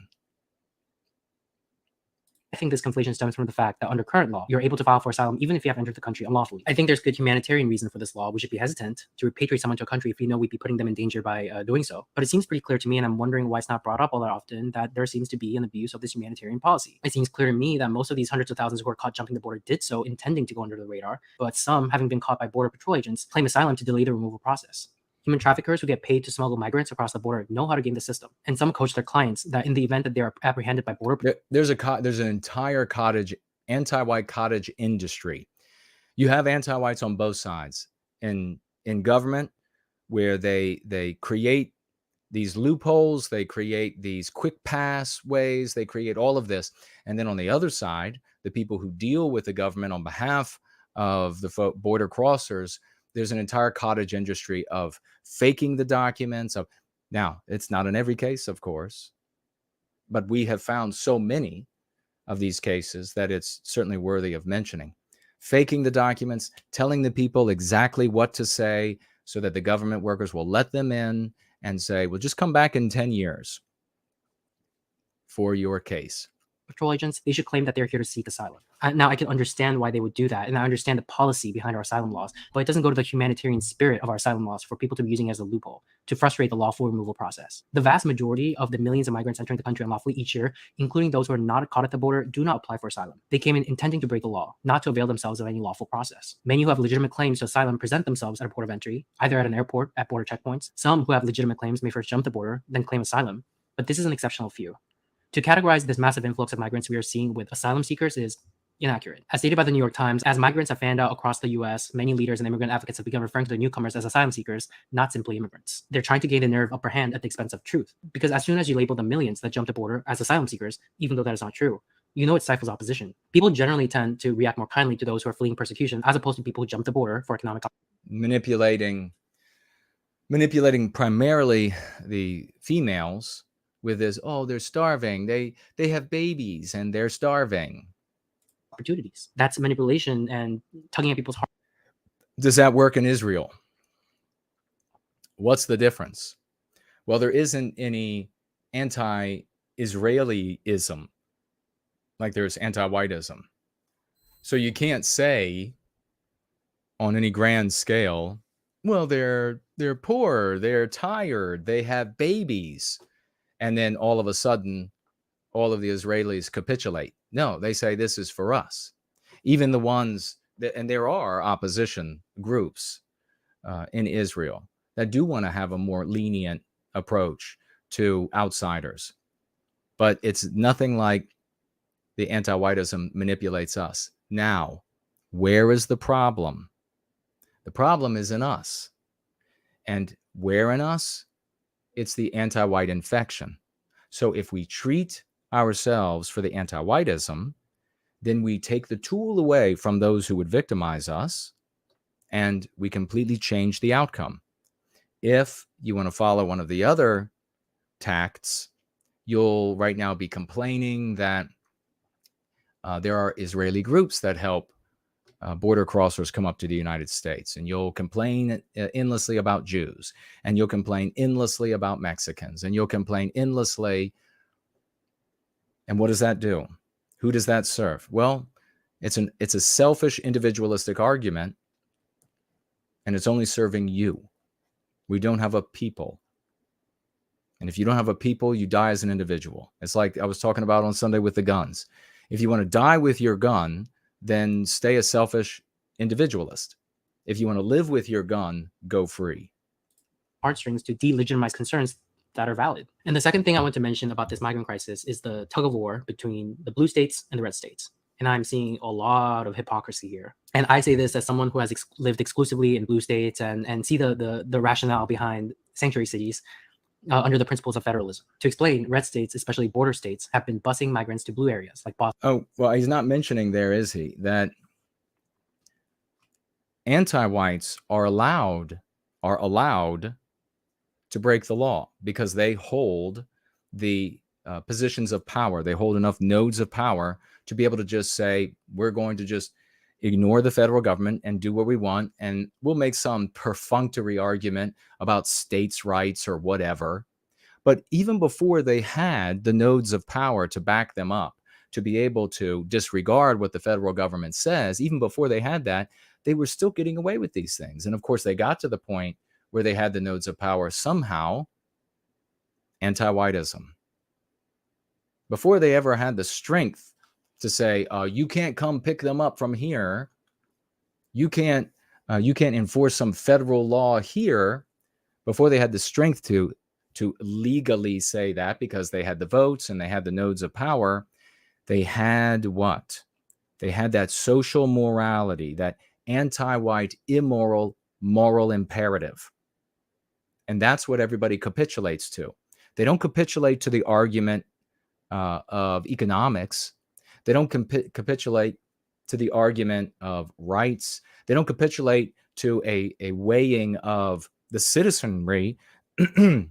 [SPEAKER 4] I think this conflation stems from the fact that under current law, you're able to file for asylum even if you have entered the country unlawfully. I think there's good humanitarian reason for this law. We should be hesitant to repatriate someone to a country if we know we'd be putting them in danger by doing so. But it seems pretty clear to me, and I'm wondering why it's not brought up all that often, that there seems to be an abuse of this humanitarian policy. It seems clear to me that most of these hundreds of thousands who are caught jumping the border did so intending to go under the radar, but some, having been caught by border patrol agents, claim asylum to delay the removal process. Human traffickers who get paid to smuggle migrants across the border know how to game the system, and some coach their clients that in the event that they are apprehended by border,
[SPEAKER 3] there's an entire anti-white cottage industry. You have anti-whites on both sides in government, where they create these loopholes, they create these quick pass ways, they create all of this, and then on the other side, the people who deal with the government on behalf of the border crossers. There's an entire cottage industry of faking the documents. Now, it's not in every case, of course, but we have found so many of these cases that it's certainly worthy of mentioning. Faking the documents, telling the people exactly what to say so that the government workers will let them in and say, well, just come back in 10 years for your case.
[SPEAKER 4] Patrol agents, they should claim that they're here to seek asylum. Now, I can understand why they would do that, and I understand the policy behind our asylum laws, but it doesn't go to the humanitarian spirit of our asylum laws for people to be using it as a loophole to frustrate the lawful removal process. The vast majority of the millions of migrants entering the country unlawfully each year, including those who are not caught at the border, do not apply for asylum. They came in intending to break the law, not to avail themselves of any lawful process. Many who have legitimate claims to asylum present themselves at a port of entry, either at an airport, at border checkpoints. Some who have legitimate claims may first jump the border, then claim asylum, but this is an exceptional few. To categorize this massive influx of migrants we are seeing with asylum seekers is inaccurate. As stated by the New York Times, as migrants have fanned out across the U.S., many leaders and immigrant advocates have begun referring to the newcomers as asylum seekers, not simply immigrants. They're trying to gain the nerve upper hand at the expense of truth. Because as soon as you label the millions that jump the border as asylum seekers, even though that is not true, you know it stifles opposition. People generally tend to react more kindly to those who are fleeing persecution as opposed to people who jump the border for economic
[SPEAKER 3] manipulating primarily the females with this, oh, they're starving, they have babies and they're starving.
[SPEAKER 4] Opportunities. That's manipulation and tugging at people's heart.
[SPEAKER 3] Does that work in Israel? What's the difference? Well, there isn't any anti-Israelism like there's anti-whiteism. So you can't say on any grand scale, well, they're poor, they're tired, they have babies, and then all of a sudden all of the Israelis capitulate. No, they say this is for us. Even the ones that, and there are opposition groups in Israel that do want to have a more lenient approach to outsiders. But it's nothing like the anti-whiteism manipulates us. Now, where is the problem? The problem is in us. And where in us? It's the anti-white infection. So if we treat ourselves for the anti-whiteism, then we take the tool away from those who would victimize us, and we completely change the outcome. If you want to follow one of the other tacts, you'll right now be complaining that there are Israeli groups that help border crossers come up to the United States, and you'll complain endlessly about Jews, and you'll complain endlessly about Mexicans, and you'll complain endlessly. And what does that do? Who does that serve? Well, it's a selfish, individualistic argument, and it's only serving you. We don't have a people. And if you don't have a people, you die as an individual. It's like I was talking about on Sunday with the guns. If you want to die with your gun, then stay a selfish individualist. If you want to live with your gun, go free.
[SPEAKER 4] Heartstrings to delegitimize concerns that are valid. And the second thing I want to mention about this migrant crisis is the tug of war between the blue states and the red states. And I'm seeing a lot of hypocrisy here. And I say this as someone who has lived exclusively in blue states and see the rationale behind sanctuary cities under the principles of federalism. To explain, red states, especially border states, have been busing migrants to blue areas like Boston.
[SPEAKER 3] Oh, well, he's not mentioning there, is he? That anti-whites are allowed to break the law because they hold the positions of power. They hold enough nodes of power to be able to just say, we're going to just ignore the federal government and do what we want, and we'll make some perfunctory argument about states' rights or whatever. But even before they had the nodes of power to back them up, to be able to disregard what the federal government says, even before they had that, they were still getting away with these things. And of course, they got to the point where they had the nodes of power somehow, anti-whiteism. Before they ever had the strength to say, you can't come pick them up from here. You can't enforce some federal law here. Before they had the strength to legally say that, because they had the votes and they had the nodes of power, they had what? They had that social morality, that anti-white, immoral, moral imperative. And that's what everybody capitulates to. They don't capitulate to the argument of economics. They don't capitulate to the argument of rights. They don't capitulate to a weighing of the citizenry that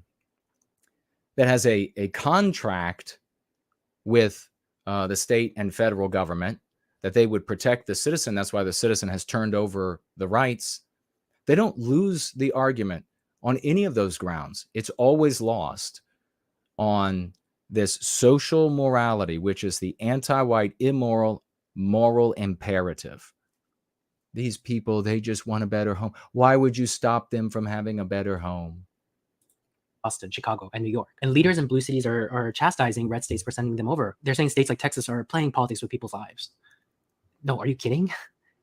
[SPEAKER 3] has a contract with the state and federal government that they would protect the citizen. That's why the citizen has turned over the rights. They don't lose the argument on any of those grounds. It's always lost on this social morality, which is the anti-white, immoral, moral imperative. These people, they just want a better home. Why would you stop them from having a better home?
[SPEAKER 4] Boston, Chicago, and New York. And leaders in blue cities are chastising red states for sending them over. They're saying states like Texas are playing politics with people's lives. No, are you kidding?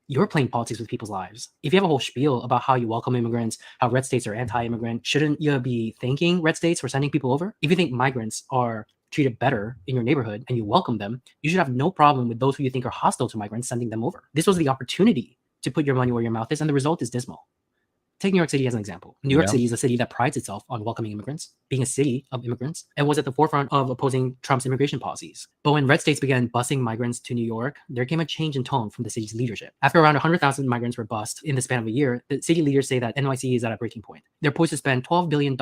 [SPEAKER 4] You're playing politics with people's lives. If you have a whole spiel about how you welcome immigrants, how red states are anti-immigrant, shouldn't you be thanking red states for sending people over? If you think migrants are treated better in your neighborhood and you welcome them, you should have no problem with those who you think are hostile to migrants sending them over. This was the opportunity to put your money where your mouth is, and the result is dismal. Take New York City as an example. New York City is a city that prides itself on welcoming immigrants, being a city of immigrants, and was at the forefront of opposing Trump's immigration policies. But when red states began busing migrants to New York, there came a change in tone from the city's leadership. After around 100,000 migrants were bused in the span of a year, the city leaders say that NYC is at a breaking point. They're poised to spend $12 billion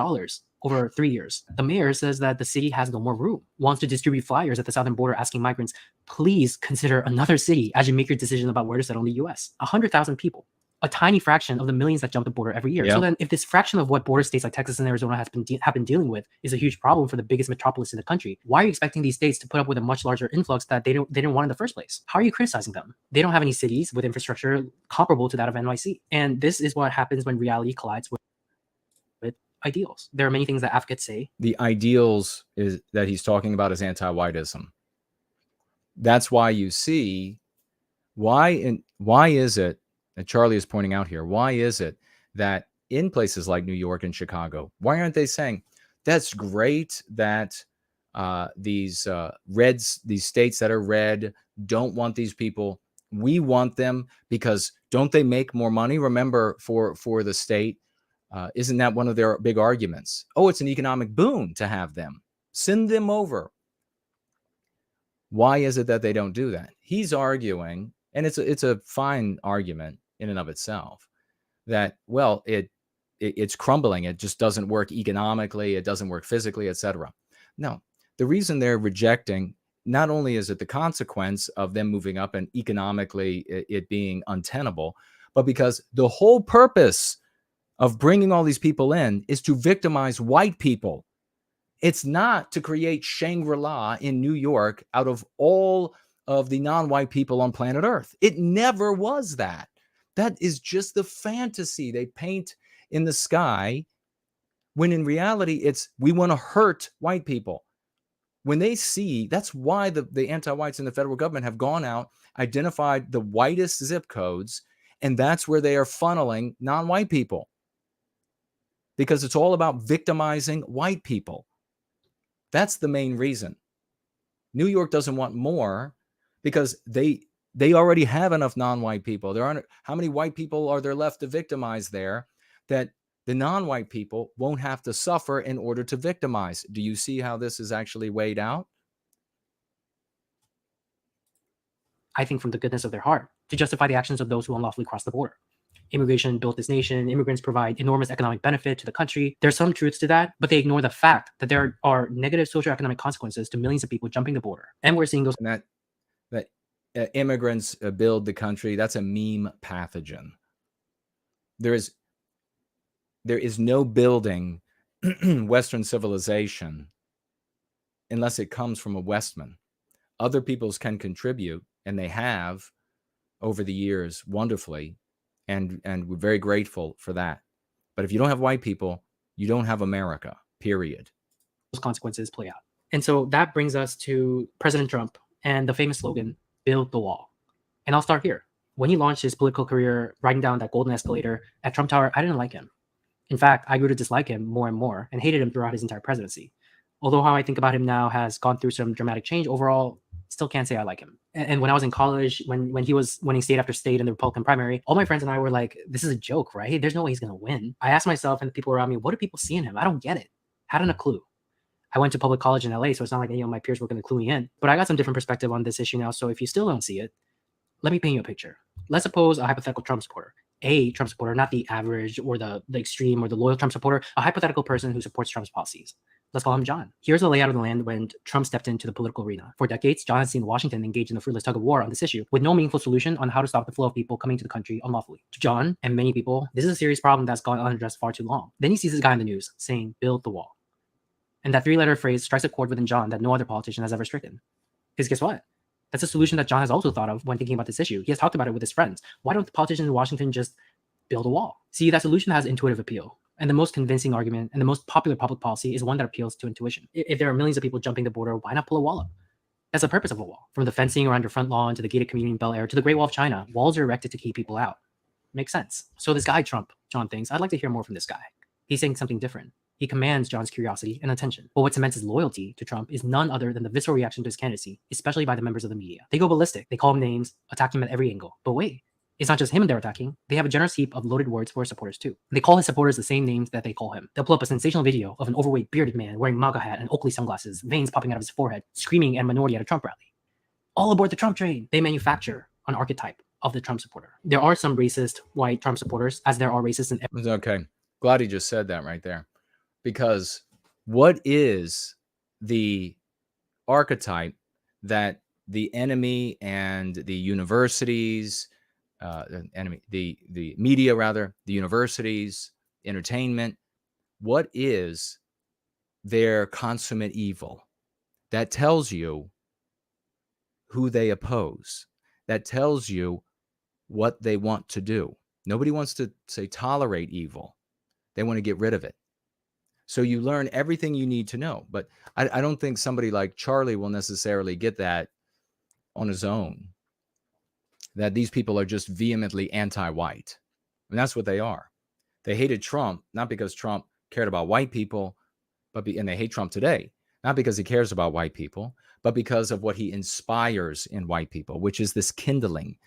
[SPEAKER 4] over 3 years. The mayor says that the city has no more room, wants to distribute flyers at the southern border asking migrants, please consider another city as you make your decision about where to settle in the US. 100,000 people. A tiny fraction of the millions that jump the border every year. So then if this fraction of what border states like Texas and Arizona have been dealing with is a huge problem for the biggest metropolis in the country, why are you expecting these states to put up with a much larger influx that they didn't want in the first place? How are you criticizing them? They don't have any cities with infrastructure comparable to that of NYC. And this is what happens when reality collides with ideals. There are many things that advocates say.
[SPEAKER 3] The ideals is that he's talking about is anti-whiteism. That's why you see why is it that Charlie is pointing out here, why is it that in places like New York and Chicago, why aren't they saying that's great that these states that are red don't want these people? We want them because don't they make more money? Remember, for the state, isn't that one of their big arguments? Oh, it's an economic boon to have them. Send them over. Why is it that they don't do that? He's arguing, and it's a fine argument in and of itself, that, well, it's crumbling. It just doesn't work economically. It doesn't work physically, etc. No, the reason they're rejecting, not only is it the consequence of them moving up and economically it being untenable, but because the whole purpose of bringing all these people in is to victimize white people. It's not to create Shangri-La in New York out of all of the non-white people on planet Earth. It never was that. That is just the fantasy they paint in the sky, when in reality, it's we want to hurt white people. When they see, that's why the anti-whites in the federal government have gone out, identified the whitest zip codes, and that's where they are funneling non-white people. Because it's all about victimizing white people. That's the main reason. New York doesn't want more because they already have enough non-white people. There aren't, how many white people are there left to victimize there that the non-white people won't have to suffer in order to victimize? Do you see how this is actually weighed out?
[SPEAKER 4] I think from the goodness of their heart, to justify the actions of those who unlawfully cross the border. Immigration built this nation. Immigrants provide enormous economic benefit to the country. There's some truths to that, but they ignore the fact that there are negative socioeconomic consequences to millions of people jumping the border. And we're seeing those.
[SPEAKER 3] And that immigrants build the country, that's a meme pathogen. There is no building Western civilization unless it comes from a Westman. Other peoples can contribute, and they have over the years wonderfully, and we're very grateful for that. But if you don't have white people, you don't have America, period.
[SPEAKER 4] Those consequences play out. And so that brings us to President Trump and the famous slogan, build the wall. And I'll start here. When he launched his political career riding down that golden escalator at Trump Tower, I didn't like him. In fact, I grew to dislike him more and more and hated him throughout his entire presidency. Although how I think about him now has gone through some dramatic change, overall, still can't say I like him. And when I was in college, when he was winning state after state in the Republican primary, all my friends and I were like, this is a joke, right? There's no way he's going to win. I asked myself and the people around me, what do people see in him? I don't get it. Hadn't a clue. I went to public college in LA, so it's not like any of my peers were going to clue me in. But I got some different perspective on this issue now, so if you still don't see it, let me paint you a picture. Let's suppose a hypothetical Trump supporter, not the average or the extreme or the loyal Trump supporter, a hypothetical person who supports Trump's policies. Let's call him John. Here's the layout of the land when Trump stepped into the political arena. For decades, John has seen Washington engage in a fruitless tug of war on this issue with no meaningful solution on how to stop the flow of people coming to the country unlawfully. To John and many people, this is a serious problem that's gone unaddressed far too long. Then he sees this guy in the news saying, build the wall. And that three-letter phrase strikes a chord within John that no other politician has ever stricken. Because guess what? That's a solution that John has also thought of when thinking about this issue. He has talked about it with his friends. Why don't the politicians in Washington just build a wall? See, that solution has intuitive appeal. And the most convincing argument and the most popular public policy is one that appeals to intuition. If there are millions of people jumping the border, why not pull a wall up? That's the purpose of a wall. From the fencing around your front lawn to the gated community in Bel Air to the Great Wall of China, walls are erected to keep people out. Makes sense. So this guy Trump, John thinks, I'd like to hear more from this guy. He's saying something different. He commands John's curiosity and attention. But what cements his loyalty to Trump is none other than the visceral reaction to his candidacy, especially by the members of the media. They go ballistic. They call him names, attack him at every angle. But wait, it's not just him they're attacking. They have a generous heap of loaded words for his supporters too. They call his supporters the same names that they call him. They'll pull up a sensational video of an overweight bearded man wearing MAGA hat and Oakley sunglasses, veins popping out of his forehead, screaming at a minority at a Trump rally. All aboard the Trump train. They manufacture an archetype of the Trump supporter. There are some racist white Trump supporters, as there are racists in every—
[SPEAKER 3] Okay. Glad he just said that right there. Because what is the archetype that the enemy and the universities, the media rather, the universities, entertainment, what is their consummate evil? That tells you who they oppose. That tells you what they want to do. Nobody wants to, say, tolerate evil. They want to get rid of it. So you learn everything you need to know. But I don't think somebody like Charlie will necessarily get that on his own, that these people are just vehemently anti-white. And that's what they are. They hated Trump, not because Trump cared about white people, and they hate Trump today, not because he cares about white people, but because of what he inspires in white people, which is this kindling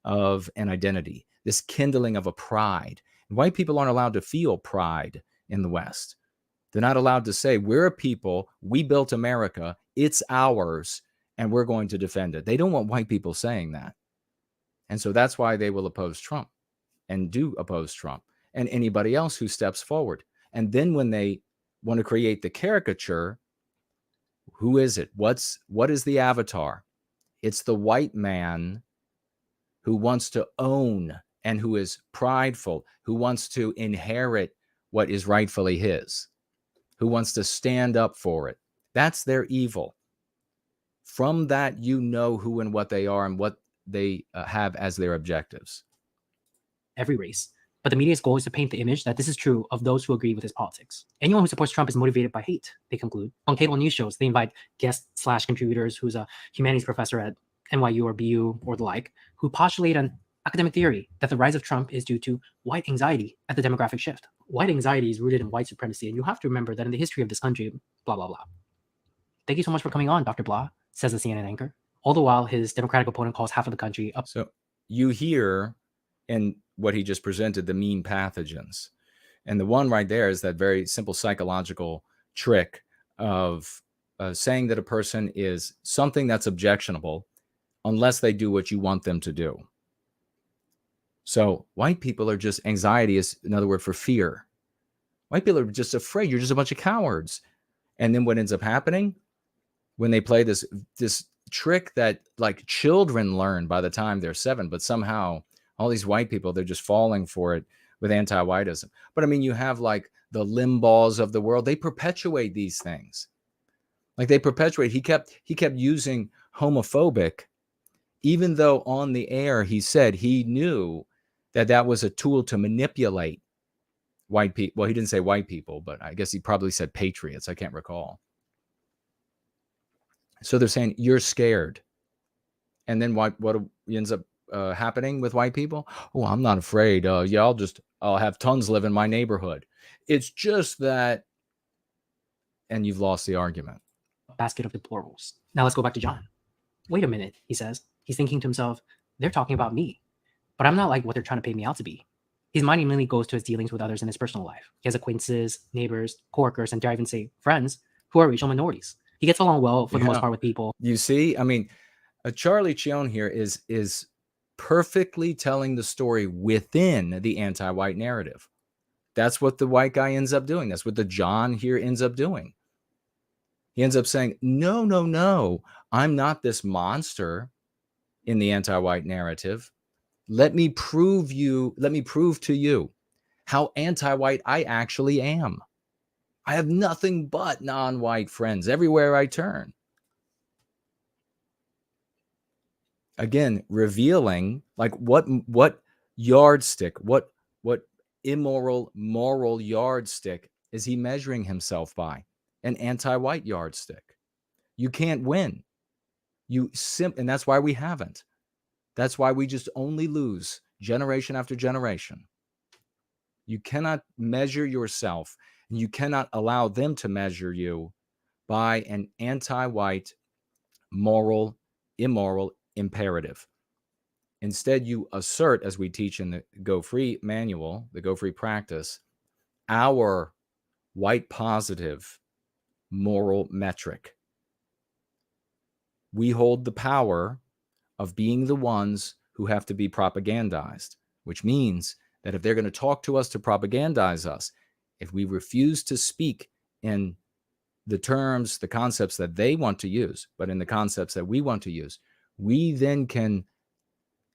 [SPEAKER 3] of an identity, this kindling of a pride. And white people aren't allowed to feel pride in the West. They're not allowed to say, we're a people, we built America, it's ours, and we're going to defend it. They don't want white people saying that. And so that's why they will oppose Trump and do oppose Trump and anybody else who steps forward. And then when they want to create the caricature, who is it? What is the avatar? It's the white man who wants to own and who is prideful, who wants to inherit what is rightfully his, who wants to stand up for it. That's their evil. From that, you know who and what they are and what they have as their objectives.
[SPEAKER 4] Every race. But the media's goal is to paint the image that this is true of those who agree with his politics. Anyone who supports Trump is motivated by hate, they conclude. On cable news shows, they invite guest/contributors who's a humanities professor at NYU or BU or the like, who postulate an academic theory that the rise of Trump is due to white anxiety at the demographic shift. White anxiety is rooted in white supremacy, and you have to remember that in the history of this country, blah, blah, blah. Thank you so much for coming on, Dr. Blah, says the CNN anchor. All the while, his Democratic opponent calls half of the country up.
[SPEAKER 3] So you hear in what he just presented, the mean pathogens. And the one right there is that very simple psychological trick of saying that a person is something that's objectionable unless they do what you want them to do. So white people are just, anxiety is another word for fear. White people are just afraid. You're just a bunch of cowards. And then what ends up happening when they play this trick that like children learn by the time they're 7, but somehow all these white people, they're just falling for it with anti-whiteism. But I mean, you have like the Limbaughs of the world. They perpetuate these things. Like they perpetuate. He kept using homophobic, even though on the air he said he knew that that was a tool to manipulate white people. Well, he didn't say white people, but I guess he probably said patriots. I can't recall. So they're saying you're scared. And then what ends up happening with white people? Oh, I'm not afraid. Yeah, I'll have tons live in my neighborhood. It's just that, and you've lost the argument.
[SPEAKER 4] Basket of deplorables. Now let's go back to John. Wait a minute, he says. He's thinking to himself, they're talking about me, but I'm not like what they're trying to pay me out to be. His mind immediately goes to his dealings with others in his personal life. He has acquaintances, neighbors, coworkers, and dare I even say friends who are racial minorities. He gets along well for the most part with people.
[SPEAKER 3] You see, I mean, Charlie Chione here is perfectly telling the story within the anti-white narrative. That's what the white guy ends up doing. That's what the John here ends up doing. He ends up saying, no, no, no, I'm not this monster in the anti-white narrative. Let me prove to you how anti-white I actually am. I have nothing but non-white friends everywhere I turn. Again, revealing like what yardstick, what immoral, moral yardstick is he measuring himself by? An anti-white yardstick. You can't win. And that's why we haven't. That's why we just only lose generation after generation. You cannot measure yourself You cannot allow them to measure you by an anti-white, moral, immoral imperative. Instead, you assert, as we teach in the Go Free manual, the Go Free practice, our white positive moral metric. We hold the power of being the ones who have to be propagandized, which means that if they're going to talk to us to propagandize us, if we refuse to speak in the terms, the concepts that they want to use, but in the concepts that we want to use, we then can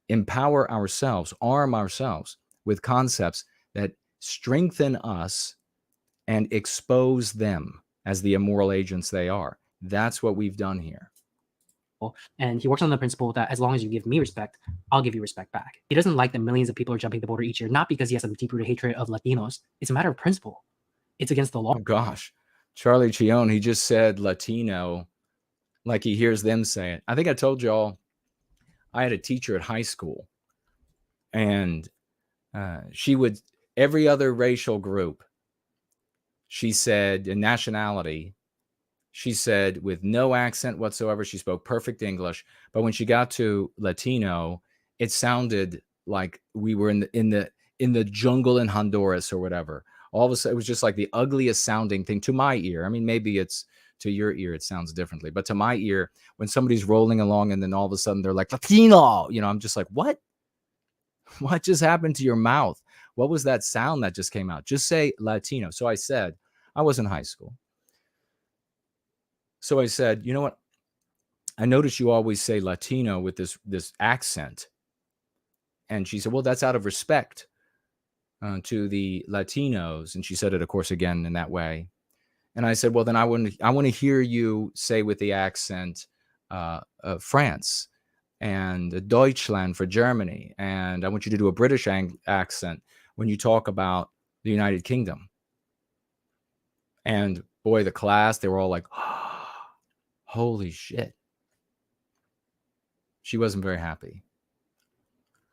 [SPEAKER 3] empower ourselves, arm ourselves with concepts that strengthen us and expose them as the immoral agents they are. That's what we've done here.
[SPEAKER 4] And he works on the principle that as long as you give me respect, I'll give you respect back. He doesn't like that millions of people are jumping the border each year, not because he has some deep-rooted hatred of Latinos. It's a matter of principle. It's against the law.
[SPEAKER 3] Oh, gosh. Charlie Chione, he just said Latino like he hears them say it. I think I told y'all I had a teacher at high school, and she would, every other racial group, she said, in nationality, she said with no accent whatsoever, she spoke perfect English. But when she got to Latino, it sounded like we were in the jungle in Honduras or whatever. All of a sudden, it was just like the ugliest sounding thing to my ear. I mean, maybe it's to your ear, it sounds differently. But to my ear, when somebody's rolling along and then all of a sudden they're like, Latino, you know, I'm just like, what? What just happened to your mouth? What was that sound that just came out? Just say Latino. So I said, I was in high school. So I said, you know what? I notice you always say Latino with this accent. And she said, well, that's out of respect to the Latinos. And she said it, of course, again in that way. And I said, well, then I want to hear you say with the accent France and Deutschland for Germany. And I want you to do a British accent when you talk about the United Kingdom. And boy, the class, they were all like, oh, holy shit. She wasn't very happy.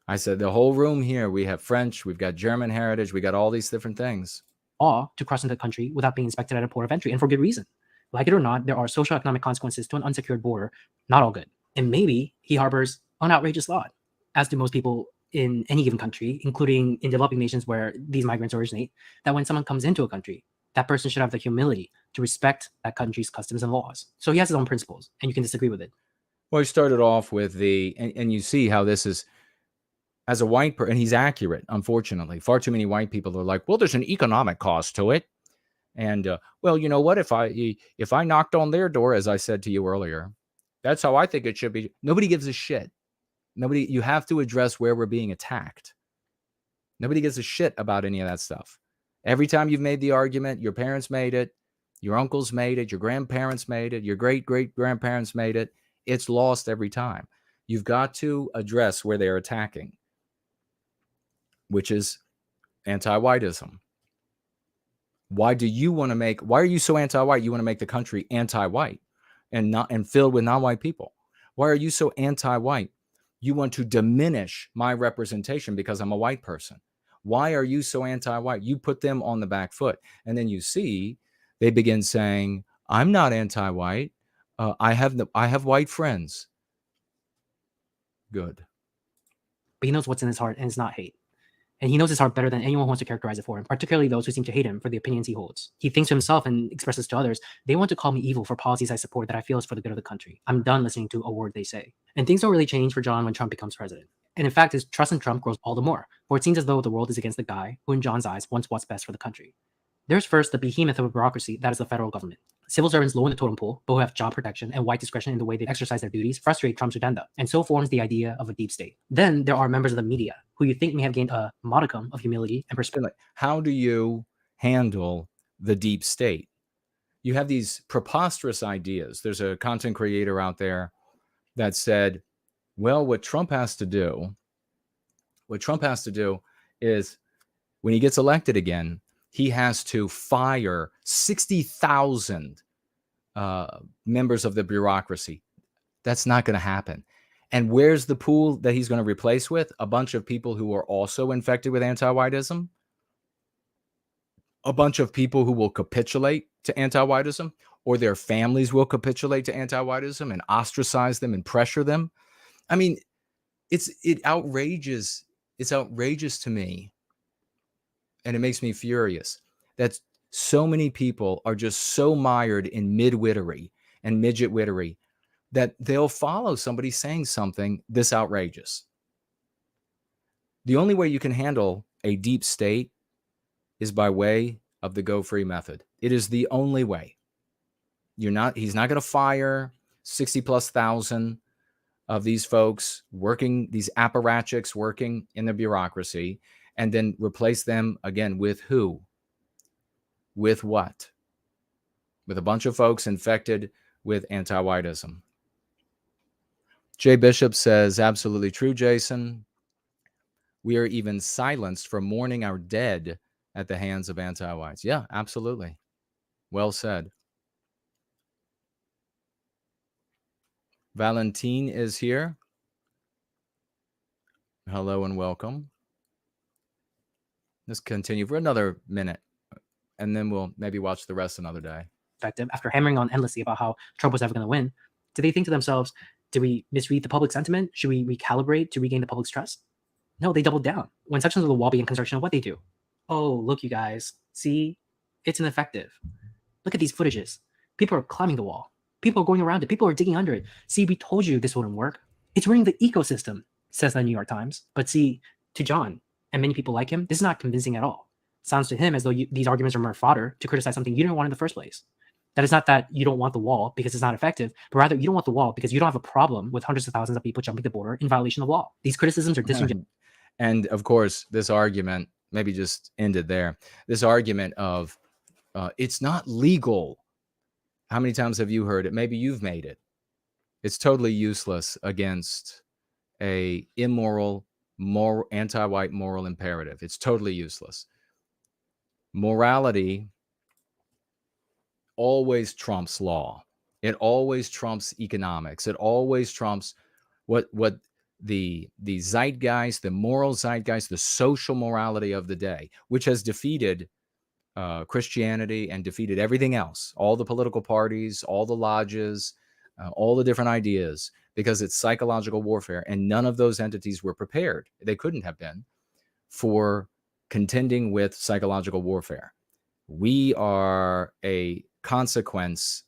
[SPEAKER 3] I said, the whole room here, we have French, we've got German heritage, we got all these different things.
[SPEAKER 4] Law to cross into the country without being inspected at a port of entry, and for good reason. Like it or not, there are social economic consequences to an unsecured border, not all good. And maybe he harbors an outrageous thought, as do most people in any given country, including in developing nations where these migrants originate, that when someone comes into a country, that person should have the humility to respect that country's customs and laws. So he has his own principles, and you can disagree with it.
[SPEAKER 3] Well, he started off with and you see how this is, as a white person, and he's accurate, unfortunately. Far too many white people are like, well, there's an economic cost to it. And, well, you know what? If I knocked on their door, as I said to you earlier, that's how I think it should be. Nobody gives a shit. You have to address where we're being attacked. Nobody gives a shit about any of that stuff. Every time you've made the argument, your parents made it, your uncles made it, your grandparents made it, your great-great-grandparents made it. It's lost every time. You've got to address where they're attacking, which is anti-whiteism. Why are you so anti-white? You want to make the country anti-white and filled with non-white people. Why are you so anti-white? You want to diminish my representation because I'm a white person. Why are you so anti-white? You put them on the back foot. And then you see they begin saying, I'm not anti-white. I have white friends. Good.
[SPEAKER 4] But he knows what's in his heart, and it's not hate. And he knows his heart better than anyone who wants to characterize it for him, particularly those who seem to hate him for the opinions he holds. He thinks to himself and expresses to others, they want to call me evil for policies I support that I feel is for the good of the country. I'm done listening to a word they say. And things don't really change for John when Trump becomes president. And in fact, his trust in Trump grows all the more, for it seems as though the world is against the guy who, in John's eyes, wants what's best for the country. There's first the behemoth of a bureaucracy that is the federal government. Civil servants low in the totem pole, but who have job protection and white discretion in the way they exercise their duties, frustrate Trump's agenda, and so forms the idea of a deep state. Then there are members of the media, who you think may have gained a modicum of humility and perspective.
[SPEAKER 3] How do you handle the deep state? You have these preposterous ideas. There's a content creator out there that said, well, what Trump has to do is when he gets elected again, he has to fire 60,000 members of the bureaucracy. That's not going to happen. And where's the pool that he's going to replace with? A bunch of people who are also infected with anti-whiteism? a bunch of people who will capitulate to anti-whiteism, or their families will capitulate to anti-whiteism and ostracize them and pressure them. I mean, it's outrageous to me, and it makes me furious that so many people are just so mired in midwittery and midget wittery that they'll follow somebody saying something this outrageous. The only way you can handle a deep state is by way of the Go Free method. It is the only way. He's not going to fire 60,000+ of these folks working, these apparatchiks working in the bureaucracy, and then replace them again with who? With what? With a bunch of folks infected with anti-whiteism. Jay Bishop says, absolutely true, Jason. We are even silenced for mourning our dead at the hands of anti-whites. Yeah, absolutely. Well said. Valentine is here. Hello and welcome. Let's continue for another minute, and then we'll maybe watch the rest another day.
[SPEAKER 4] After hammering on endlessly about how Trump was never going to win, do they think to themselves, did we misread the public sentiment? Should we recalibrate to regain the public's trust? No, they doubled down. When sections of the wall began construction, what they do? Oh, look, you guys. See? It's ineffective. Look at these footages. People are climbing the wall. People are going around it. People are digging under it. See, we told you this wouldn't work. It's ruining the ecosystem, says the New York Times. But see, to John, and many people like him, this is not convincing at all. Sounds to him as though these arguments are mere fodder to criticize something you didn't want in the first place. That is not that you don't want the wall because it's not effective, but rather you don't want the wall because you don't have a problem with hundreds of thousands of people jumping the border in violation of law. These criticisms are disingenuous.
[SPEAKER 3] And of course, this argument, maybe just ended there. This argument of it's not legal. How many times have you heard it? Maybe you've made it. It's totally useless against a immoral, anti-white moral imperative. It's totally useless. Morality always trumps law. It always trumps economics. It always trumps what the zeitgeist, the moral zeitgeist, the social morality of the day, which has defeated Christianity and defeated everything else, all the political parties, all the lodges, all the different ideas, because it's psychological warfare. And none of those entities were prepared. They couldn't have been for contending with psychological warfare. We are a consequence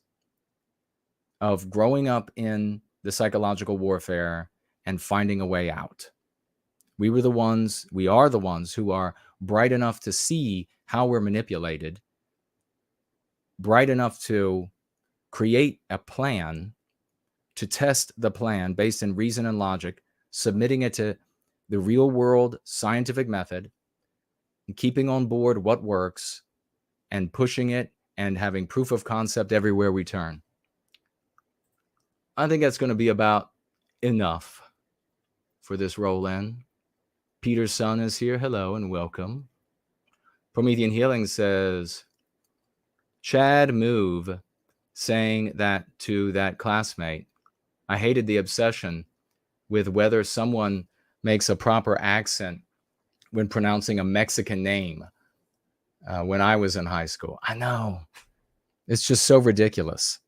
[SPEAKER 3] of growing up in the psychological warfare and finding a way out. We are the ones who are bright enough to see how we're manipulated, bright enough to create a plan, to test the plan based in reason and logic, submitting it to the real world scientific method, and keeping on board what works and pushing it and having proof of concept everywhere we turn. I think that's going to be about enough for this roll-in. Peter's son is here. Hello and welcome. Promethean Healing says, Chad Move saying that to that classmate, I hated the obsession with whether someone makes a proper accent when pronouncing a Mexican name when I was in high school. I know. It's just so ridiculous.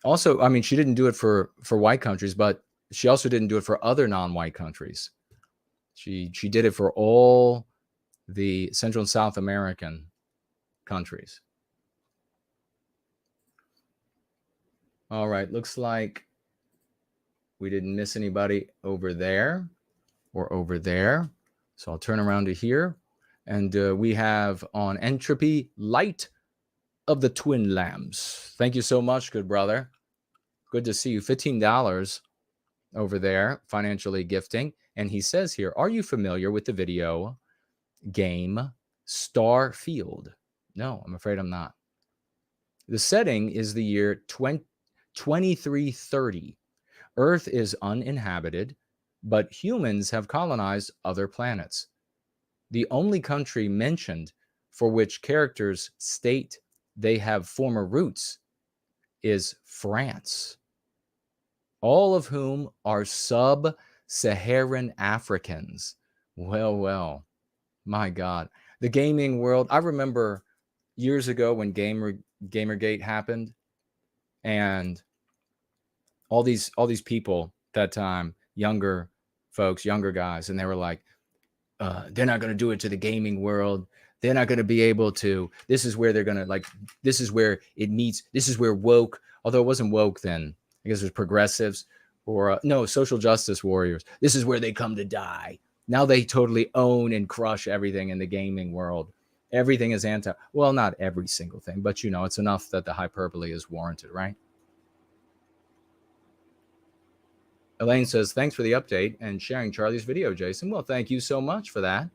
[SPEAKER 3] Also, I mean, she didn't do it for white countries, but she also didn't do it for other non-white countries. She did it for all the Central and South American countries. All right, looks like we didn't miss anybody over there or over there. So I'll turn around to here. And we have on Entropy, Light of the Twin Lambs. Thank you so much, good brother. Good to see you. $15 over there, financially gifting. And he says here, are you familiar with the video game Starfield? No, I'm afraid I'm not. The setting is the year 2330. Earth is uninhabited, but humans have colonized other planets. The only country mentioned for which characters state they have former roots is France, all of whom are sub-Saharan Africans Well, my God, the gaming world. I remember years ago when Gamergate happened, and all these people that time, younger folks, younger guys, and they were like, they're not going to do it to the gaming world. They're not going to be able to. This is where they're going to, like, this is where it meets. This is where woke, although it wasn't woke then, I guess it was progressives or no, social justice warriors. This is where they come to die. Now they totally own and crush everything in the gaming world. Everything is well, not every single thing, but you know, it's enough that the hyperbole is warranted, right? Elaine says, thanks for the update and sharing Charlie's video, Jason. Well, thank you so much for that.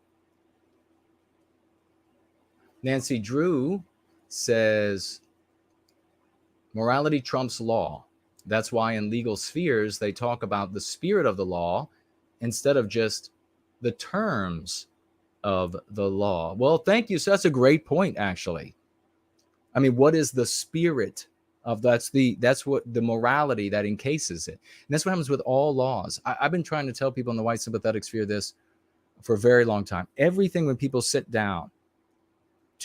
[SPEAKER 3] Nancy Drew says, morality trumps law. That's why in legal spheres, they talk about the spirit of the law instead of just the terms of the law. Well, thank you. So that's a great point, actually. I mean, what is the spirit of that's what the morality that encases it. And that's what happens with all laws. I've been trying to tell people in the white sympathetic sphere this for a very long time. Everything when people sit down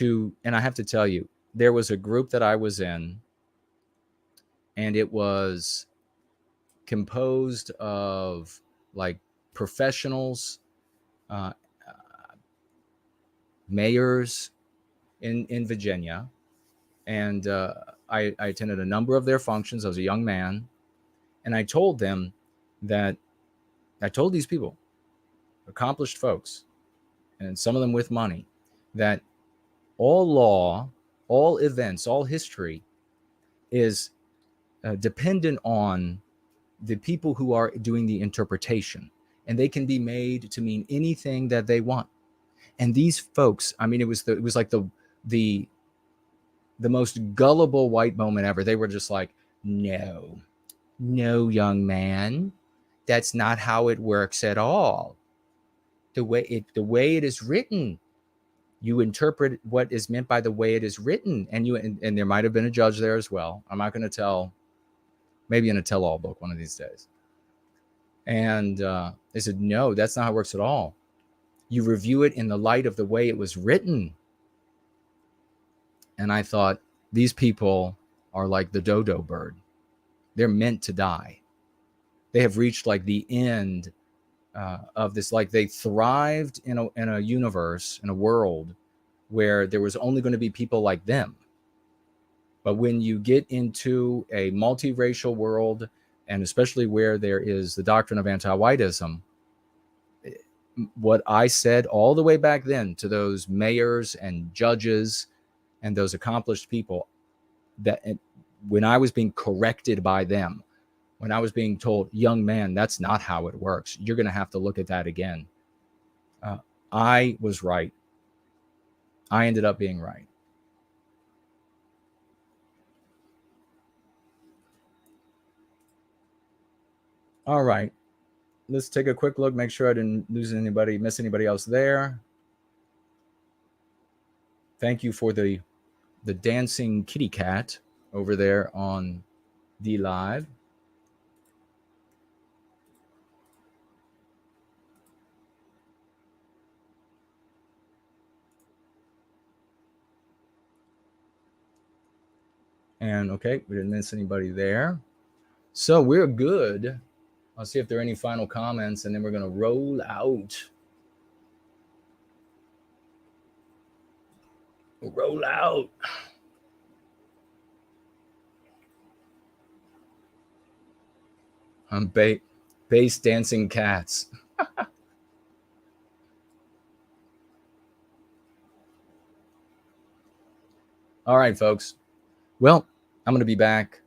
[SPEAKER 3] and I have to tell you, there was a group that I was in, and it was composed of like professionals, mayors in Virginia. And I attended a number of their functions. I was a young man. And I told them that, I told these people, accomplished folks, and some of them with money, that all law, all events, all history is dependent on the people who are doing the interpretation. And they can be made to mean anything that they want. And these folks, I mean, it was like the most gullible white moment ever. They were just like, no, young man, that's not how it works at all. The way it is written, you interpret what is meant by the way it is written. And there might have been a judge there as well. I'm not going to tell, maybe in a tell-all book one of these days. And they said, no, that's not how it works at all. You review it in the light of the way it was written. And I thought, these people are like the dodo bird. They're meant to die. They have reached like the end of this. Like they thrived in a universe, in a world where there was only going to be people like them. But when you get into a multiracial world, and especially where there is the doctrine of anti-whiteism, what I said all the way back then to those mayors and judges and those accomplished people, that when I was being corrected by them, when I was being told, young man, that's not how it works, you're going to have to look at that again, I was right. I ended up being right. All right. Let's take a quick look, make sure I didn't miss anybody else there. Thank you for the dancing kitty cat over there on the live. And okay, we didn't miss anybody there. So we're good. I'll see if there are any final comments, and then we're going to roll out. Roll out. I'm bass dancing cats. All right, folks. Well, I'm going to be back.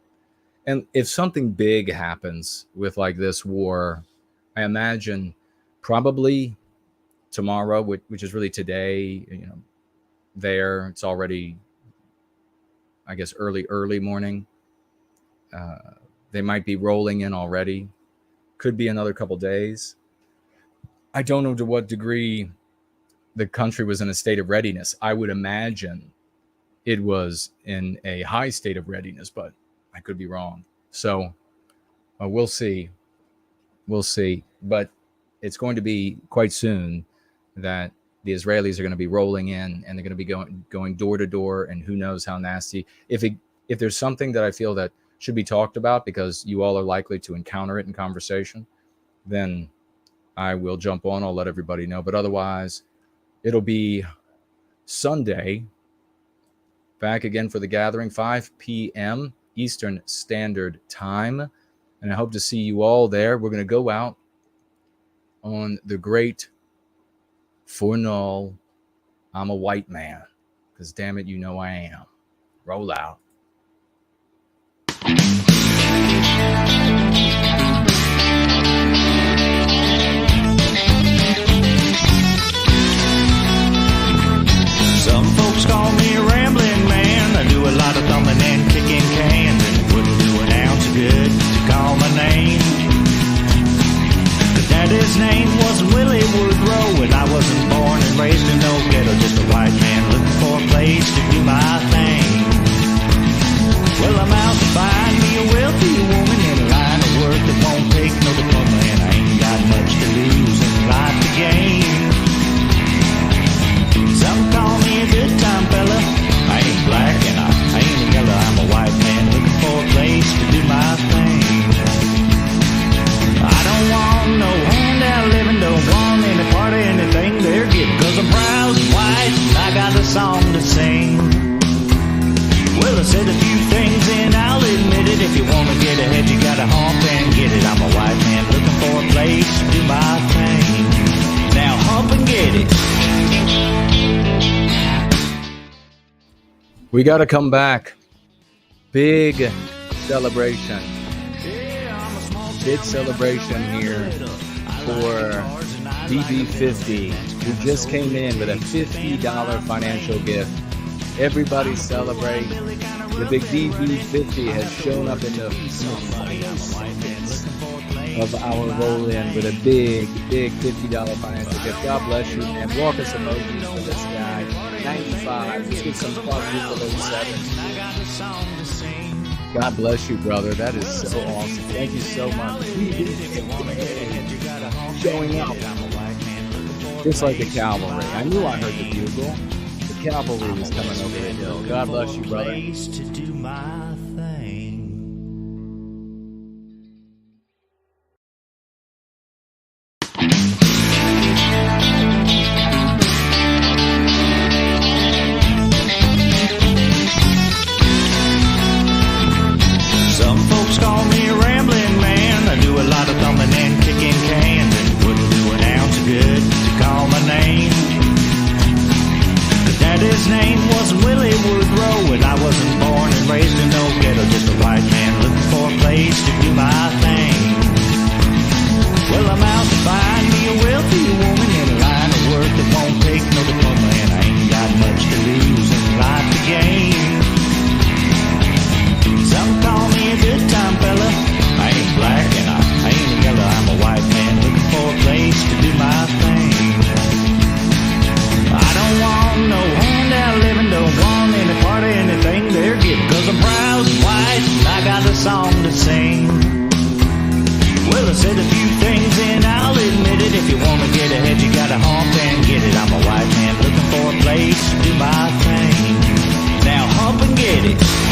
[SPEAKER 3] And if something big happens with like this war, I imagine probably tomorrow, which is really today, there, it's already, I guess, early morning. They might be rolling in already. Could be another couple days. I don't know to what degree the country was in a state of readiness. I would imagine it was in a high state of readiness, but I could be wrong. So we'll see. But it's going to be quite soon that the Israelis are going to be rolling in and they're going to be going door to door, and who knows how nasty. If there's something that I feel that should be talked about because you all are likely to encounter it in conversation, then I will jump on. I'll let everybody know. But otherwise, it'll be Sunday, back again for the gathering, 5 p.m. Eastern Standard Time. And I hope to see you all there. We're going to go out on the great Fournol, I'm a white man, because damn it, you know I am. Roll out.
[SPEAKER 5] Some folks call me a rambling man. I do a lot of thumbing and kicking cans, and it wouldn't do an ounce of good to call my name. Daddy's name wasn't Willie Woodrow, and I wasn't born and raised in no ghetto, just a white man looking for a place to do my thing. Well, I'm out to find me a wealthy woman in a line of work that won't take no diploma, and I ain't got much to lose and life to gain. Some call me a good time fella. I ain't black and I ain't yellow. I'm a white man looking for a place to do my thing. I don't want no handout living, don't want any part of anything they're getting, 'cause I'm proud and white and I got a song to sing. Well, I said a few things and I'll admit it. If you want to get ahead, you gotta hump and get it. I'm a white man looking for a place to do my thing. Now hump and get it.
[SPEAKER 3] We got to come back. Big celebration. Big celebration here for DB50, who just came in with a $50 financial gift. Everybody celebrate. The big DB50 has shown up in the of our roll-in with a big $50 financial gift. God bless you, man. Walk us emojis for this guy. 95. Let's get some quadruple 07. God bless you, brother. That is so awesome. Thank you so much. Showing up just like the cavalry. I knew I heard the bugle. The cavalry was coming over the hill. God bless you, brother.
[SPEAKER 5] Some folks call me a rambling man. I do a lot of thumbing and kicking cans, and it wouldn't do an ounce of good to call my name. Daddy's name wasn't Willie Woodrow, and I wasn't born and raised in no ghetto, just a white man looking for a place to do my thing. Well, I'm out to find me a wealthy woman in a line of work that won't take no diploma, and I ain't got much to lose and life to gain. Some call me a good time fella. I ain't black and I ain't yellow. I'm a white man looking for a place to do my thing. I don't want no handout living, don't want any part of anything they're getting, 'cause I'm proud and white and I got a song to sing. Well, I said a few things and I'll admit it. If you want to get ahead, you gotta hump and get it. I'm a white man looking for a place to do my thing. Now hump and get it.